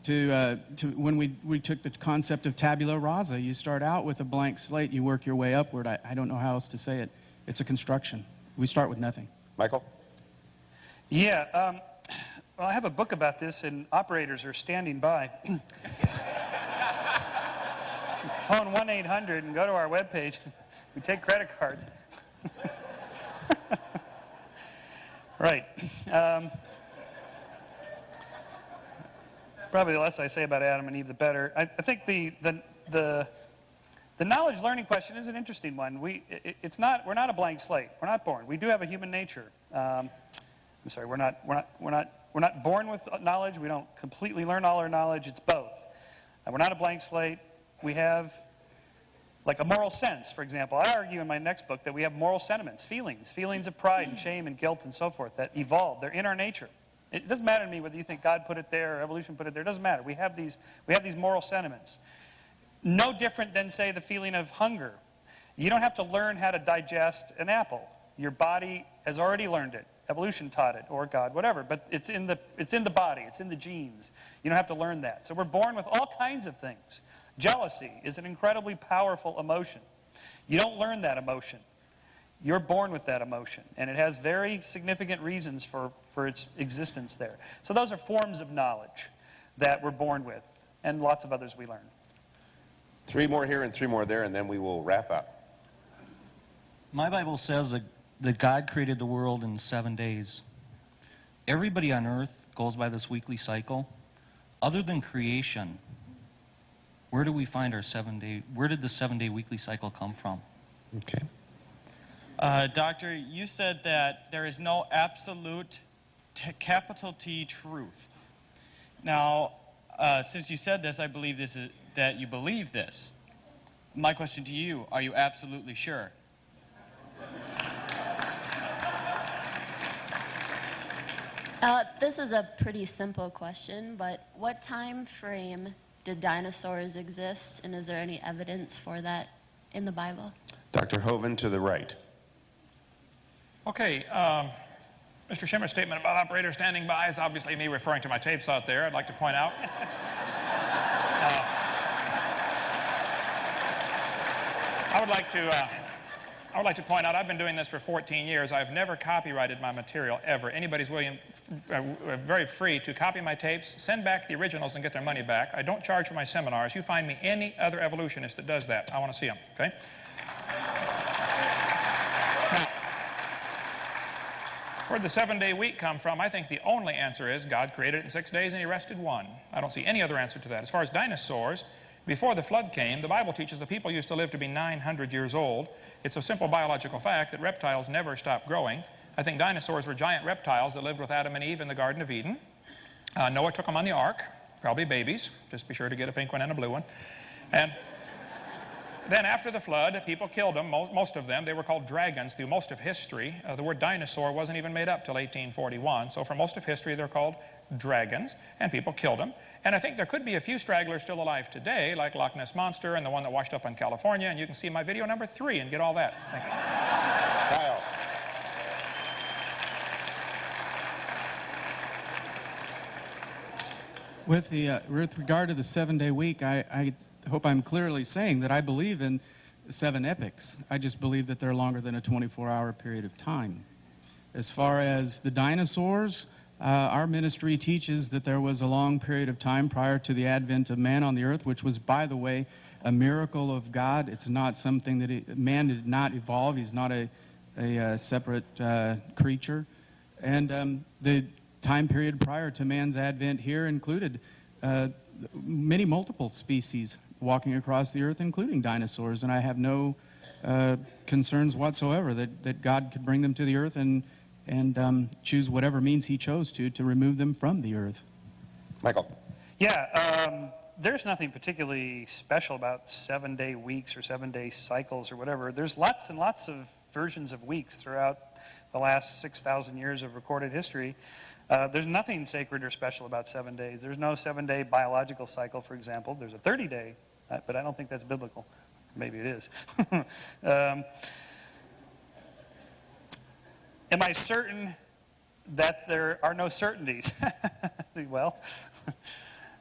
when we took the concept of tabula rasa. You start out with a blank slate, you work your way upward. I don't know how else to say it. It's a construction. We start with nothing. Michael? Yeah, well, I have a book about this, and operators are standing by. Phone 1-800 and go to our webpage. We take credit cards. Right. Probably the less I say about Adam and Eve, the better. I think the knowledge learning question is an interesting one. We're not a blank slate. We're not born. We do have a human nature. I'm sorry. We're not born with knowledge. We don't completely learn all our knowledge. It's both. We're not a blank slate. We have, like, a moral sense, for example. I argue in my next book that we have moral sentiments, feelings of pride and shame and guilt and so forth that evolve. They're in our nature. It doesn't matter to me whether you think God put it there or evolution put it there. It doesn't matter. We have these moral sentiments. No different than, say, the feeling of hunger. You don't have to learn how to digest an apple. Your body has already learned it. Evolution taught it, or God, whatever. But it's in the body. It's in the genes. You don't have to learn that. So we're born with all kinds of things. Jealousy is an incredibly powerful emotion. You don't learn that emotion. You're born with that emotion, and it has very significant reasons for its existence there. So those are forms of knowledge that we're born with, and lots of others we learn. 3 more here and 3 more there, and then we will wrap up. My Bible says that God created the world in 7 days. Everybody on earth goes by this weekly cycle. Other than creation, where do we find our 7-day, where did the 7-day weekly cycle come from? Okay. Doctor, you said that there is no absolute capital T truth. Now, since you said this, I believe that you believe this. My question to you, are you absolutely sure? This is a pretty simple question, but what time frame did dinosaurs exist, and is there any evidence for that in the Bible? Dr. Hovind to the right. Okay, Mr. Shermer's statement about operators standing by is obviously me referring to my tapes out there. I'd like to point out. I would like to point out I've been doing this for 14 years. I've never copyrighted my material, ever. Anybody's very free to copy my tapes, send back the originals, and get their money back. I don't charge for my seminars. You find me any other evolutionist that does that. I want to see them, okay? Now, where'd the 7-day week come from? I think the only answer is God created it in 6 days and he rested 1. I don't see any other answer to that. As far as dinosaurs, before the flood came, the Bible teaches that people used to live to be 900 years old. It's a simple biological fact that reptiles never stop growing. I think dinosaurs were giant reptiles that lived with Adam and Eve in the Garden of Eden. Noah took them on the ark, probably babies. Just be sure to get a pink one and a blue one. And then after the flood, people killed them, most of them. They were called dragons through most of history. The word dinosaur wasn't even made up till 1841. So for most of history, they're called dragons, and people killed them. And I think there could be a few stragglers still alive today, like Loch Ness Monster and the one that washed up in California. And you can see my video number 3 and get all that. Thank you. Kyle. With regard to the 7-day week, I hope I'm clearly saying that I believe in 7 epochs. I just believe that they're longer than a 24-hour period of time. As far as the dinosaurs, our ministry teaches that there was a long period of time prior to the advent of man on the earth, which was, by the way, a miracle of God. It's not something that man did not evolve. He's not a separate creature. And the time period prior to man's advent here included many multiple species walking across the earth, including dinosaurs. And I have no concerns whatsoever that God could bring them to the earth and choose whatever means he chose to remove them from the earth. Michael. Yeah, there's nothing particularly special about 7-day weeks or 7-day cycles or whatever. There's lots and lots of versions of weeks throughout the last 6,000 years of recorded history. There's nothing sacred or special about 7 days. There's no 7-day biological cycle, for example. There's a 30-day, but I don't think that's biblical. Maybe it is. Am I certain that there are no certainties? Well,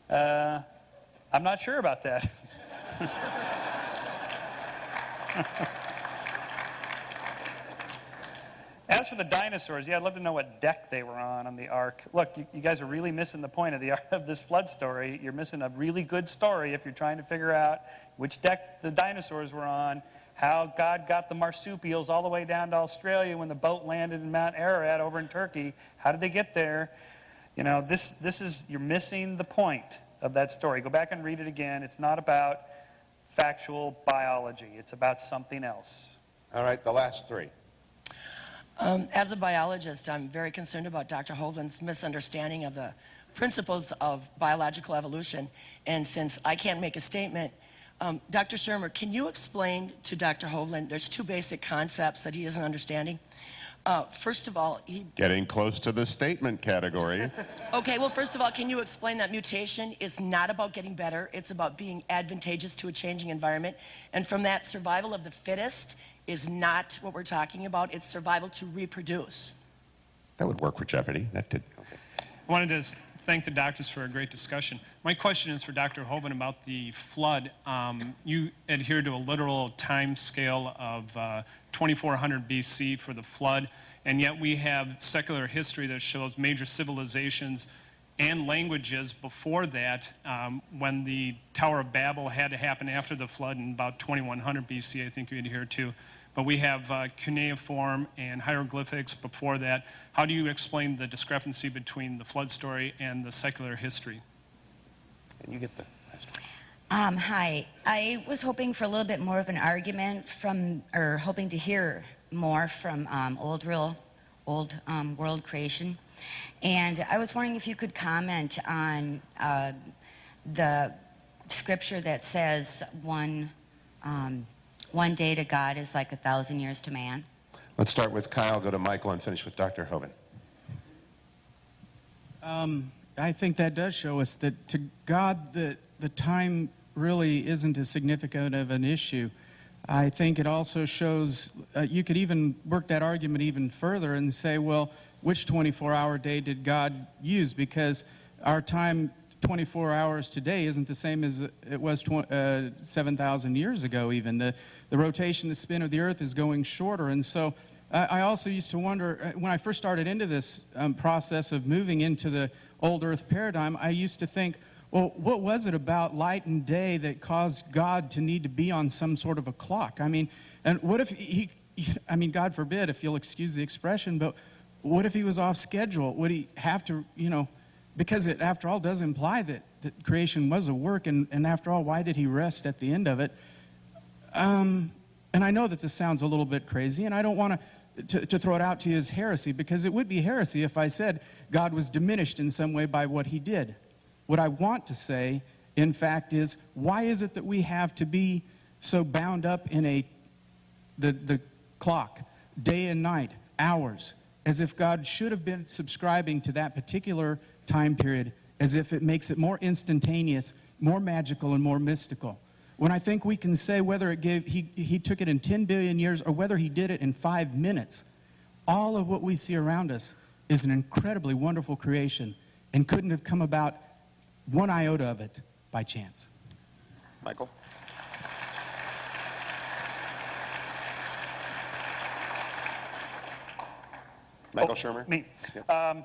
I'm not sure about that. As for the dinosaurs, yeah, I'd love to know what deck they were on the ark. Look, you guys are really missing the point of this flood story. You're missing a really good story if you're trying to figure out which deck the dinosaurs were on, how God got the marsupials all the way down to Australia when the boat landed in Mount Ararat over in Turkey. How did they get there? You know, you're missing the point of that story. Go back and read it again. It's not about factual biology. It's about something else. All right, the last 3. As a biologist, I'm very concerned about Dr. Hovind's misunderstanding of the principles of biological evolution. And since I can't make a statement, Dr. Shermer, can you explain to Dr. Hovind, there's 2 basic concepts that he isn't understanding. First of all, Getting close to the statement category. Okay, well, first of all, can you explain that mutation is not about getting better, it's about being advantageous to a changing environment. And from that, survival of the fittest is not what we're talking about, it's survival to reproduce. That would work for Jeopardy. That did. Okay. I wanted to thank the doctors for a great discussion. My question is for Dr. Hovind about the flood. You adhere to a literal time scale of 2400 BC for the flood, and yet we have secular history that shows major civilizations and languages before that, when the Tower of Babel had to happen after the flood in about 2100 BC, I think you adhere to. But we have cuneiform and hieroglyphics before that. How do you explain the discrepancy between the flood story and the secular history? And you get the Hi. I was hoping for a little bit more of an argument from, or hoping to hear more from old world creation. And I was wondering if you could comment on the scripture that says one day to God is like 1,000 years to man. Let's start with Kyle, go to Michael, and finish with Dr. Hovind. I think that does show us that to God the time really isn't as significant of an issue. I think it also shows, you could even work that argument even further and say, well, which 24-hour day did God use? Because our time, 24 hours today, isn't the same as it was 7,000 years ago even. The rotation, the spin of the earth is going shorter. And so I also used to wonder, when I first started into this process of moving into the old earth paradigm, I used to think, well, what was it about light and day that caused God to need to be on some sort of a clock? I mean, and what if I mean, God forbid, if you'll excuse the expression, but what if he was off schedule? Would he have to, because it, after all, does imply that creation was a work, and after all, why did he rest at the end of it? And I know that this sounds a little bit crazy, and I don't want to throw it out to you as heresy, because it would be heresy if I said God was diminished in some way by what he did. What I want to say, in fact, is why is it that we have to be so bound up in the clock, day and night, hours, as if God should have been subscribing to that particular time period, as if it makes it more instantaneous, more magical, and more mystical. When I think we can say whether he took it in 10 billion years or whether he did it in 5 minutes, all of what we see around us is an incredibly wonderful creation and couldn't have come about one iota of it by chance. Michael? Michael Shermer? Me. Yeah.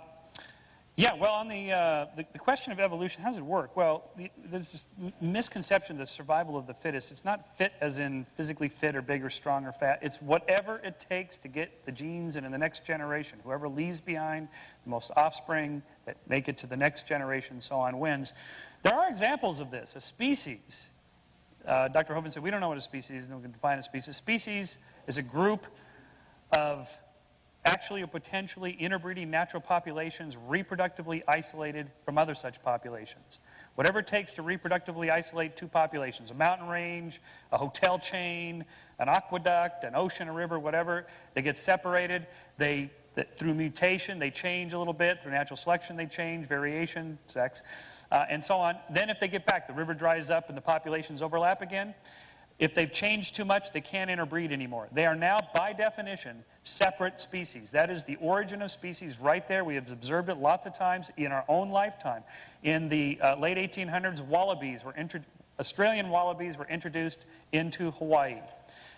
Yeah, well, on the question of evolution, how does it work? Well, there's this misconception that survival of the fittest. It's not fit as in physically fit or big or strong or fat. It's whatever it takes to get the genes and in the next generation. Whoever leaves behind the most offspring that make it to the next generation and so on wins. There are examples of this. A species, Dr. Hovind said, we don't know what a species is, and we can define a species. A species is a group of actually or potentially interbreeding natural populations reproductively isolated from other such populations. Whatever it takes to reproductively isolate two populations, a mountain range, a hotel chain, an aqueduct, an ocean, a river, whatever, they get separated. Through mutation, they change a little bit. Through natural selection, they change, variation, sex, and so on. Then if they get back, the river dries up and the populations overlap again. If they've changed too much, they can't interbreed anymore. They are now, by definition, separate species. That is the origin of species right there. We have observed it lots of times in our own lifetime. In the late 1800s, Australian wallabies were introduced into Hawaii.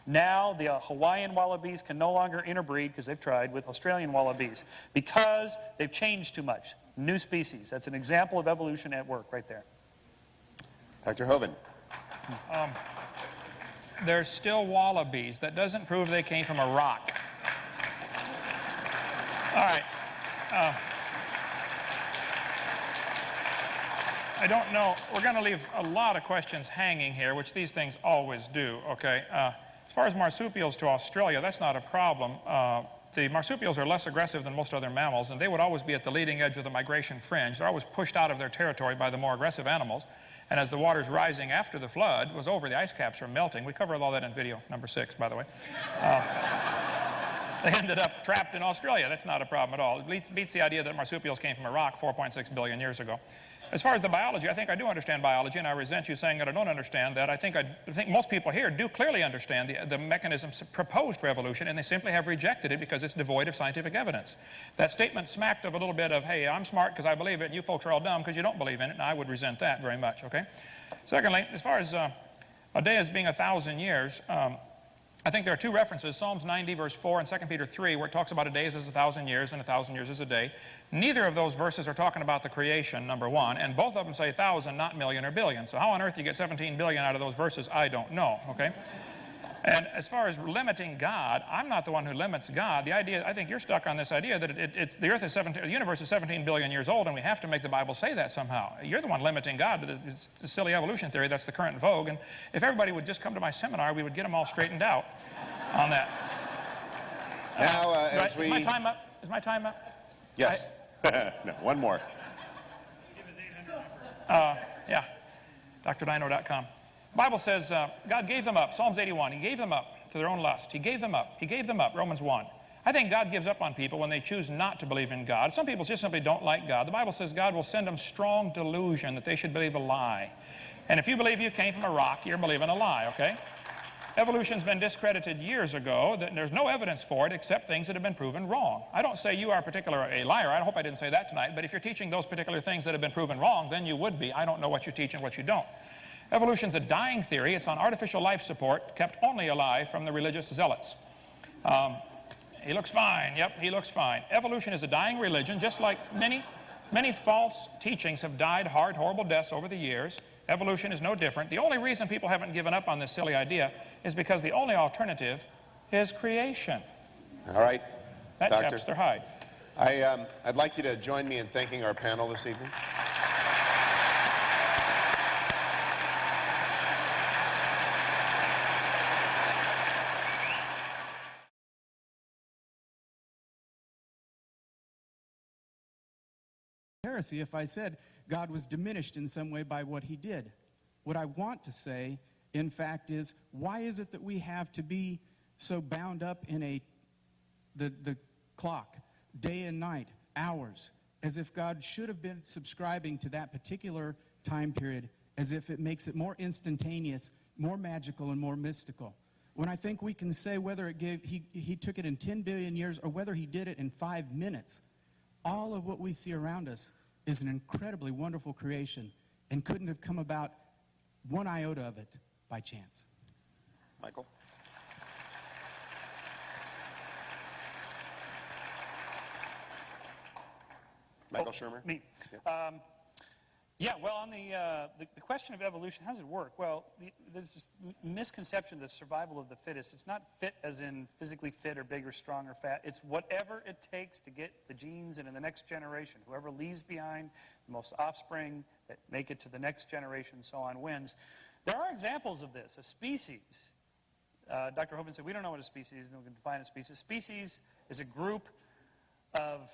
Now the Hawaiian wallabies can no longer interbreed, because they've tried, with Australian wallabies, because they've changed too much. New species. That's an example of evolution at work right there. Dr. Hovind? There's still wallabies. That doesn't prove they came from a rock. All right. I don't know. We're going to leave a lot of questions hanging here, which these things always do, okay? As far as marsupials to Australia, that's not a problem. The marsupials are less aggressive than most other mammals, and they would always be at the leading edge of the migration fringe. They're always pushed out of their territory by the more aggressive animals. And as the water's rising after the flood was over, the ice caps are melting. We covered all that in video number 6, by the way. They ended up trapped in Australia. That's not a problem at all. It beats the idea that marsupials came from a rock 4.6 billion years ago. As far as the biology, I think I do understand biology, and I resent you saying that I don't understand that. I think most people here do clearly understand the mechanisms proposed for evolution, and they simply have rejected it because it's devoid of scientific evidence. That statement smacked of a little bit of, hey, I'm smart because I believe it, and you folks are all dumb because you don't believe in it, and I would resent that very much, okay? Secondly, as far as a day as being 1,000 years, I think there are two references, Psalms 90 verse 4 and 2 Peter 3, where it talks about a day as 1,000 years and 1,000 years as a day. Neither of those verses are talking about the creation, number one, and both of them say 1,000, not million or billion. So how on earth you get 17 billion out of those verses, I don't know, okay? And as far as limiting God, I'm not the one who limits God. The idea, I think you're stuck on this idea that the earth is the universe is 17 billion years old, and we have to make the Bible say that somehow. You're the one limiting God. It's the silly evolution theory. That's the current vogue. And if everybody would just come to my seminar, we would get them all straightened out on that. Now, is my time up? Is my time up? Yes. No, one more. Yeah. DrDino.com. The Bible says God gave them up. Psalms 81. He gave them up to their own lust. He gave them up. He gave them up. Romans 1. I think God gives up on people when they choose not to believe in God. Some people just simply don't like God. The Bible says God will send them strong delusion that they should believe a lie. And if you believe you came from a rock, you're believing a lie, okay? Evolution's been discredited years ago. There's no evidence for it except things that have been proven wrong. I don't say you are a liar. I hope I didn't say that tonight. But if you're teaching those particular things that have been proven wrong, then you would be. I don't know what you teach and what you don't. Evolution's a dying theory. It's on artificial life support, kept only alive from the religious zealots. He looks fine. Yep, he looks fine. Evolution is a dying religion, just like many false teachings have died hard, horrible deaths over the years. Evolution is no different. The only reason people haven't given up on this silly idea is because the only alternative is creation. All right, that Doctor. chaps their hide. I'd like you to join me in thanking our panel this evening. Heresy if I said God was diminished in some way by what he did. What I want to say, in fact, is why is it that we have to be so bound up in the clock, day and night, hours, as if God should have been subscribing to that particular time period, as if it makes it more instantaneous, more magical, and more mystical. When I think we can say whether he took it in 10 billion years or whether he did it in 5 minutes, all of what we see around us is an incredibly wonderful creation and couldn't have come about one iota of it by chance. Michael? Michael Shermer? Me. Yeah, well, on the question of evolution, how does it work? Well, there's this misconception that survival of the fittest. It's not fit as in physically fit or big or strong or fat. It's whatever it takes to get the genes into the next generation. Whoever leaves behind the most offspring that make it to the next generation and so on wins. There are examples of this. A species, Dr. Hovind said, we don't know what a species is, and we can define a species. A species is a group of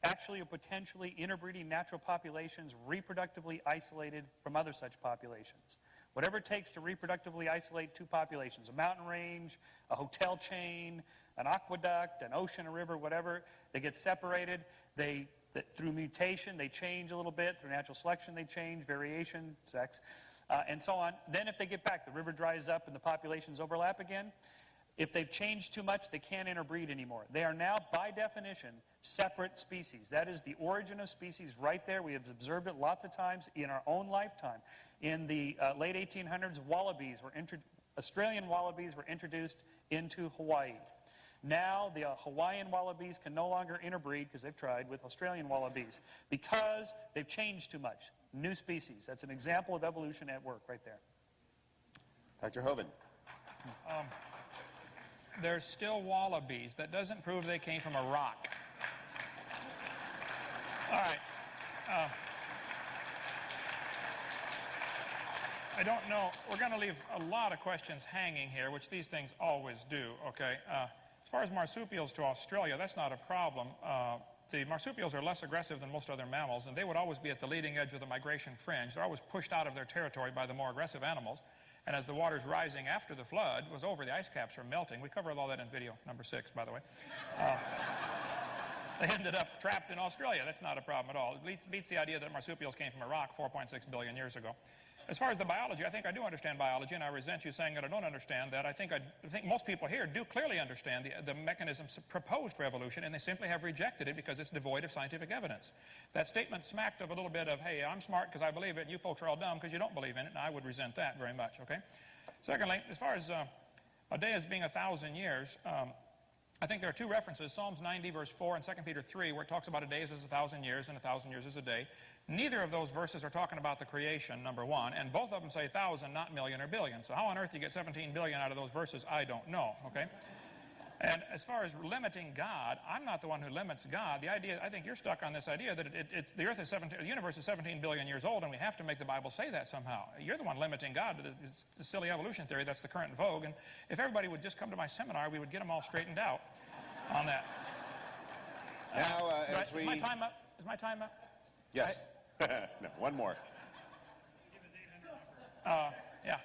actually or potentially interbreeding natural populations reproductively isolated from other such populations. Whatever it takes to reproductively isolate two populations, a mountain range, a hotel chain, an aqueduct, an ocean, a river, whatever, they get separated. Through mutation, they change a little bit. Through natural selection, they change, variation, sex, and so on. Then if they get back, the river dries up and the populations overlap again. If they've changed too much, they can't interbreed anymore. They are now, by definition, separate species. That is the origin of species right there. We have observed it lots of times in our own lifetime. In the late 1800s, Australian wallabies were introduced into Hawaii. Now the Hawaiian wallabies can no longer interbreed, because they've tried, with Australian wallabies, because they've changed too much. New species. That's an example of evolution at work right there. Dr. Hovind. There's still wallabies. That doesn't prove they came from a rock. All right. I don't know. We're going to leave a lot of questions hanging here, which these things always do, okay? As far as marsupials to Australia, that's not a problem. The marsupials are less aggressive than most other mammals, and they would always be at the leading edge of the migration fringe. They're always pushed out of their territory by the more aggressive animals. And as the water's rising after the flood was over, the ice caps are melting. We covered all that in video number 6, by the way. They ended up trapped in Australia. That's not a problem at all. It beats the idea that marsupials came from a rock 4.6 billion years ago. As far as the biology, I think I do understand biology, and I resent you saying that I don't understand that. I think most people here do clearly understand the mechanisms proposed for evolution, and they simply have rejected it because it's devoid of scientific evidence. That statement smacked of a little bit of, hey, I'm smart because I believe it, and you folks are all dumb because you don't believe in it, and I would resent that very much, okay? Secondly, as far as a day as being 1,000 years, I think there are two references, Psalms 90 verse 4 and 2 Peter 3, where it talks about a day as 1,000 years and 1,000 years as a day. Neither of those verses are talking about the creation, number one, and both of them say 1,000, not million or billion. So how on earth you get 17 billion out of those verses, I don't know, okay? And as far as limiting God, I'm not the one who limits God. The idea, I think you're stuck on this idea that the earth is the universe is 17 billion years old, and we have to make the Bible say that somehow. You're the one limiting God. It's the silly evolution theory that's the current vogue. And if everybody would just come to my seminar, we would get them all straightened out on that. Now, as is my time up? Is my time up? Yes. No, one more. Yeah.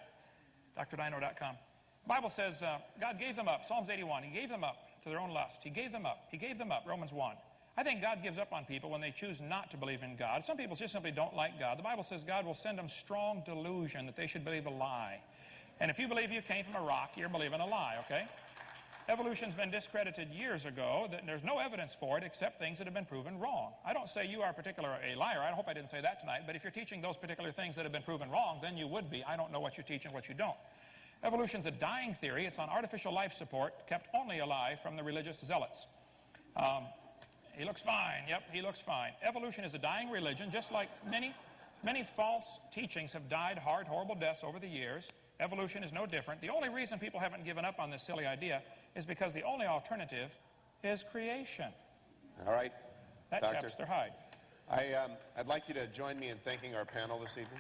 DrDino.com. The Bible says God gave them up. Psalms 81. He gave them up to their own lust. He gave them up. He gave them up. Romans 1. I think God gives up on people when they choose not to believe in God. Some people just simply don't like God. The Bible says God will send them strong delusion that they should believe a lie. And if you believe you came from a rock, you're believing a lie, okay? Evolution's been discredited years ago. There's no evidence for it except things that have been proven wrong. I don't say you are a liar. I hope I didn't say that tonight. But if you're teaching those particular things that have been proven wrong, then you would be. I don't know what you teach and what you don't. Evolution's a dying theory. It's on artificial life support, kept only alive from the religious zealots. He looks fine. Yep, he looks fine. Evolution is a dying religion, just like many false teachings have died hard, horrible deaths over the years. Evolution is no different. The only reason people haven't given up on this silly idea is because the only alternative is creation. All right, that Doctor, chaps their hide. I'd like you to join me in thanking our panel this evening.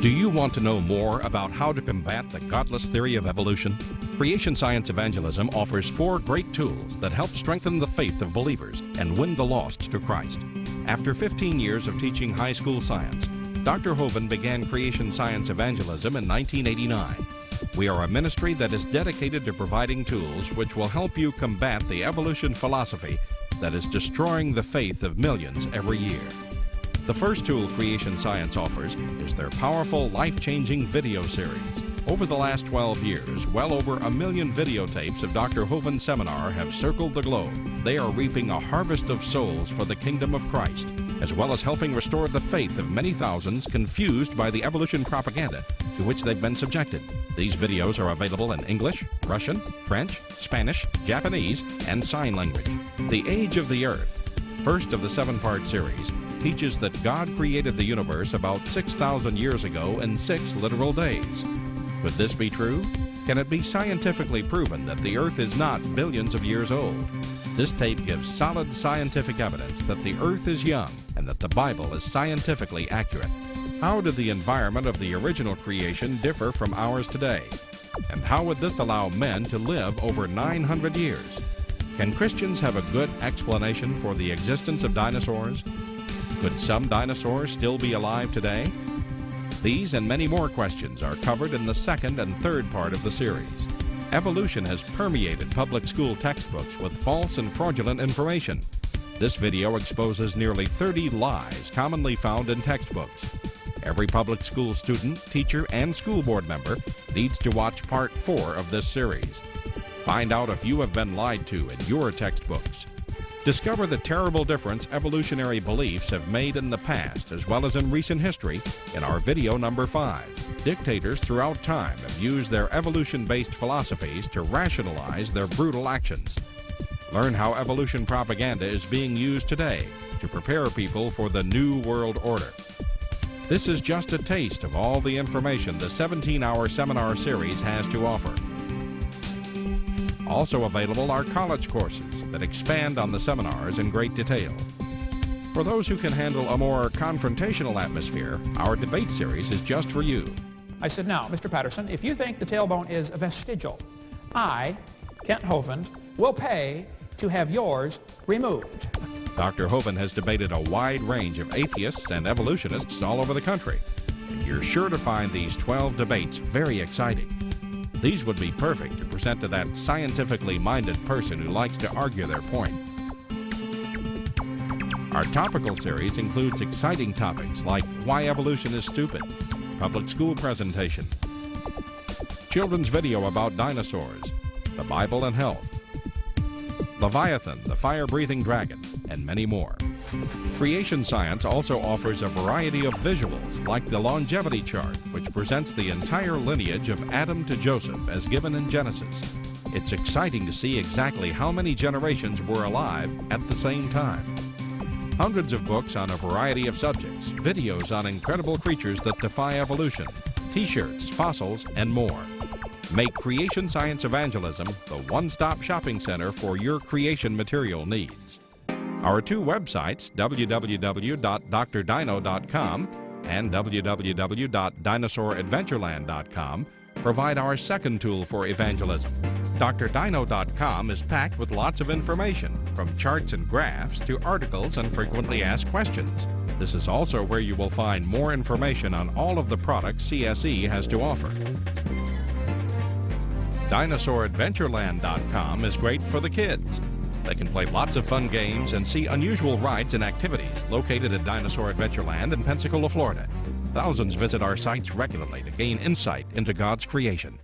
Do you want to know more about how to combat the godless theory of evolution? Creation Science Evangelism offers 4 great tools that help strengthen the faith of believers and win the lost to Christ. After 15 years of teaching high school science, Dr. Hovind began Creation Science Evangelism in 1989. We are a ministry that is dedicated to providing tools which will help you combat the evolution philosophy that is destroying the faith of millions every year. The first tool Creation Science offers is their powerful, life-changing video series. Over the last 12 years, well over 1 million videotapes of Dr. Hovind's seminar have circled the globe. They are reaping a harvest of souls for the kingdom of Christ, as well as helping restore the faith of many thousands confused by the evolution propaganda to which they've been subjected. These videos are available in English, Russian, French, Spanish, Japanese, and sign language. The Age of the Earth, first of the 7-part series, teaches that God created the universe about 6,000 years ago in 6 literal days. Could this be true? Can it be scientifically proven that the Earth is not billions of years old? This tape gives solid scientific evidence that the Earth is young and that the Bible is scientifically accurate. How did the environment of the original creation differ from ours today? And how would this allow men to live over 900 years? Can Christians have a good explanation for the existence of dinosaurs? Could some dinosaurs still be alive today? These and many more questions are covered in the 2nd and 3rd part of the series. Evolution has permeated public school textbooks with false and fraudulent information. This video exposes nearly 30 lies commonly found in textbooks. Every public school student, teacher, and school board member needs to watch part 4 of this series. Find out if you have been lied to in your textbooks. Discover the terrible difference evolutionary beliefs have made in the past as well as in recent history in our video number 5. Dictators throughout time have used their evolution-based philosophies to rationalize their brutal actions. Learn how evolution propaganda is being used today to prepare people for the New World Order. This is just a taste of all the information the 17-hour seminar series has to offer. Also available are college courses that expand on the seminars in great detail. For those who can handle a more confrontational atmosphere, our debate series is just for you. I said, now, Mr. Patterson, if you think the tailbone is vestigial, I, Kent Hovind, will pay to have yours removed. Dr. Hovind has debated a wide range of atheists and evolutionists all over the country, and you're sure to find these 12 debates very exciting. These would be perfect to present to that scientifically minded person who likes to argue their point. Our topical series includes exciting topics like why evolution is stupid, public school presentation, children's video about dinosaurs, the Bible and health, Leviathan, the fire-breathing dragon, and many more. Creation Science also offers a variety of visuals, like the longevity chart, which presents the entire lineage of Adam to Joseph as given in Genesis. It's exciting to see exactly how many generations were alive at the same time. Hundreds of books on a variety of subjects, videos on incredible creatures that defy evolution, t-shirts, fossils, and more. Make Creation Science Evangelism the one-stop shopping center for your creation material needs. Our two websites, www.drdino.com and www.dinosauradventureland.com, provide our second tool for evangelism. drdino.com is packed with lots of information, from charts and graphs to articles and frequently asked questions. This is also where you will find more information on all of the products CSE has to offer. DinosaurAdventureland.com is great for the kids. They can play lots of fun games and see unusual rides and activities located at Dinosaur Adventureland in Pensacola, Florida. Thousands visit our sites regularly to gain insight into God's creation.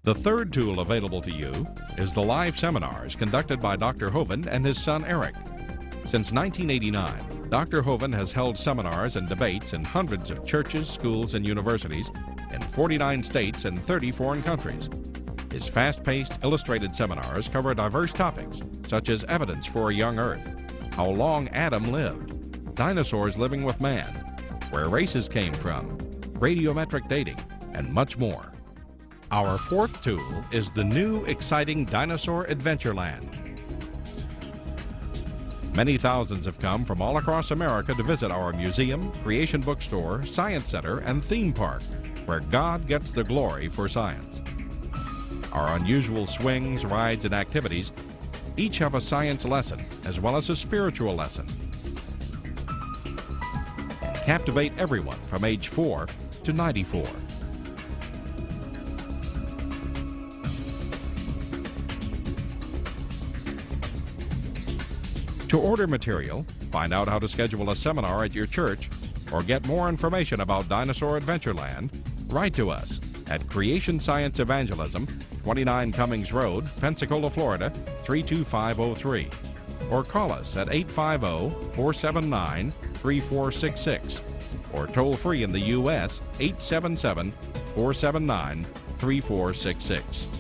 The third tool available to you is the live seminars conducted by Dr. Hovind and his son Eric. Since 1989, Dr. Hovind has held seminars and debates in hundreds of churches, schools, and universities in 49 states and 30 foreign countries. His fast-paced, illustrated seminars cover diverse topics, such as evidence for a young Earth, how long Adam lived, dinosaurs living with man, where races came from, radiometric dating, and much more. Our fourth tool is the new, exciting Dinosaur Adventureland. Many thousands have come from all across America to visit our museum, creation bookstore, science center, and theme park, where God gets the glory for science. Our unusual swings, rides, and activities each have a science lesson as well as a spiritual lesson. Captivate everyone from age 4 to 94. To order material, find out how to schedule a seminar at your church, or get more information about Dinosaur Adventureland, write to us at Creation Science Evangelism, 29 Cummings Road, Pensacola, Florida, 32503. Or call us at 850-479-3466. Or toll free in the U.S., 877-479-3466.